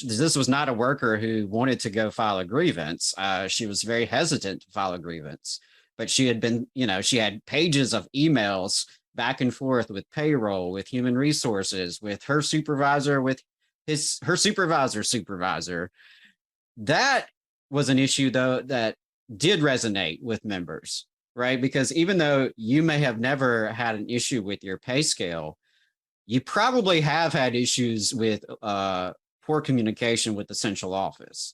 This was not a worker who wanted to go file a grievance. She was very hesitant to file a grievance, but she had been, she had pages of emails back and forth with payroll, with human resources, with her supervisor, with her supervisor's supervisor. That was an issue, though, that did resonate with members, right? Because even though you may have never had an issue with your pay scale, you probably have had issues with poor communication with the central office,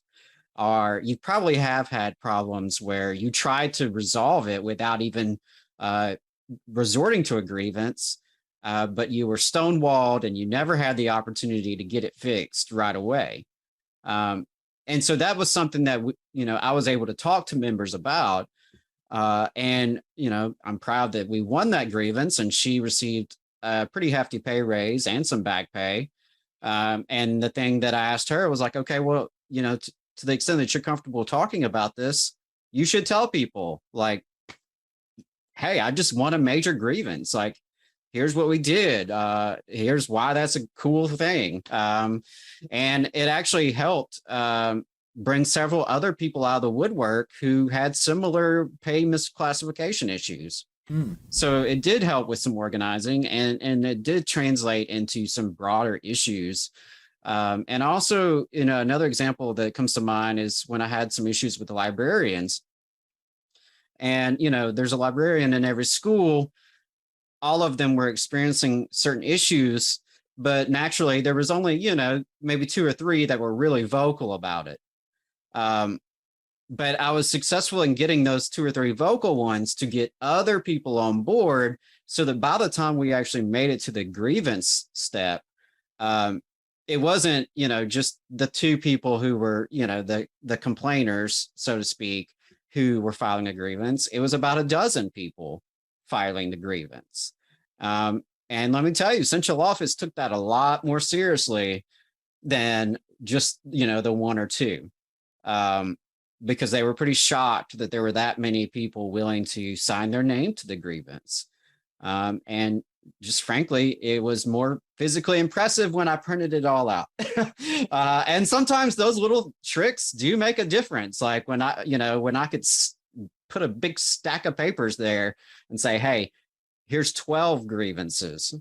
or you probably have had problems where you tried to resolve it without even resorting to a grievance, but you were stonewalled and you never had the opportunity to get it fixed right away. And so that was something that, I was able to talk to members about. And, I'm proud that we won that grievance, and she received a pretty hefty pay raise and some back pay. And the thing that I asked her was like, okay, well, you know, to the extent that you're comfortable talking about this, you should tell people like, hey, I just won a major grievance. Like, here's what we did. Here's why that's a cool thing. And it actually helped bring several other people out of the woodwork who had similar pay misclassification issues. So it did help with some organizing, and it did translate into some broader issues. And also, you know, another example that comes to mind is when I had some issues with the librarians. And, you know, there's a librarian in every school. All of them were experiencing certain issues, but naturally there was only, you know, maybe 2 or 3 that were really vocal about it. But I was successful in getting those 2 or 3 vocal ones to get other people on board, so that by the time we actually made it to the grievance step, it wasn't, you know, just the 2 people who were, you know, the complainers, so to speak, who were filing a grievance. It was about a dozen people filing the grievance. And let me tell you, central office took that a lot more seriously than just, you know, the 1 or 2. Because they were pretty shocked that there were that many people willing to sign their name to the grievance. And just frankly, it was more physically impressive when I printed it all out. And sometimes those little tricks do make a difference. Like when I could put a big stack of papers there and say, hey, here's 12 grievances,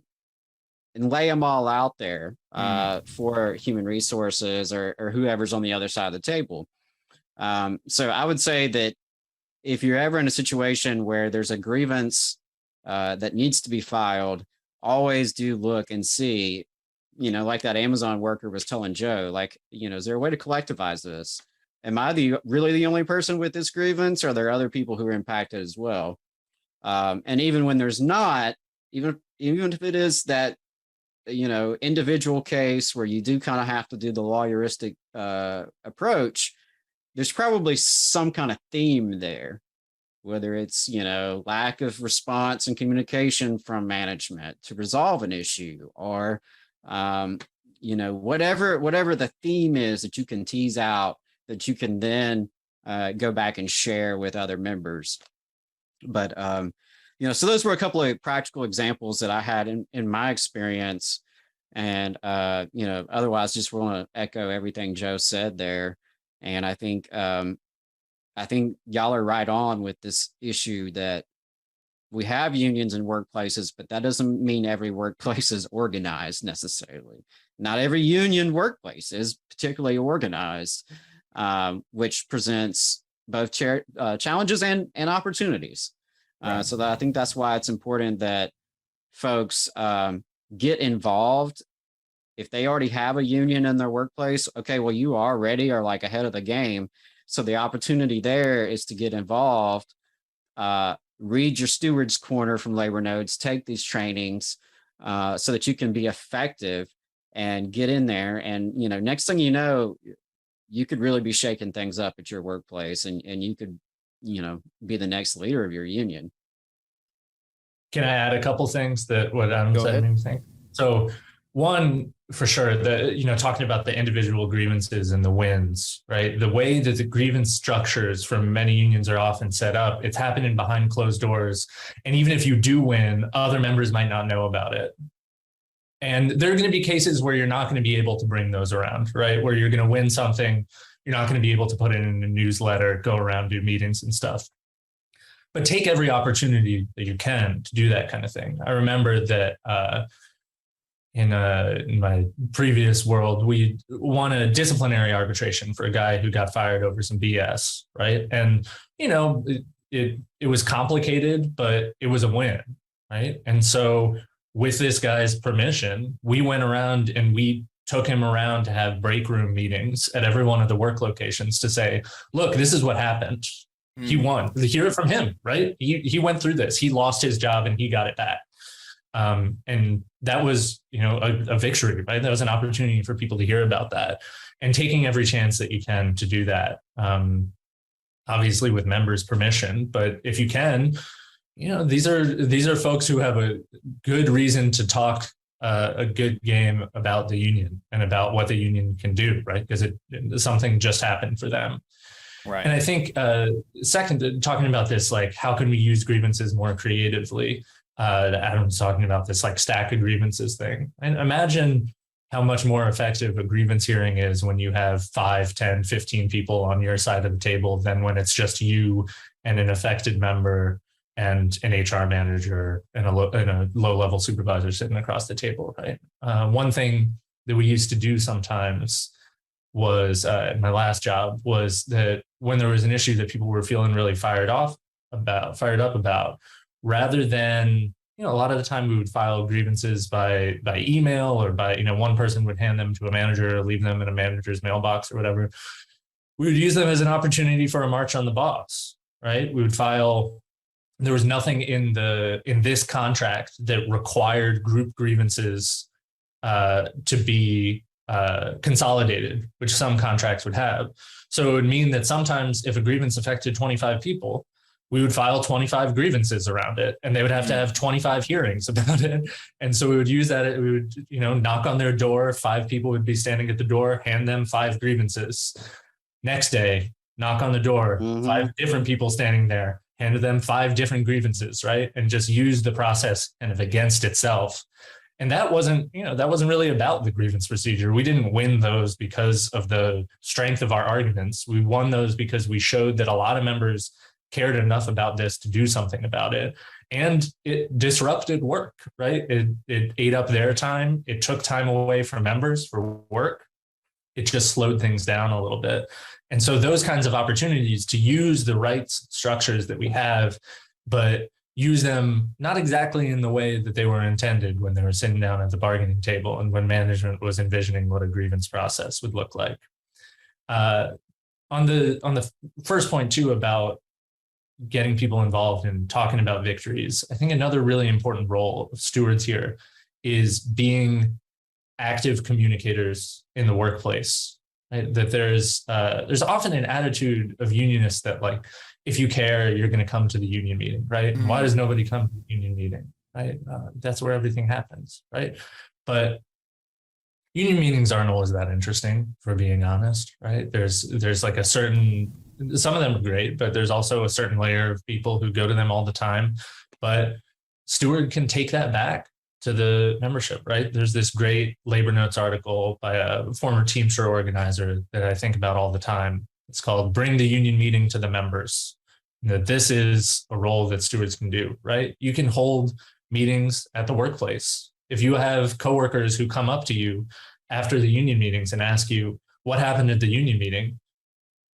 and lay them all out there for human resources or whoever's on the other side of the table. So I would say that if you're ever in a situation where there's a grievance that needs to be filed, always do look and see, you know, like that Amazon worker was telling Joe, like, you know, is there a way to collectivize this? Am I really the only person with this grievance? Or are there other people who are impacted as well? And even when there's not, even if it is that, you know, individual case where you do kind of have to do the lawyeristic approach, there's probably some kind of theme there, whether it's, you know, lack of response and communication from management to resolve an issue, or, you know, whatever the theme is that you can tease out that you can then go back and share with other members. But, you know, so those were a couple of practical examples that I had in my experience. And, you know, otherwise just want to echo everything Joe said there. And I think y'all are right on with this issue that we have unions in workplaces, but that doesn't mean every workplace is organized necessarily. Not every union workplace is particularly organized, which presents both challenges and opportunities. Right. So I think that's why it's important that folks get involved. If they already have a union in their workplace, okay, well, you already are like ahead of the game. So the opportunity there is to get involved, read your steward's corner from labor notes, take these trainings so that you can be effective and get in there. And, you know, next thing you know, you could really be shaking things up at your workplace, and you could, you know, be the next leader of your union. Can I add a couple things that what Adam said made me think? So one, for sure, you know, talking about the individual grievances and the wins, right? The way that the grievance structures for many unions are often set up, it's happening behind closed doors. And even if you do win, other members might not know about it. And there are going to be cases where you're not going to be able to bring those around, right? Where you're going to win something, you're not going to be able to put it in a newsletter, go around, do meetings and stuff. But take every opportunity that you can to do that kind of thing. I remember that in my previous world, we won a disciplinary arbitration for a guy who got fired over some BS, right? And, you know, it was complicated, but it was a win, right? And so with this guy's permission, we went around and we took him around to have break room meetings at every one of the work locations to say, look, this is what happened. He won. Hear it from him, right? He went through this. He lost his job and he got it back. And that was, you know, a victory, right? That was an opportunity for people to hear about that, and taking every chance that you can to do that. Obviously with members' permission, but if you can, you know, these are folks who have a good reason to talk a good game about the union and about what the union can do, right? Because something just happened for them. Right. And I think second, talking about this, like how can we use grievances more creatively? Adam's talking about this like stack of grievances thing. And imagine how much more effective a grievance hearing is when you have 5, 10, 15 people on your side of the table than when it's just you and an affected member and an HR manager and a low-level supervisor sitting across the table, right? One thing that we used to do sometimes was, in my last job, was that when there was an issue that people were feeling really fired up about, rather than, a lot of the time we would file grievances by email or by, one person would hand them to a manager or leave them in a manager's mailbox or whatever. We would use them as an opportunity for a march on the boss, right? We would file. There was nothing in this contract that required group grievances to be consolidated, which some contracts would have. So it would mean that sometimes if a grievance affected 25 people, we would file 25 grievances around it, and they would have to have 25 hearings about it. And so we would use that. We would, knock on their door. 5 people would be standing at the door, hand them 5 grievances. Next day, knock on the door, 5 different people standing there, handed them 5 different grievances, right? And just use the process kind of against itself. And that wasn't really about the grievance procedure. We didn't win those because of the strength of our arguments. We won those because we showed that a lot of members cared enough about this to do something about it. And it disrupted work, right? It ate up their time. It took time away from members for work. It just slowed things down a little bit. And so those kinds of opportunities to use the rights structures that we have, but use them not exactly in the way that they were intended when they were sitting down at the bargaining table and when management was envisioning what a grievance process would look like. On the first point too about getting people involved and talking about victories, I think another really important role of stewards here is being active communicators in the workplace. Right? That there's often an attitude of unionists that, like, if you care, you're going to come to the union meeting, right? Mm-hmm. Why does nobody come to the union meeting, right? That's where everything happens, right? But union meetings aren't always that interesting, for being honest, right? There's like a certain, some of them are great, but there's also a certain layer of people who go to them all the time. But steward can take that back to the membership, right? There's this great labor notes article by a former Teamster organizer that I think about all the time. It's called "Bring the Union Meeting to the Members." That this is a role that stewards can do, right? You can hold meetings at the workplace. If you have coworkers who come up to you after the union meetings and ask you what happened at the union meeting,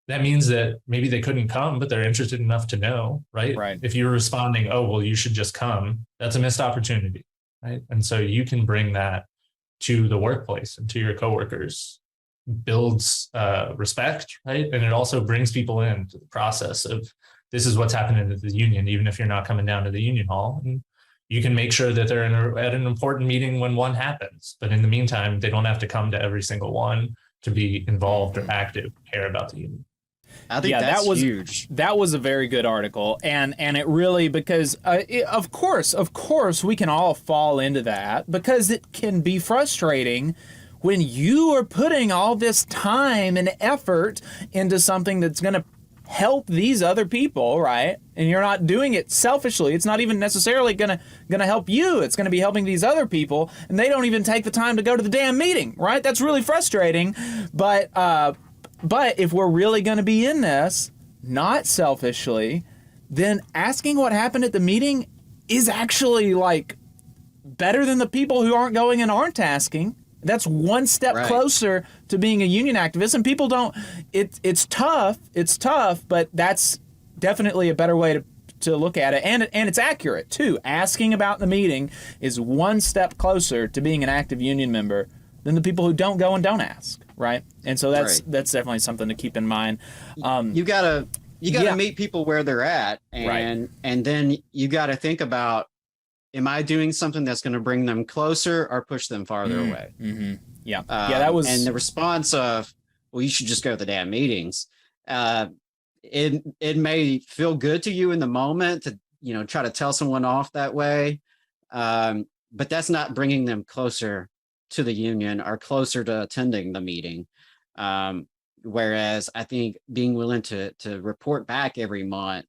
that means that maybe they couldn't come, but they're interested enough to know, right? Right. If you're responding, "Oh, well, you should just come," that's a missed opportunity, right? And so you can bring that to the workplace and to your coworkers. Builds respect, right? And it also brings people into the process of, this is what's happening at the union, even if you're not coming down to the union hall. And you can make sure that they're at an important meeting when one happens. But in the meantime, they don't have to come to every single one to be involved or active, care about the union. I think that was huge. That was a very good article, and it really, because of course we can all fall into that, because it can be frustrating when you are putting all this time and effort into something that's going to help these other people, right? And you're not doing it selfishly. It's not even necessarily going to help you. It's going to be helping these other people, and they don't even take the time to go to the damn meeting, right? That's really frustrating. But if we're really going to be in this, not selfishly, then asking what happened at the meeting is actually like better than the people who aren't going and aren't asking. That's one step closer to being a union activist. And people don't, it's tough, but that's definitely a better way to look at it. And it's accurate too. Asking about the meeting is one step closer to being an active union member than the people who don't go and don't ask. Right. And so that's definitely something to keep in mind. You gotta meet people where they're at, and then you gotta think about, am I doing something that's going to bring them closer or push them farther away? Mm-hmm. Yeah. That was. And the response of, well, you should just go to the damn meetings. It may feel good to you in the moment to, try to tell someone off that way. but that's not bringing them closer to the union or closer to attending the meeting. Whereas I think being willing to report back every month,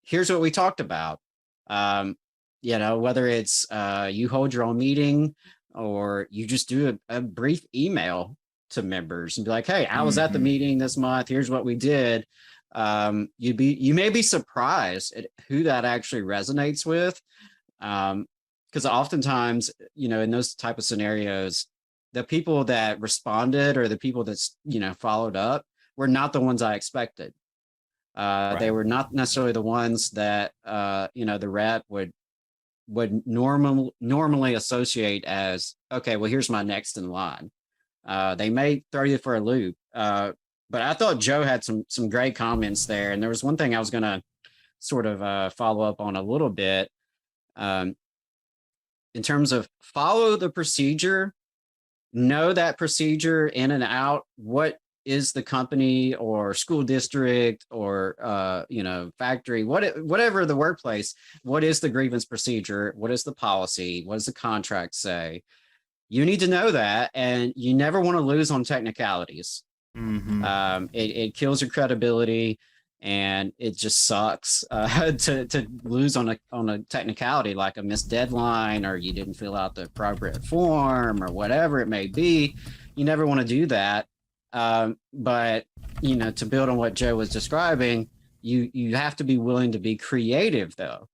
here's what we talked about. Whether it's you hold your own meeting or you just do a brief email to members and be like, hey, I was at the meeting this month. Here's what we did. You may be surprised at who that actually resonates with. Because oftentimes, in those type of scenarios, the people that responded or the people that's, followed up were not the ones I expected. They were not necessarily the ones that, the rep would normally associate as, okay, well, here's my next in line. They may throw you for a loop. But I thought Joe had some great comments there. And there was one thing I was going to sort of follow up on a little bit. In terms of follow the procedure, know that procedure in and out. What is the company or school district or factory, whatever the workplace, what is the grievance procedure? What is the policy? What does the contract say? You need to know that, and you never want to lose on technicalities. It kills your credibility, and it just sucks to lose on a technicality like a missed deadline, or you didn't fill out the appropriate form, or whatever it may be. You never want to do that. But to build on what Joe was describing, you have to be willing to be creative, though.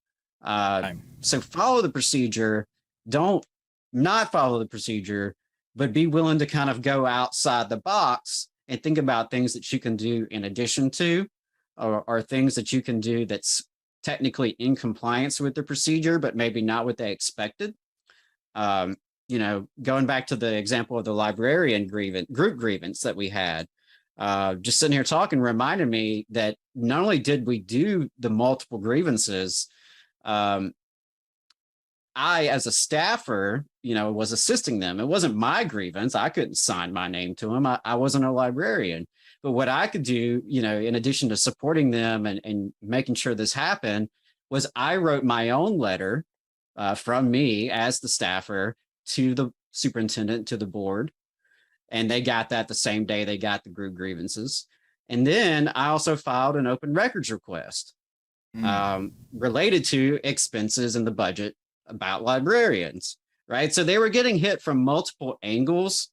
So follow the procedure. Don't not follow the procedure, but be willing to kind of go outside the box and think about things that you can do in addition to, or things that you can do that's technically in compliance with the procedure, but maybe not what they expected. Going back to the example of the librarian group grievance that we had, just sitting here talking reminded me that not only did we do the multiple grievances, I, as a staffer, was assisting them. It wasn't my grievance. I couldn't sign my name to them. I wasn't a librarian. But what I could do, in addition to supporting them and making sure this happened, was I wrote my own letter from me as the staffer to the superintendent, to the board. And they got that the same day they got the group grievances. And then I also filed an open records request related to expenses in the budget about librarians, right? So they were getting hit from multiple angles.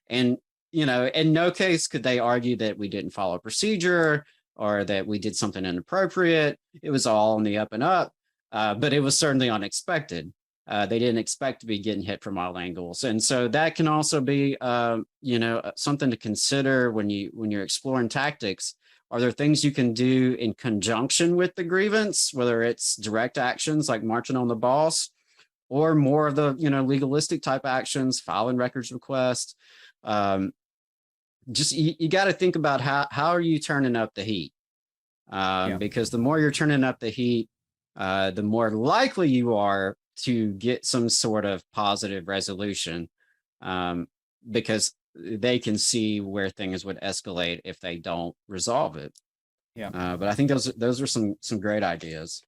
And, in no case could they argue that we didn't follow procedure or that we did something inappropriate. It was all on the up and up, but it was certainly unexpected. They didn't expect to be getting hit from all angles. And so that can also be, something to consider when you're exploring tactics. Are there things you can do in conjunction with the grievance, whether it's direct actions like marching on the boss, or more of the, legalistic type actions, filing records requests? You got to think about how are you turning up the heat? Because the more you're turning up the heat, the more likely you are to get some sort of positive resolution, because they can see where things would escalate if they don't resolve it. But I think those are some great ideas.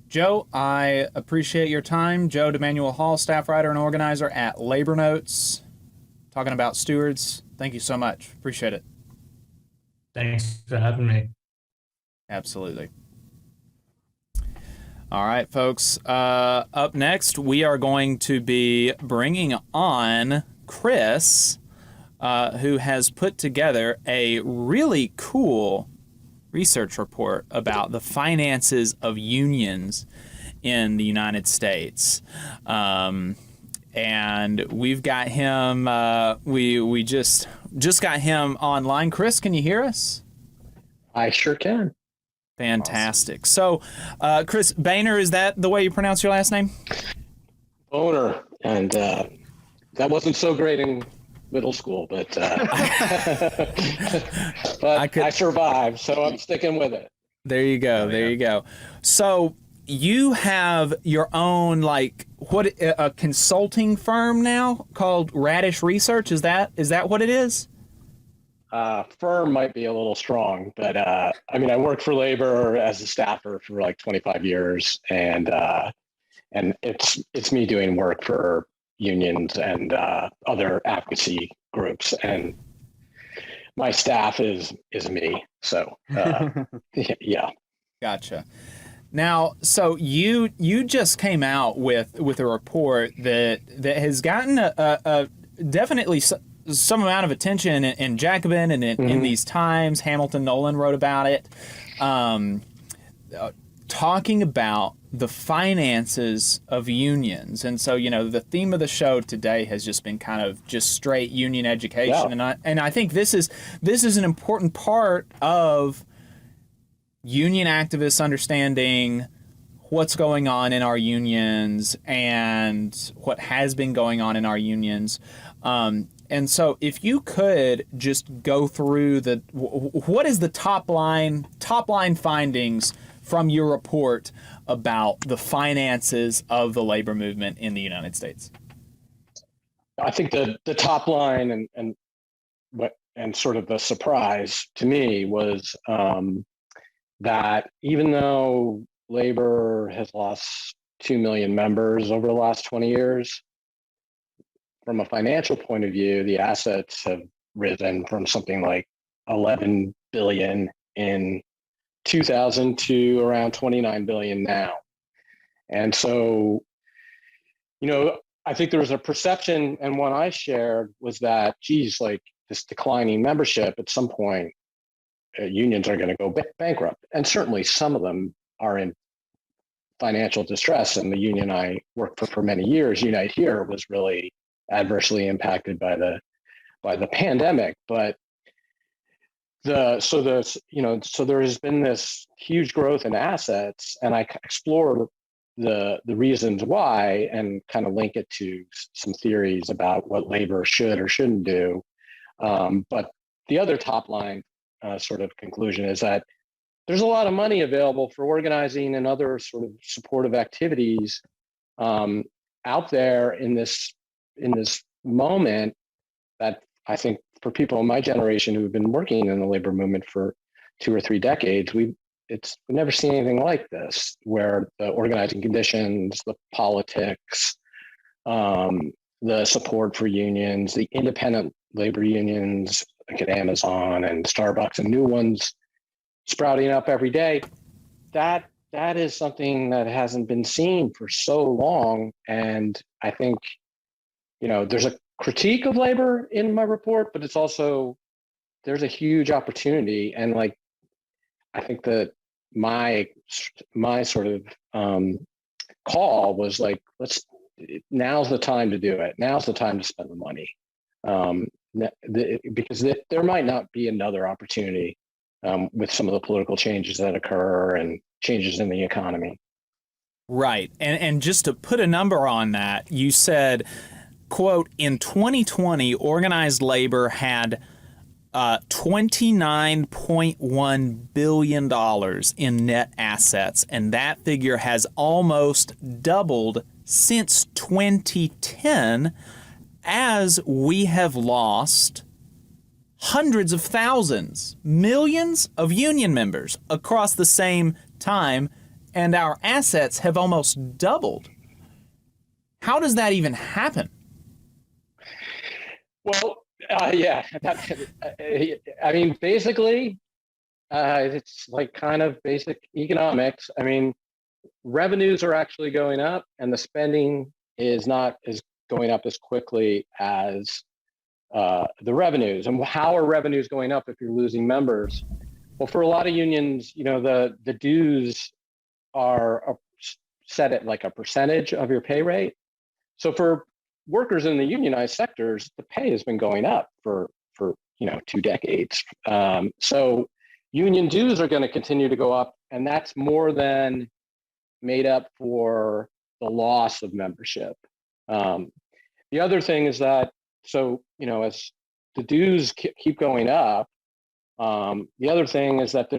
Joe, I appreciate your time. Joe Demanuelle-Hall, staff writer and organizer at Labor Notes, talking about stewards. Thank you so much. Appreciate it. Thanks for having me. Absolutely. All right, folks. Up next, we are going to be bringing on Chris, who has put together a really cool research report about the finances of unions in the United States. And we've got him, we just got him online. Chris, can you hear us? I sure can. Fantastic. Awesome. So, Chris Boehner, is that the way you pronounce your last name? Boehner. And that wasn't so great in middle school, but I survived, so I'm sticking with it. There you go. There you go. So you have your own, a consulting firm now called Radish Research. Is that what it is? Firm might be a little strong, but I worked for labor as a staffer for 25 years, and and it's me doing work for unions and other advocacy groups, and my staff is me. So yeah. Gotcha. Now, so you just came out with a report that has gotten a definitely some amount of attention in Jacobin and in these times. Hamilton Nolan wrote about it, talking about the finances of unions. And so, the theme of the show today has just been kind of just straight union education. Yeah. And I think this is an important part of union activists understanding what's going on in our unions and what has been going on in our unions. And so if you could just go through what is the top line findings from your report about the finances of the labor movement in the United States? I think the top line and sort of the surprise to me was that even though labor has lost 2 million members over the last 20 years, from a financial point of view, the assets have risen from something like 11 billion in 2000 to around 29 billion now. And so, I think there was a perception, and one I shared was that, geez, like this declining membership, at some point, unions are going to go bankrupt. And certainly some of them are in financial distress. And the union I worked for many years, Unite Here, was really adversely impacted by the pandemic. But so there has been this huge growth in assets, and I explored the reasons why and kind of link it to some theories about what labor should or shouldn't do. But the other top line sort of conclusion is that there's a lot of money available for organizing and other sort of supportive activities out there in this moment, that I think for people in my generation who've been working in the labor movement for 2 or 3 decades, we've never seen anything like this, where the organizing conditions, the politics, the support for unions, the independent labor unions like at Amazon and Starbucks and new ones sprouting up every day, that is something that hasn't been seen for so long. And I think, there's a critique of labor in my report, but it's also, there's a huge opportunity. And I think that my sort of call was like, now's the time to do it. Now's the time to spend the money. Because there might not be another opportunity with some of the political changes that occur and changes in the economy. Right. And just to put a number on that, you said, quote, in 2020, organized labor had $29.1 billion in net assets, and that figure has almost doubled since 2010, as we have lost hundreds of thousands, millions of union members across the same time, and our assets have almost doubled. How does that even happen? Well, yeah. I mean, basically, it's like kind of basic economics. I mean, revenues are actually going up, and the spending is going up as quickly as the revenues. And how are revenues going up if you're losing members? Well, for a lot of unions, the dues are set at like a percentage of your pay rate. So for workers in the unionized sectors, the pay has been going up for 2 decades. So union dues are going to continue to go up, and that's more than made up for the loss of membership. The other thing is that, as the dues keep going up, the other thing is that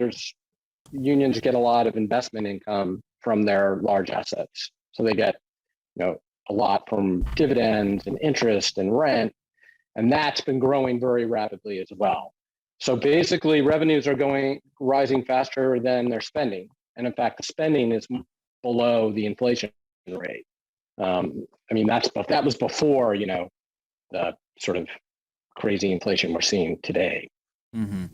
unions get a lot of investment income from their large assets. So they get, a lot from dividends and interest and rent, and that's been growing very rapidly as well. So basically, revenues are rising faster than their spending. And in fact, the spending is below the inflation rate. I mean, that was before, the sort of crazy inflation we're seeing today. Mm-hmm.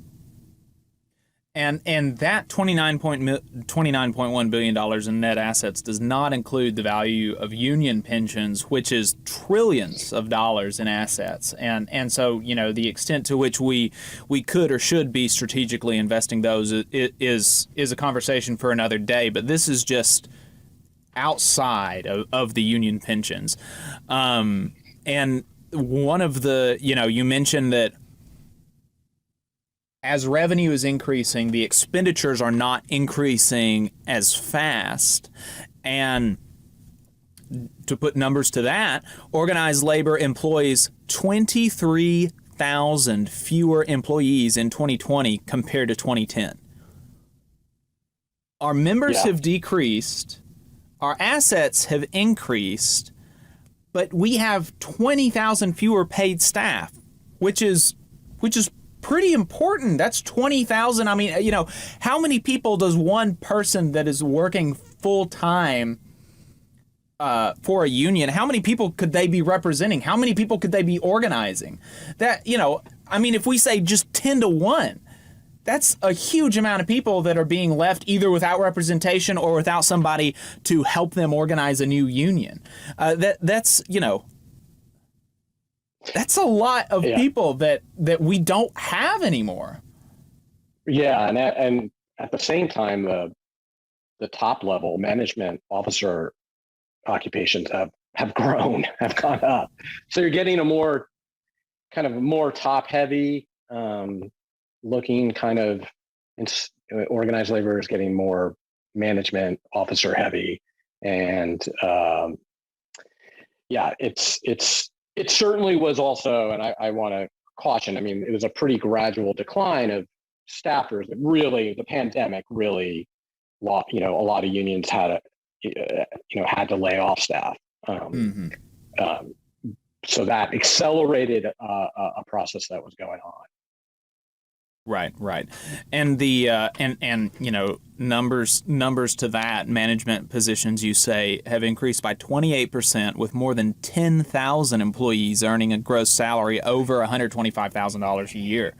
And that $29.1 billion in net assets does not include the value of union pensions, which is trillions of dollars in assets. And so, the extent to which we could or should be strategically investing those is a conversation for another day. But this is just outside of the union pensions. And one of the, you mentioned that as revenue is increasing, the expenditures are not increasing as fast. And to put numbers to that, organized labor employs 23,000 fewer employees in 2020 compared to 2010. Our members have decreased, our assets have increased, but we have 20,000 fewer paid staff, which is pretty important. That's 20,000. I mean, how many people does one person that is working full time for a union, how many people could they be representing? How many people could they be organizing? That, if we say just 10 to 1, that's a huge amount of people that are being left either without representation or without somebody to help them organize a new union. That's a lot of people that we don't have anymore. Yeah, and at the same time, the top level management officer occupations have grown, have gone up. So you're getting a more top heavy looking kind of organized labor is getting more management officer heavy, and it certainly was also, and I want to caution, it was a pretty gradual decline of staffers that really, the pandemic really, a lot of unions had to lay off staff. So that accelerated a process that was going on. Right. And the numbers to that, management positions, you say, have increased by 28%, with more than 10,000 employees earning a gross salary over $125,000 a year.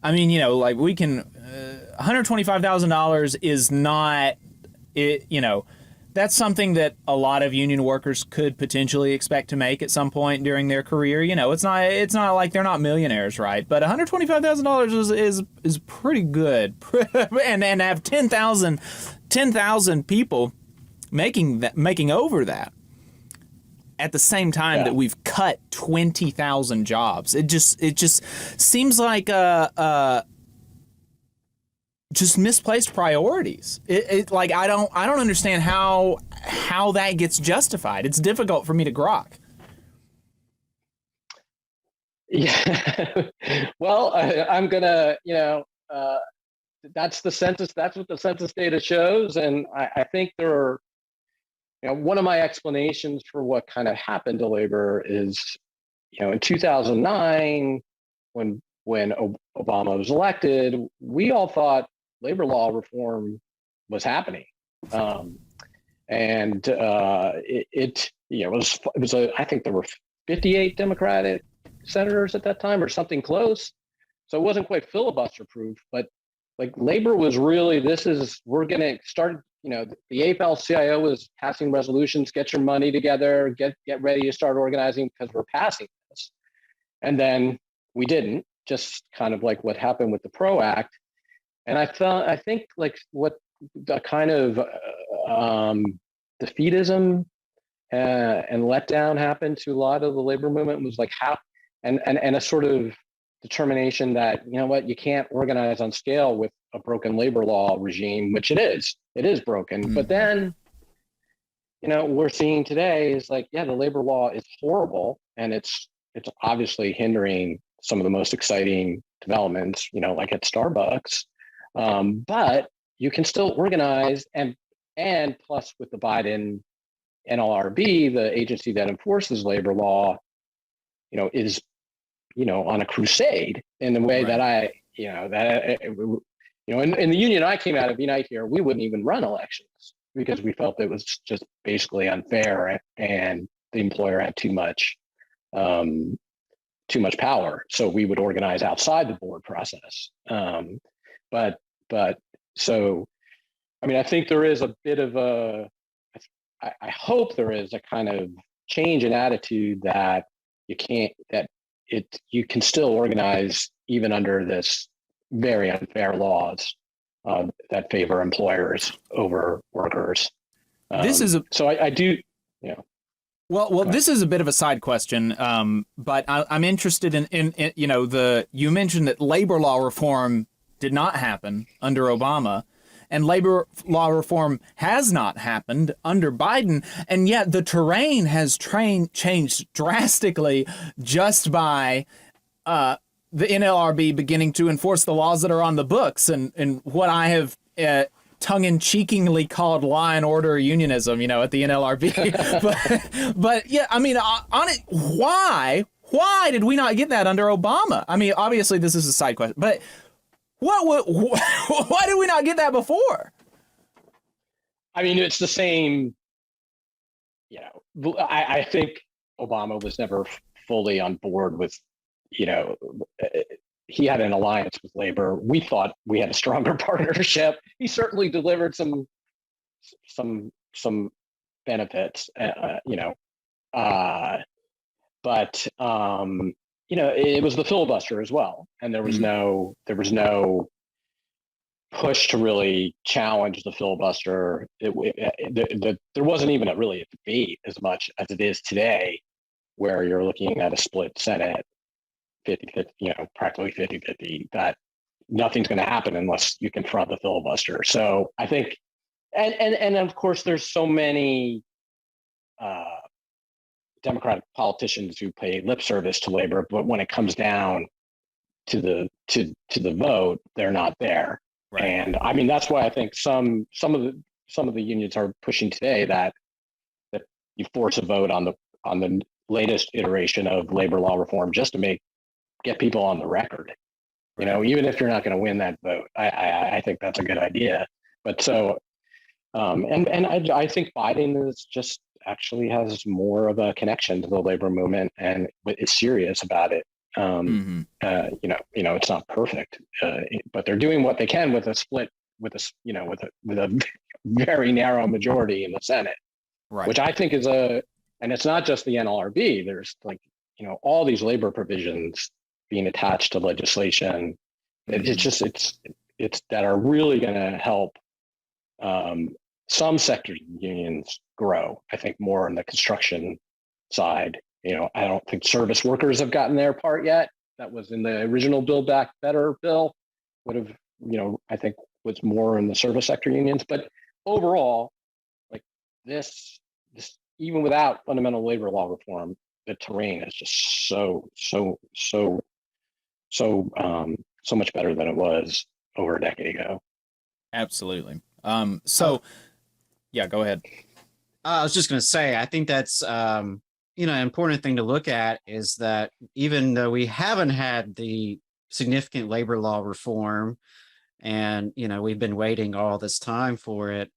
We can $125,000 is not it. That's something that a lot of union workers could potentially expect to make at some point during their career. It's not like they're not millionaires, right? But $125,000 is pretty good, and have 10,000 people making over that at the same time that we've cut 20,000 jobs. It just seems like just misplaced priorities. I don't understand how that gets justified. It's difficult for me to grok. Yeah. Well, I'm gonna, that's the census. That's what the census data shows, and I think there are, one of my explanations for what kind of happened to labor is, in 2009, when Obama was elected, we all thought labor law reform was happening, and it was I think there were 58 Democratic senators at that time or something close, so it wasn't quite filibuster proof, but labor was really, we're going to start. The AFL-CIO was passing resolutions, get your money together, get ready to start organizing because we're passing this, and then we didn't. Just kind of like what happened with the PRO Act. And I think what the kind of defeatism and letdown happened to a lot of the labor movement was and a sort of determination that, you can't organize on scale with a broken labor law regime, which it is broken. Mm-hmm. But then, we're seeing today is the labor law is horrible, and it's obviously hindering some of the most exciting developments, like at Starbucks. But you can still organize, and plus with the Biden NLRB, the agency that enforces labor law, is, on a crusade in the way that in the union I came out of Unite here, we wouldn't even run elections. because we felt it was just basically unfair and the employer had too much power. So we would organize outside the board process. But so, I mean, I think there is a bit of I hope there is a kind of change in attitude that you can still organize even under this very unfair laws that favor employers over workers. This is so I do, Well, this is a bit of a side question, but I'm interested in you mentioned that labor law reform did not happen under Obama, and labor law reform has not happened under Biden, and yet the terrain has changed drastically just by the NLRB beginning to enforce the laws that are on the books, and what I have tongue-in-cheekingly called law and order unionism, at the NLRB. but yeah, I mean, on it, why did we not get that under Obama? I mean, obviously this is a side question, but why did we not get that before? I mean, it's the same, I think Obama was never fully on board with, he had an alliance with labor. We thought we had a stronger partnership. He certainly delivered some benefits, but it was the filibuster as well, and there was no push to really challenge the filibuster. There wasn't even really a debate as much as it is today, where you're looking at a split Senate. 50-50, practically 50-50, that nothing's going to happen unless you confront the filibuster. So I think, and of course, there's so many Democratic politicians who pay lip service to labor, but when it comes down to the vote, they're not there. Right. And I mean, that's why I think some of the unions are pushing today that you force a vote on the latest iteration of labor law reform just to get people on the record, even if you're not going to win that vote. I think that's a good idea. But so, I think Biden actually has more of a connection to the labor movement and is serious about it. It's not perfect, but they're doing what they can with a split, with a very narrow majority in the Senate, right? Which I think is and it's not just the NLRB. There's all these labor provisions being attached to legislation. It's that are really going to help some sectors of unions grow. I think more on the construction side. I don't think service workers have gotten their part yet. That was in the original Build Back Better bill. Would have, I think was more in the service sector unions. But overall, this even without fundamental labor law reform, the terrain is just so much better than it was over a decade ago. Absolutely. Yeah, go ahead. I was just going to say, I think that's, an important thing to look at is that even though we haven't had the significant labor law reform and, we've been waiting all this time for it,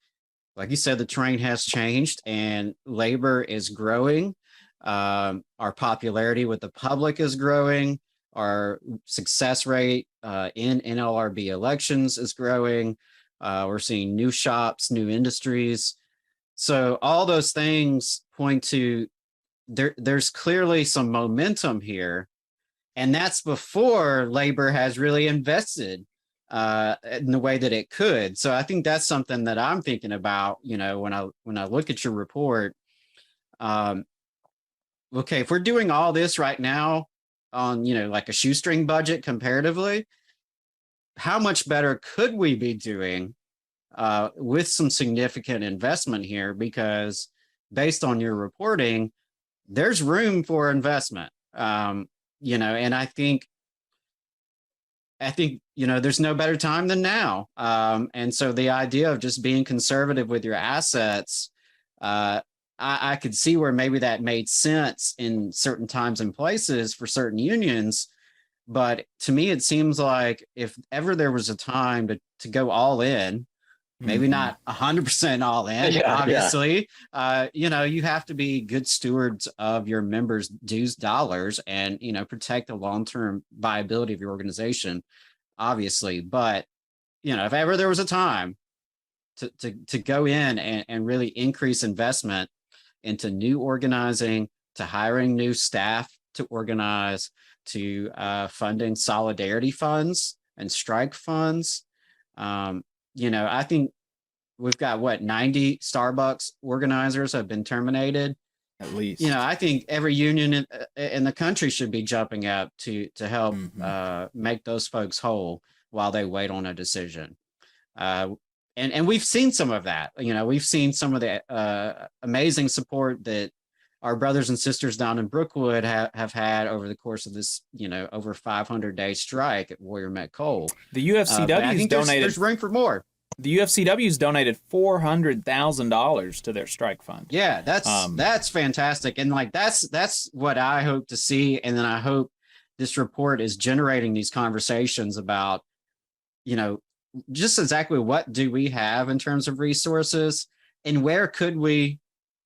like you said, the terrain has changed and labor is growing. Our popularity with the public is growing. Our success rate in NLRB elections is growing. We're seeing new shops, new industries. So all those things point to there's clearly some momentum here. And that's before labor has really invested in the way that it could. So I think that's something that I'm thinking about, when I look at your report. Okay, if we're doing all this right now on, like a shoestring budget comparatively, how much better could we be doing with some significant investment here? Because based on your reporting, there's room for investment, and I think, there's no better time than now. And so the idea of just being conservative with your assets, I could see where maybe that made sense in certain times and places for certain unions. But to me, it seems like if ever there was a time to go all in maybe not 100% all in, obviously. You have to be good stewards of your members' dues dollars and, protect the long-term viability of your organization, obviously. But, if ever there was a time to go in and really increase investment into new organizing, to hiring new staff to organize, to funding solidarity funds and strike funds, I think we've got 90 Starbucks organizers have been terminated. At least. I think every union in the country should be jumping up to help make those folks whole while they wait on a decision. And we've seen some of that. We've seen some of the amazing support that our brothers and sisters down in Brookwood have had over the course of this, over 500-day strike at Warrior Met Coal. The UFCW's donated. There's room for more. The UFCW's donated $400,000 to their strike fund. Yeah, that's fantastic, and that's what I hope to see. And then I hope this report is generating these conversations about, just exactly what do we have in terms of resources, and where could we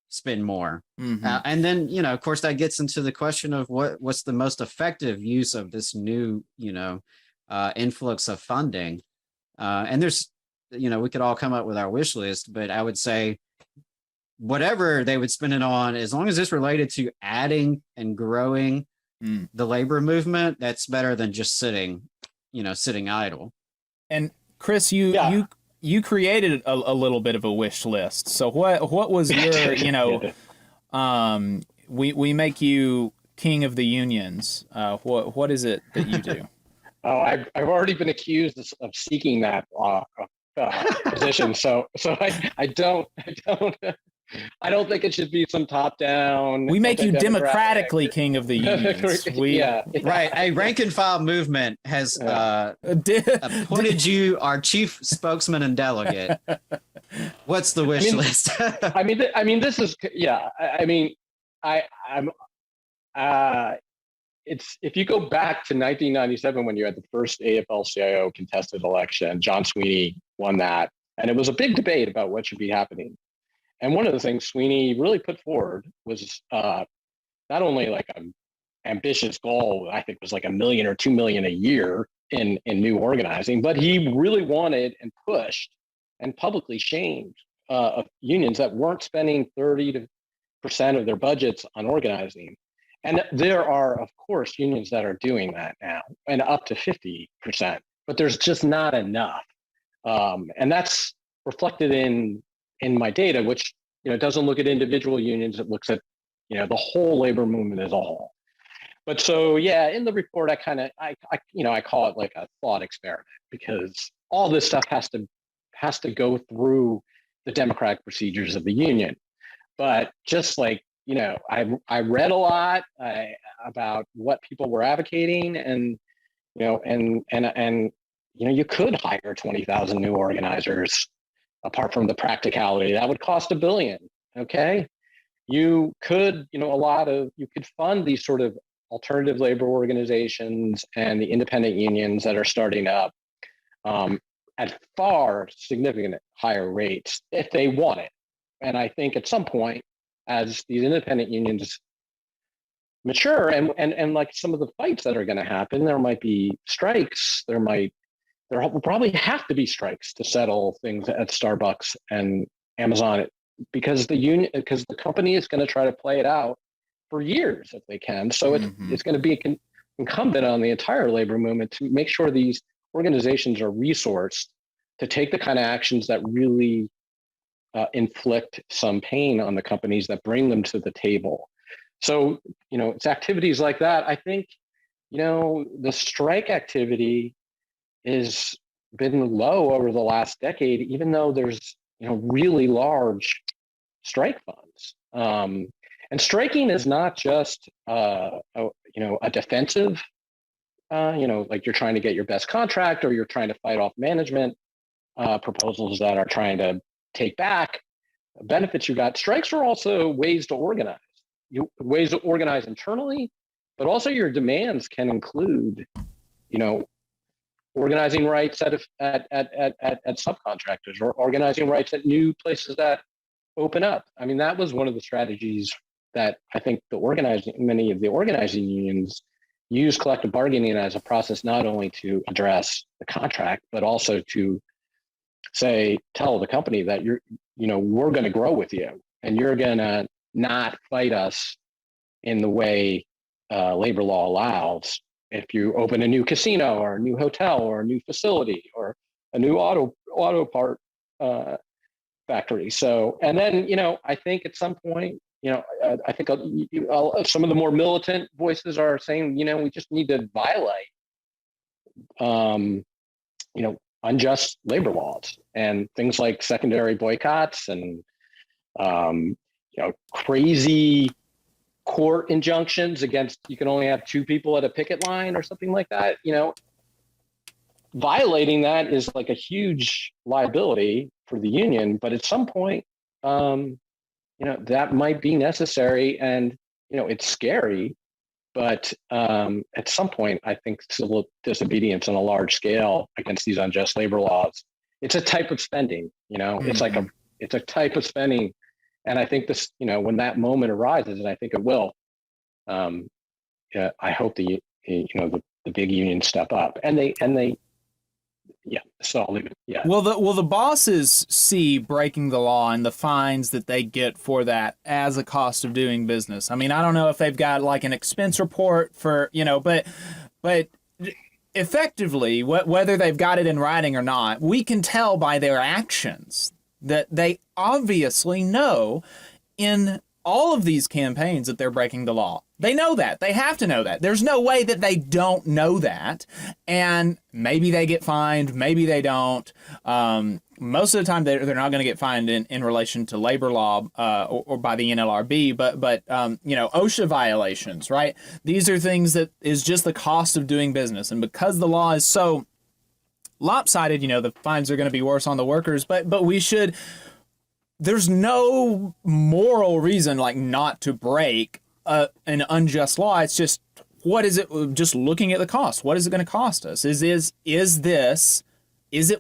spend more. And then, of course, that gets into the question of what's the most effective use of this new, influx of funding. And there's, we could all come up with our wish list, but I would say whatever they would spend it on, as long as it's related to adding and growing the labor movement, that's better than just sitting idle. And Chris, you created a little bit of a wish list. So what was your, we make you king of the unions. What is it that you do? I've already been accused of seeking that position. So I don't think it should be some top down. We make you democratically king of the unions. Right. A rank and file movement has appointed you our chief spokesman and delegate. What's the wish list? This is it's if you go back to 1997 when you had the first AFL-CIO contested election, John Sweeney won that, and it was a big debate about what should be happening. And one of the things Sweeney really put forward was not only like an ambitious goal, I think was like $1 million or $2 million a year in new organizing, but he really wanted and pushed and publicly shamed unions that weren't spending 30% of their budgets on organizing. And there are, of course, unions that are doing that now, and up to 50%, but there's just not enough. And that's reflected in my data, which doesn't look at individual unions. It looks at the whole labor movement as a whole. But so in the report, I call it like a thought experiment, because all this stuff has to go through the democratic procedures of the union. But just like I read a lot about what people were advocating, and you could hire 20,000 new organizers. Apart from the practicality, that would cost $1 billion. Okay, you could, you could fund these sort of alternative labor organizations and the independent unions that are starting up at far significant higher rates if they want it. And I think at some point, as these independent unions mature and like some of the fights that are going to happen, there might be strikes. There will probably have to be strikes to settle things at Starbucks and Amazon, because the company is going to try to play it out for years if they can. So it's going to be incumbent on the entire labor movement to make sure these organizations are resourced to take the kind of actions that really inflict some pain on the companies that bring them to the table. So, it's activities like that. I think, the strike activity has been low over the last decade, even though there's, really large strike funds. And striking is not just, a defensive, like you're trying to get your best contract or you're trying to fight off management proposals that are trying to take back benefits you got. Strikes are also ways to organize. Ways to organize internally, but also your demands can include, organizing rights at subcontractors, or organizing rights at new places that open up. I mean, that was one of the strategies that I think many of the organizing unions use collective bargaining as a process, not only to address the contract, but also to tell the company that we're going to grow with you, and you're going to not fight us in the way labor law allows. If you open a new casino or a new hotel or a new facility or a new auto part factory. So, and then, I think at some point, I think some of the more militant voices are saying, we just need to violate, unjust labor laws and things like secondary boycotts and, crazy court injunctions against, you can only have 2 people at a picket line or something like that. Violating that is like a huge liability for the union, but at some point, that might be necessary, and it's scary, but at some point, I think civil disobedience on a large scale against these unjust labor laws, it's a type of spending. It's like it's a type of spending, and I think this, when that moment arises, and I think it will, I hope the big unions step up, and they. Yeah, so I'll leave it. Yeah. Will the bosses see breaking the law and the fines that they get for that as a cost of doing business? I mean, I don't know if they've got like an expense report for, but effectively, whether they've got it in writing or not, we can tell by their actions that they obviously know in all of these campaigns that they're breaking the law. They know that. They have to know that. There's no way that they don't know that. And maybe they get fined, maybe they don't. Most of the time, they're not going to get fined in relation to labor law or by the NLRB, but OSHA violations, right? These are things that is just the cost of doing business. And because the law is so lopsided, the fines are going to be worse on the workers, but we should... There's no moral reason not to break an unjust law. It's just, what is it? Just looking at the cost. What is it going to cost us? Is it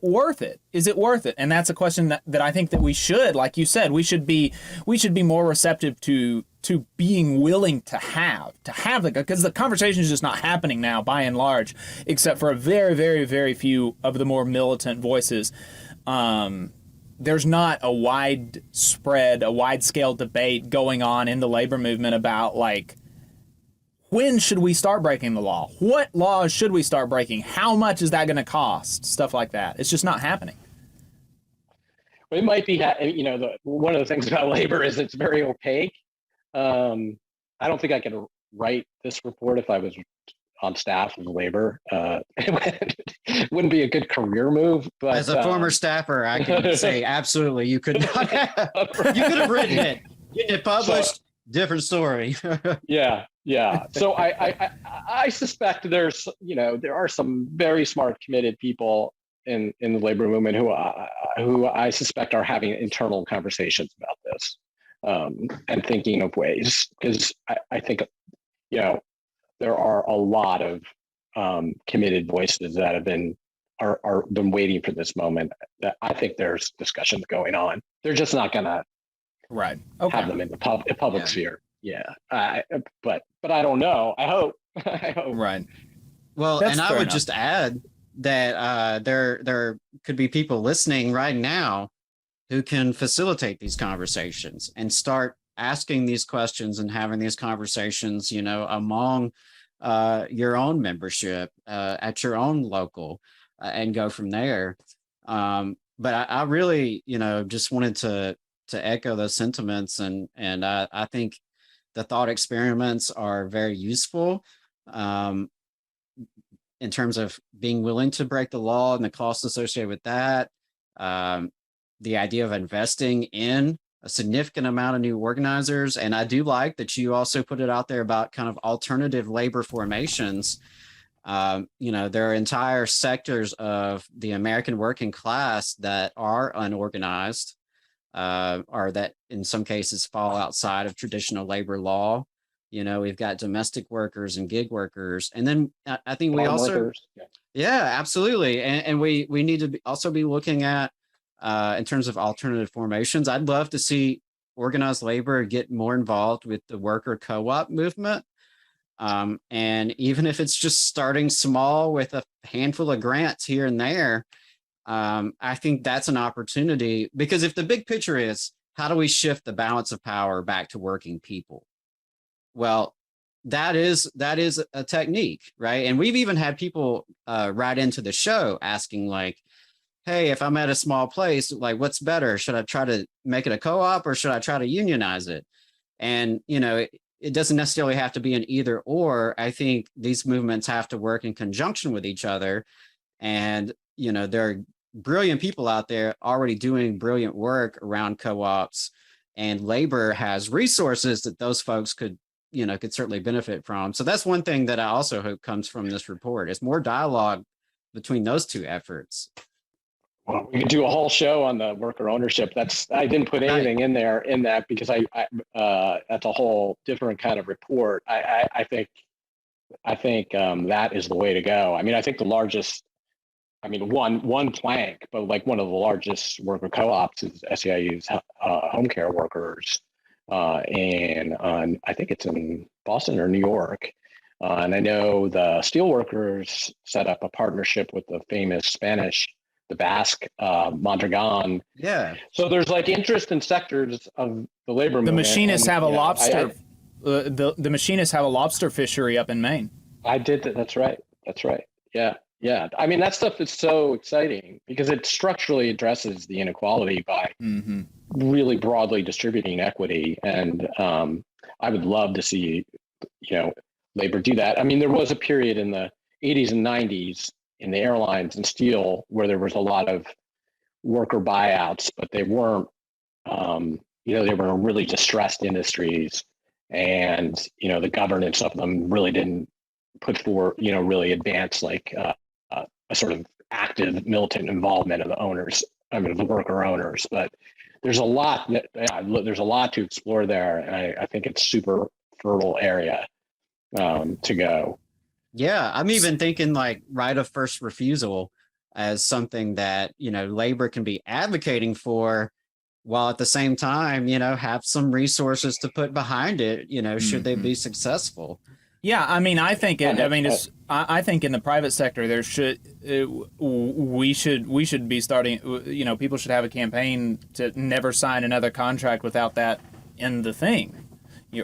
worth it? Is it worth it? And that's a question that I think that we should, like you said, we should be more receptive to being willing to have because the conversation is just not happening now by and large, except for a very, very, very few of the more militant voices. There's not a wide-scale debate going on in the labor movement about when should we start breaking the law? What laws should we start breaking? How much is that going to cost? Stuff like that. It's just not happening. Well, it might be, one of the things about labor is it's very opaque. I don't think I could write this report if I was on staff of labor. It wouldn't be a good career move. But as a former staffer, I can say absolutely you could not have, you could have written it. Getting it published, different story. Yeah. So I suspect there are some very smart, committed people in the labor movement who I suspect are having internal conversations about this and thinking of ways, because I think there are a lot of committed voices that have been waiting for this moment. I think there's discussions going on. They're just not going to have them in the public sphere. Yeah, but I don't know. I hope. Right. Well, that's, and I would just add that there could be people listening right now who can facilitate these conversations and start asking these questions and having these conversations, among your own membership at your own local and go from there. But I really, just wanted to echo those sentiments, and I think the thought experiments are very useful in terms of being willing to break the law and the costs associated with that. The idea of investing in a significant amount of new organizers. And I do like that you also put it out there about kind of alternative labor formations. There are entire sectors of the American working class that are unorganized, or that in some cases fall outside of traditional labor law. We've got domestic workers and gig workers. And then I think we also, Yeah, absolutely. And we need to also be looking at, in terms of alternative formations, I'd love to see organized labor get more involved with the worker co-op movement. And even if it's just starting small with a handful of grants here and there, I think that's an opportunity, because if the big picture is how do we shift the balance of power back to working people? Well, that is a technique, right? And we've even had people write into the show asking like, hey, if I'm at a small place, like what's better? Should I try to make it a co-op or should I try to unionize it? And, it doesn't necessarily have to be an either or. I think these movements have to work in conjunction with each other. And, there are brilliant people out there already doing brilliant work around co-ops, and labor has resources that those folks could certainly benefit from. So that's one thing that I also hope comes from this report, is more dialogue between those two efforts. Well, we could do a whole show on the worker ownership. I didn't put anything in that because that's a whole different kind of report. I think that is the way to go. I mean, I think the largest, one plank, but like one of the largest worker co-ops is SEIU's home care workers. And I think it's in Boston or New York. And I know the steelworkers set up a partnership with the famous Spanish, the Basque Mondragon. Yeah. So there's like interest in sectors of the labor movement. The machinists have a lobster. The machinists have a lobster fishery up in Maine. I did that. That's right. Yeah. I mean, that stuff is so exciting because it structurally addresses the inequality by really broadly distributing equity. And I would love to see, labor do that. I mean, there was a period in the 80s and 90s in the airlines and steel where there was a lot of worker buyouts, but they weren't, they were really distressed industries, and, the governance of them really didn't put forward, really advance like a sort of active militant involvement of the owners, the worker owners. But there's a lot to explore there. And I think it's super fertile area to go. Yeah, I'm even thinking like right of first refusal as something that, labor can be advocating for, while at the same time, have some resources to put behind it, should they be successful. Yeah, I mean, I think I think in the private sector we should be starting. People should have a campaign to never sign another contract without that in the thing,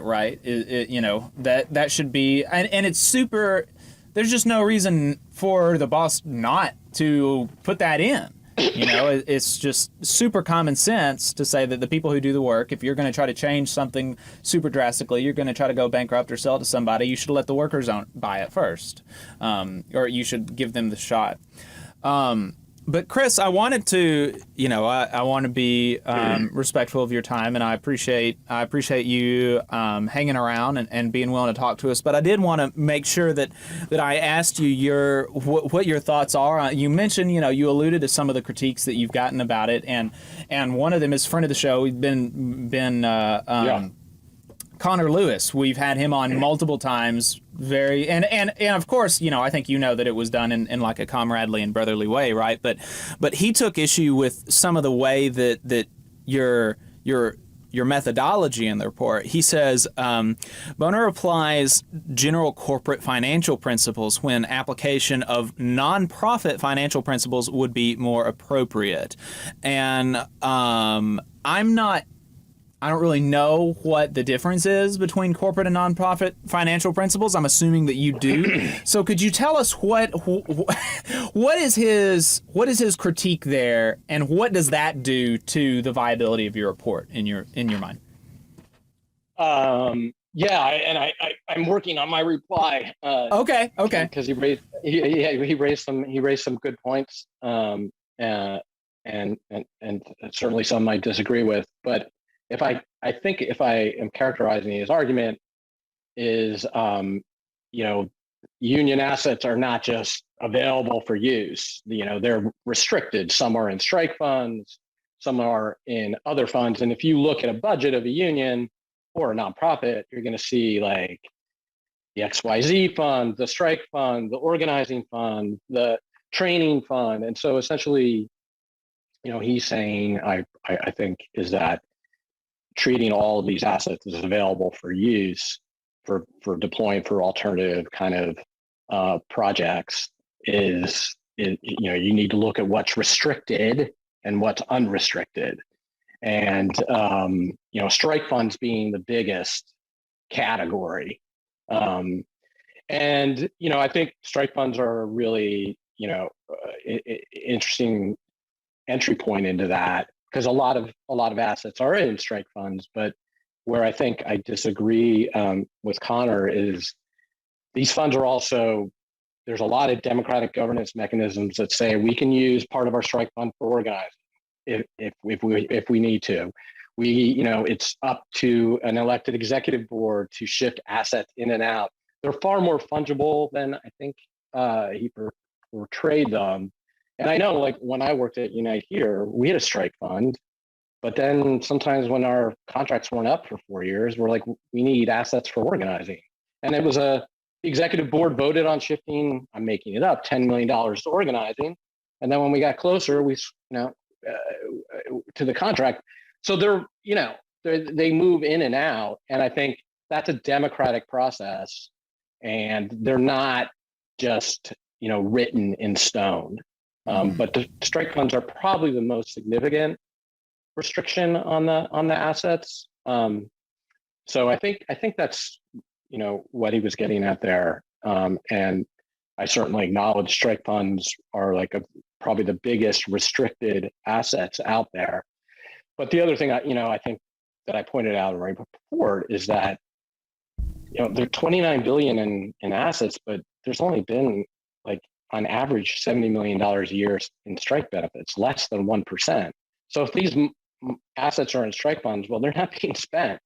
right? That should be, and it's super. There's just no reason for the boss not to put that in. It's just super common sense to say that the people who do the work, if you're going to try to change something super drastically, you're going to try to go bankrupt or sell it to somebody, you should let the workers buy it first, or you should give them the shot. But Chris, I wanted to, I want to be respectful of your time, and I appreciate you hanging around and being willing to talk to us. But I did want to make sure that I asked you what your thoughts are. You mentioned, you alluded to some of the critiques that you've gotten about it, and one of them is friend of the show. We've been Connor Lewis. We've had him on multiple times. And of course, I think that it was done in like a comradely and brotherly way, right? But he took issue with some of the way that your methodology in the report. He says Boner applies general corporate financial principles when application of nonprofit financial principles would be more appropriate. And I don't really know what the difference is between corporate and nonprofit financial principles. I'm assuming that you do. So could you tell us what is his critique there, and what does that do to the viability of your report in your mind? I'm working on my reply. Okay. Because he raised some good points, and certainly some I disagree with, but. I think if I am characterizing his argument is, union assets are not just available for use. They're restricted. Some are in strike funds, some are in other funds. And if you look at a budget of a union or a nonprofit, you're going to see like, the XYZ fund, the strike fund, the organizing fund, the training fund. And so essentially, he's saying, I think, is that treating all of these assets as available for use for deploying for alternative kind of projects is you need to look at what's restricted and what's unrestricted. And, strike funds being the biggest category. And, I think strike funds are a really, interesting entry point into that, because a lot of assets are in strike funds. But where I think I disagree with Connor is these funds are also, there's a lot of democratic governance mechanisms that say we can use part of our strike fund for organizing if we need to. It's up to an elected executive board to shift assets in and out. They're far more fungible than I think he portrayed them. And I know, like, when I worked at Unite here, we had a strike fund, but then sometimes when our contracts weren't up for 4 years, we're like, we need assets for organizing. And it was the executive board voted on shifting, I'm making it up, $10 million to organizing. And then when we got closer, we, to the contract. So they move in and out. And I think that's a democratic process, and they're not just, written in stone. But the strike funds are probably the most significant restriction on the assets. So I think that's, what he was getting at there. And I certainly acknowledge strike funds are probably the biggest restricted assets out there. But the other thing I think that I pointed out in my report is that, there are $29 billion in assets, but there's only been on average $70 million a year in strike benefits, less than 1%. So if these assets are in strike funds, well, they're not being spent.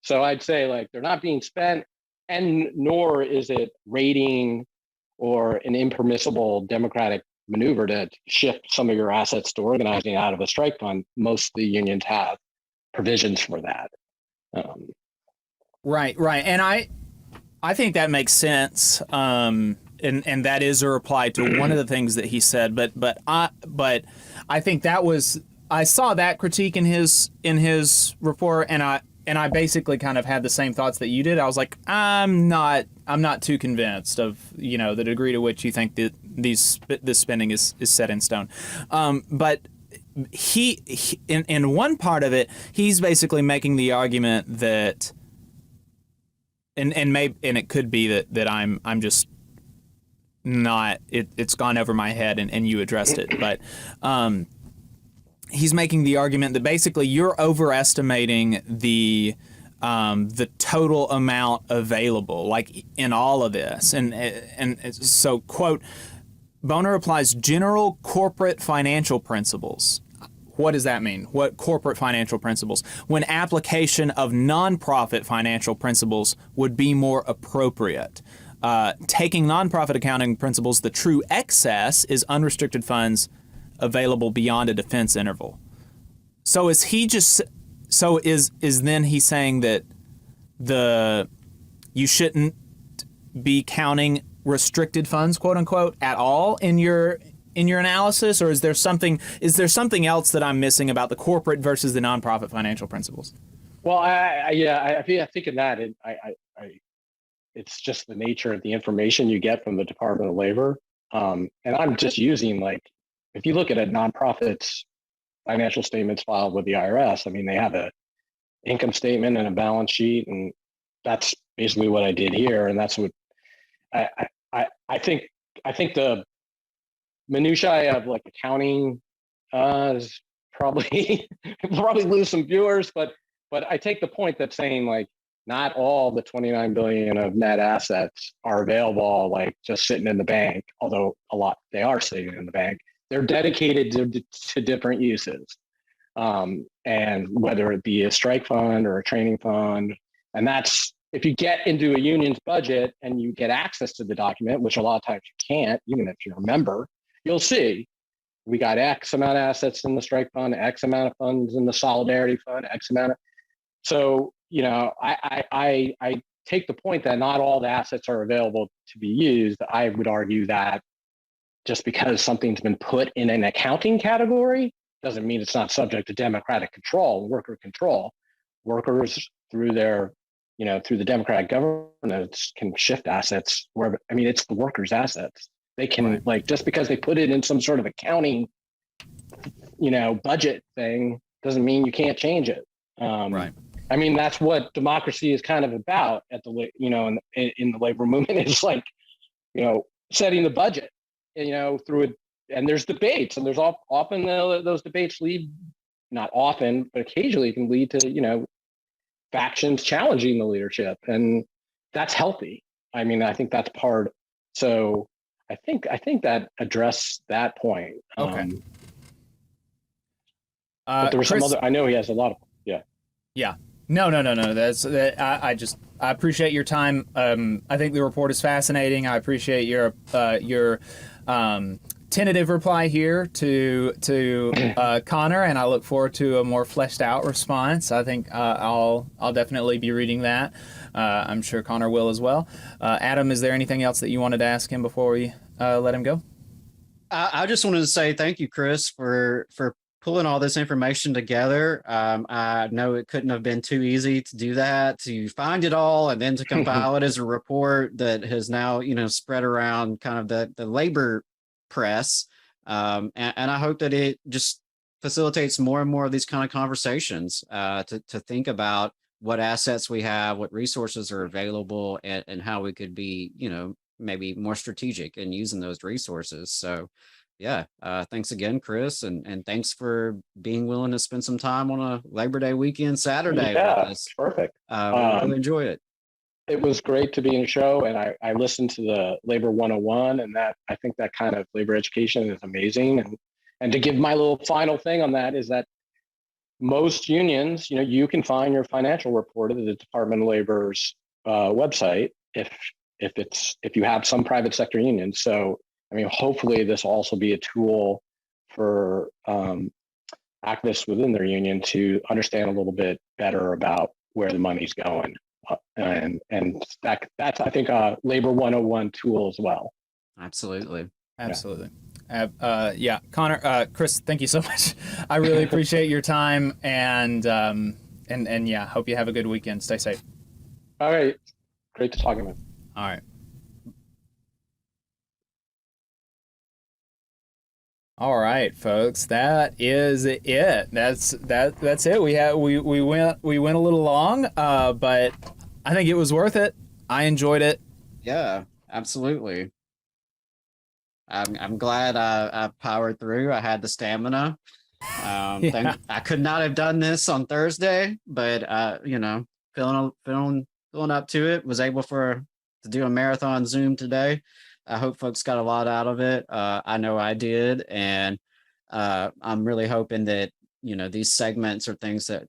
So I'd say they're not being spent, and nor is it raiding or an impermissible democratic maneuver to shift some of your assets to organizing out of a strike fund. Most of the unions have provisions for that. Right. And I think that makes sense. And that is a reply to one of the things that he said. But I think I saw that critique in his report, and I basically kind of had the same thoughts that you did. I was like, I'm not too convinced of the degree to which you think that this spending is set in stone. But he in one part of it, he's basically making the argument that, and it could be that I'm just not, it's gone over my head and you addressed it, but he's making the argument that basically you're overestimating the total amount available, in all of this. And so, quote, Boner applies general corporate financial principles. What does that mean? What corporate financial principles? When application of nonprofit financial principles would be more appropriate. Taking nonprofit accounting principles, the true excess is unrestricted funds available beyond a defense interval. So is then he saying that you shouldn't be counting restricted funds, quote unquote, at all in your analysis, or is there something else that I'm missing about the corporate versus the nonprofit financial principles? Well, I think in that it's just the nature of the information you get from the Department of Labor, and I'm just using if you look at a nonprofit's financial statements filed with the IRS, I mean, they have a income statement and a balance sheet, and that's basically what I did here, and that's what I think the minutiae of accounting is probably lose some viewers, but I take the point that saying not all the 29 billion of net assets are available just sitting in the bank, although a lot they are sitting in the bank. They're dedicated to different uses, and whether it be a strike fund or a training fund, and that's if you get into a union's budget and you get access to the document, which a lot of times you can't, even if you're a member, you'll see we got X amount of assets in the strike fund, X amount of funds in the solidarity fund, X amount of. So, I take the point that not all the assets are available to be used, I would argue that just because something's been put in an accounting category doesn't mean it's not subject to democratic control, worker control. Workers through their, through the democratic governance can shift assets wherever. I mean, it's the workers' assets. They can just because they put it in some sort of accounting, budget thing doesn't mean you can't change it. Right. I mean, that's what democracy is kind of about at the, in the labor movement is setting the budget, through it. And there's debates, and there's often those debates lead, not often, but occasionally can lead to, factions challenging the leadership, and that's healthy. I mean, I think that's part. So I think that addressed that point. Okay. But there was Chris, some other. I know he has a lot of. Yeah. Yeah. No. That's that. I appreciate your time. I think the report is fascinating. I appreciate your tentative reply here to Connor, and I look forward to a more fleshed out response. I think I'll definitely be reading that. I'm sure Connor will as well. Adam, is there anything else that you wanted to ask him before we let him go? I just wanted to say thank you, Chris, for pulling all this information together. I know it couldn't have been too easy to do that, to find it all and then to compile it as a report that has now, spread around kind of the labor press. And I hope that it just facilitates more and more of these kind of conversations to think about what assets we have, what resources are available, and how we could be, maybe more strategic in using those resources. So yeah, thanks again, Chris, and thanks for being willing to spend some time on a Labor Day weekend Saturday with us. Perfect. We really enjoyed it. It was great to be in the show, and I listened to the Labor 101, and I think that kind of labor education is amazing. And to give my little final thing on that is that most unions, you can find your financial report at the Department of Labor's website if you have some private sector unions. So I mean, hopefully this will also be a tool for activists within their union to understand a little bit better about where the money's going. And that's, I think, a Labor 101 tool as well. Absolutely. Absolutely. Yeah. Connor, Chris, thank you so much. I really appreciate your time, and yeah, hope you have a good weekend. Stay safe. All right. Great to talk to you. All right. All right, folks, that is it. That's it. We went a little long, but I think it was worth it. I enjoyed it. Yeah, absolutely. I'm glad I powered through. I had the stamina. Yeah. I could not have done this on Thursday, but feeling up to it. Was able to do a marathon Zoom today. I hope folks got a lot out of it. I know I did. And I'm really hoping that, these segments are things that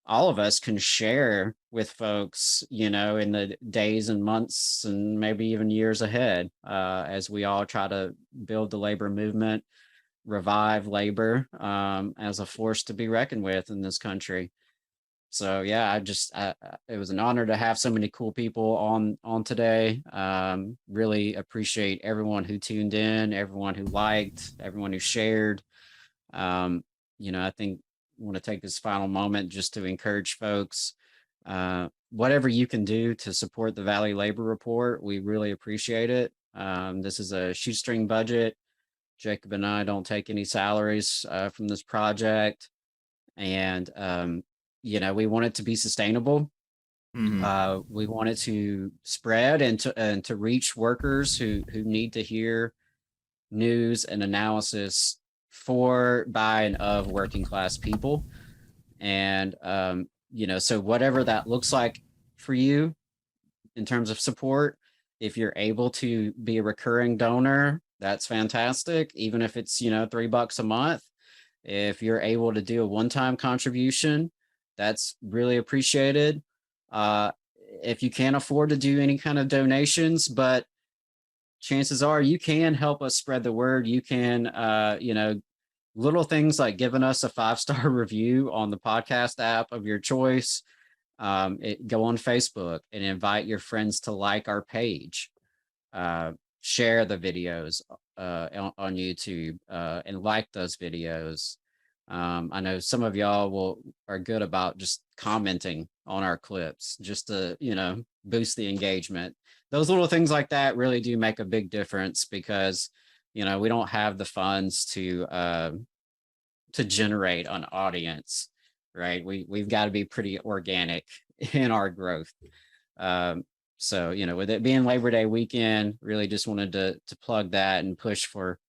all of us can share with folks, in the days and months and maybe even years ahead, as we all try to build the labor movement, revive labor as a force to be reckoned with in this country. So yeah, it was an honor to have so many cool people on today. Really appreciate everyone who tuned in, everyone who liked, everyone who shared. I think I want to take this final moment just to encourage folks, whatever you can do to support the Valley Labor Report, we really appreciate it. This is a shoestring budget. Jacob and I don't take any salaries from this project. And, we want it to be sustainable. Mm-hmm. We want it to spread and to reach workers who need to hear news and analysis for, by, and of working class people. And, so whatever that looks like for you in terms of support, if you're able to be a recurring donor, that's fantastic. Even if it's, $3 a month, if you're able to do a one-time contribution, that's really appreciated. If you can't afford to do any kind of donations, but chances are you can help us spread the word. You can, little things like giving us a 5-star review on the podcast app of your choice, go on Facebook and invite your friends to like our page. Share the videos on YouTube and like those videos. I know some of y'all are good about just commenting on our clips just to, boost the engagement. Those little things like that really do make a big difference because, we don't have the funds to generate an audience, right? We've got to be pretty organic in our growth. So, with it being Labor Day weekend, really just wanted to plug that and push for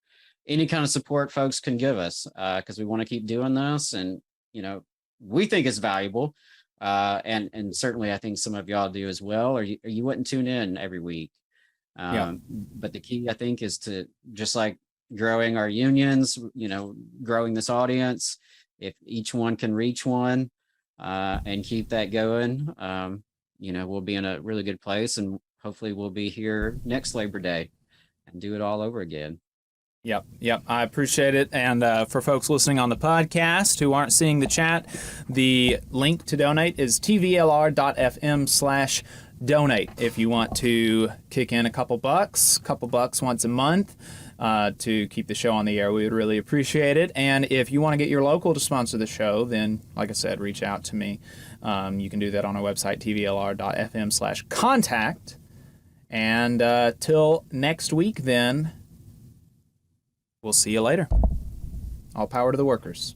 any kind of support folks can give us because we want to keep doing this. And, we think it's valuable. And certainly I think some of y'all do as well, or you wouldn't tune in every week. But the key, I think, is to just like growing our unions, growing this audience. If each one can reach one and keep that going, we'll be in a really good place, and hopefully we'll be here next Labor Day and do it all over again. Yep. I appreciate it. And for folks listening on the podcast who aren't seeing the chat, the link to donate is tvlr.fm/donate. If you want to kick in a couple bucks once a month to keep the show on the air, we would really appreciate it. And if you want to get your local to sponsor the show, then, like I said, reach out to me. You can do that on our website, tvlr.fm/contact. And till next week, then, we'll see you later. All power to the workers.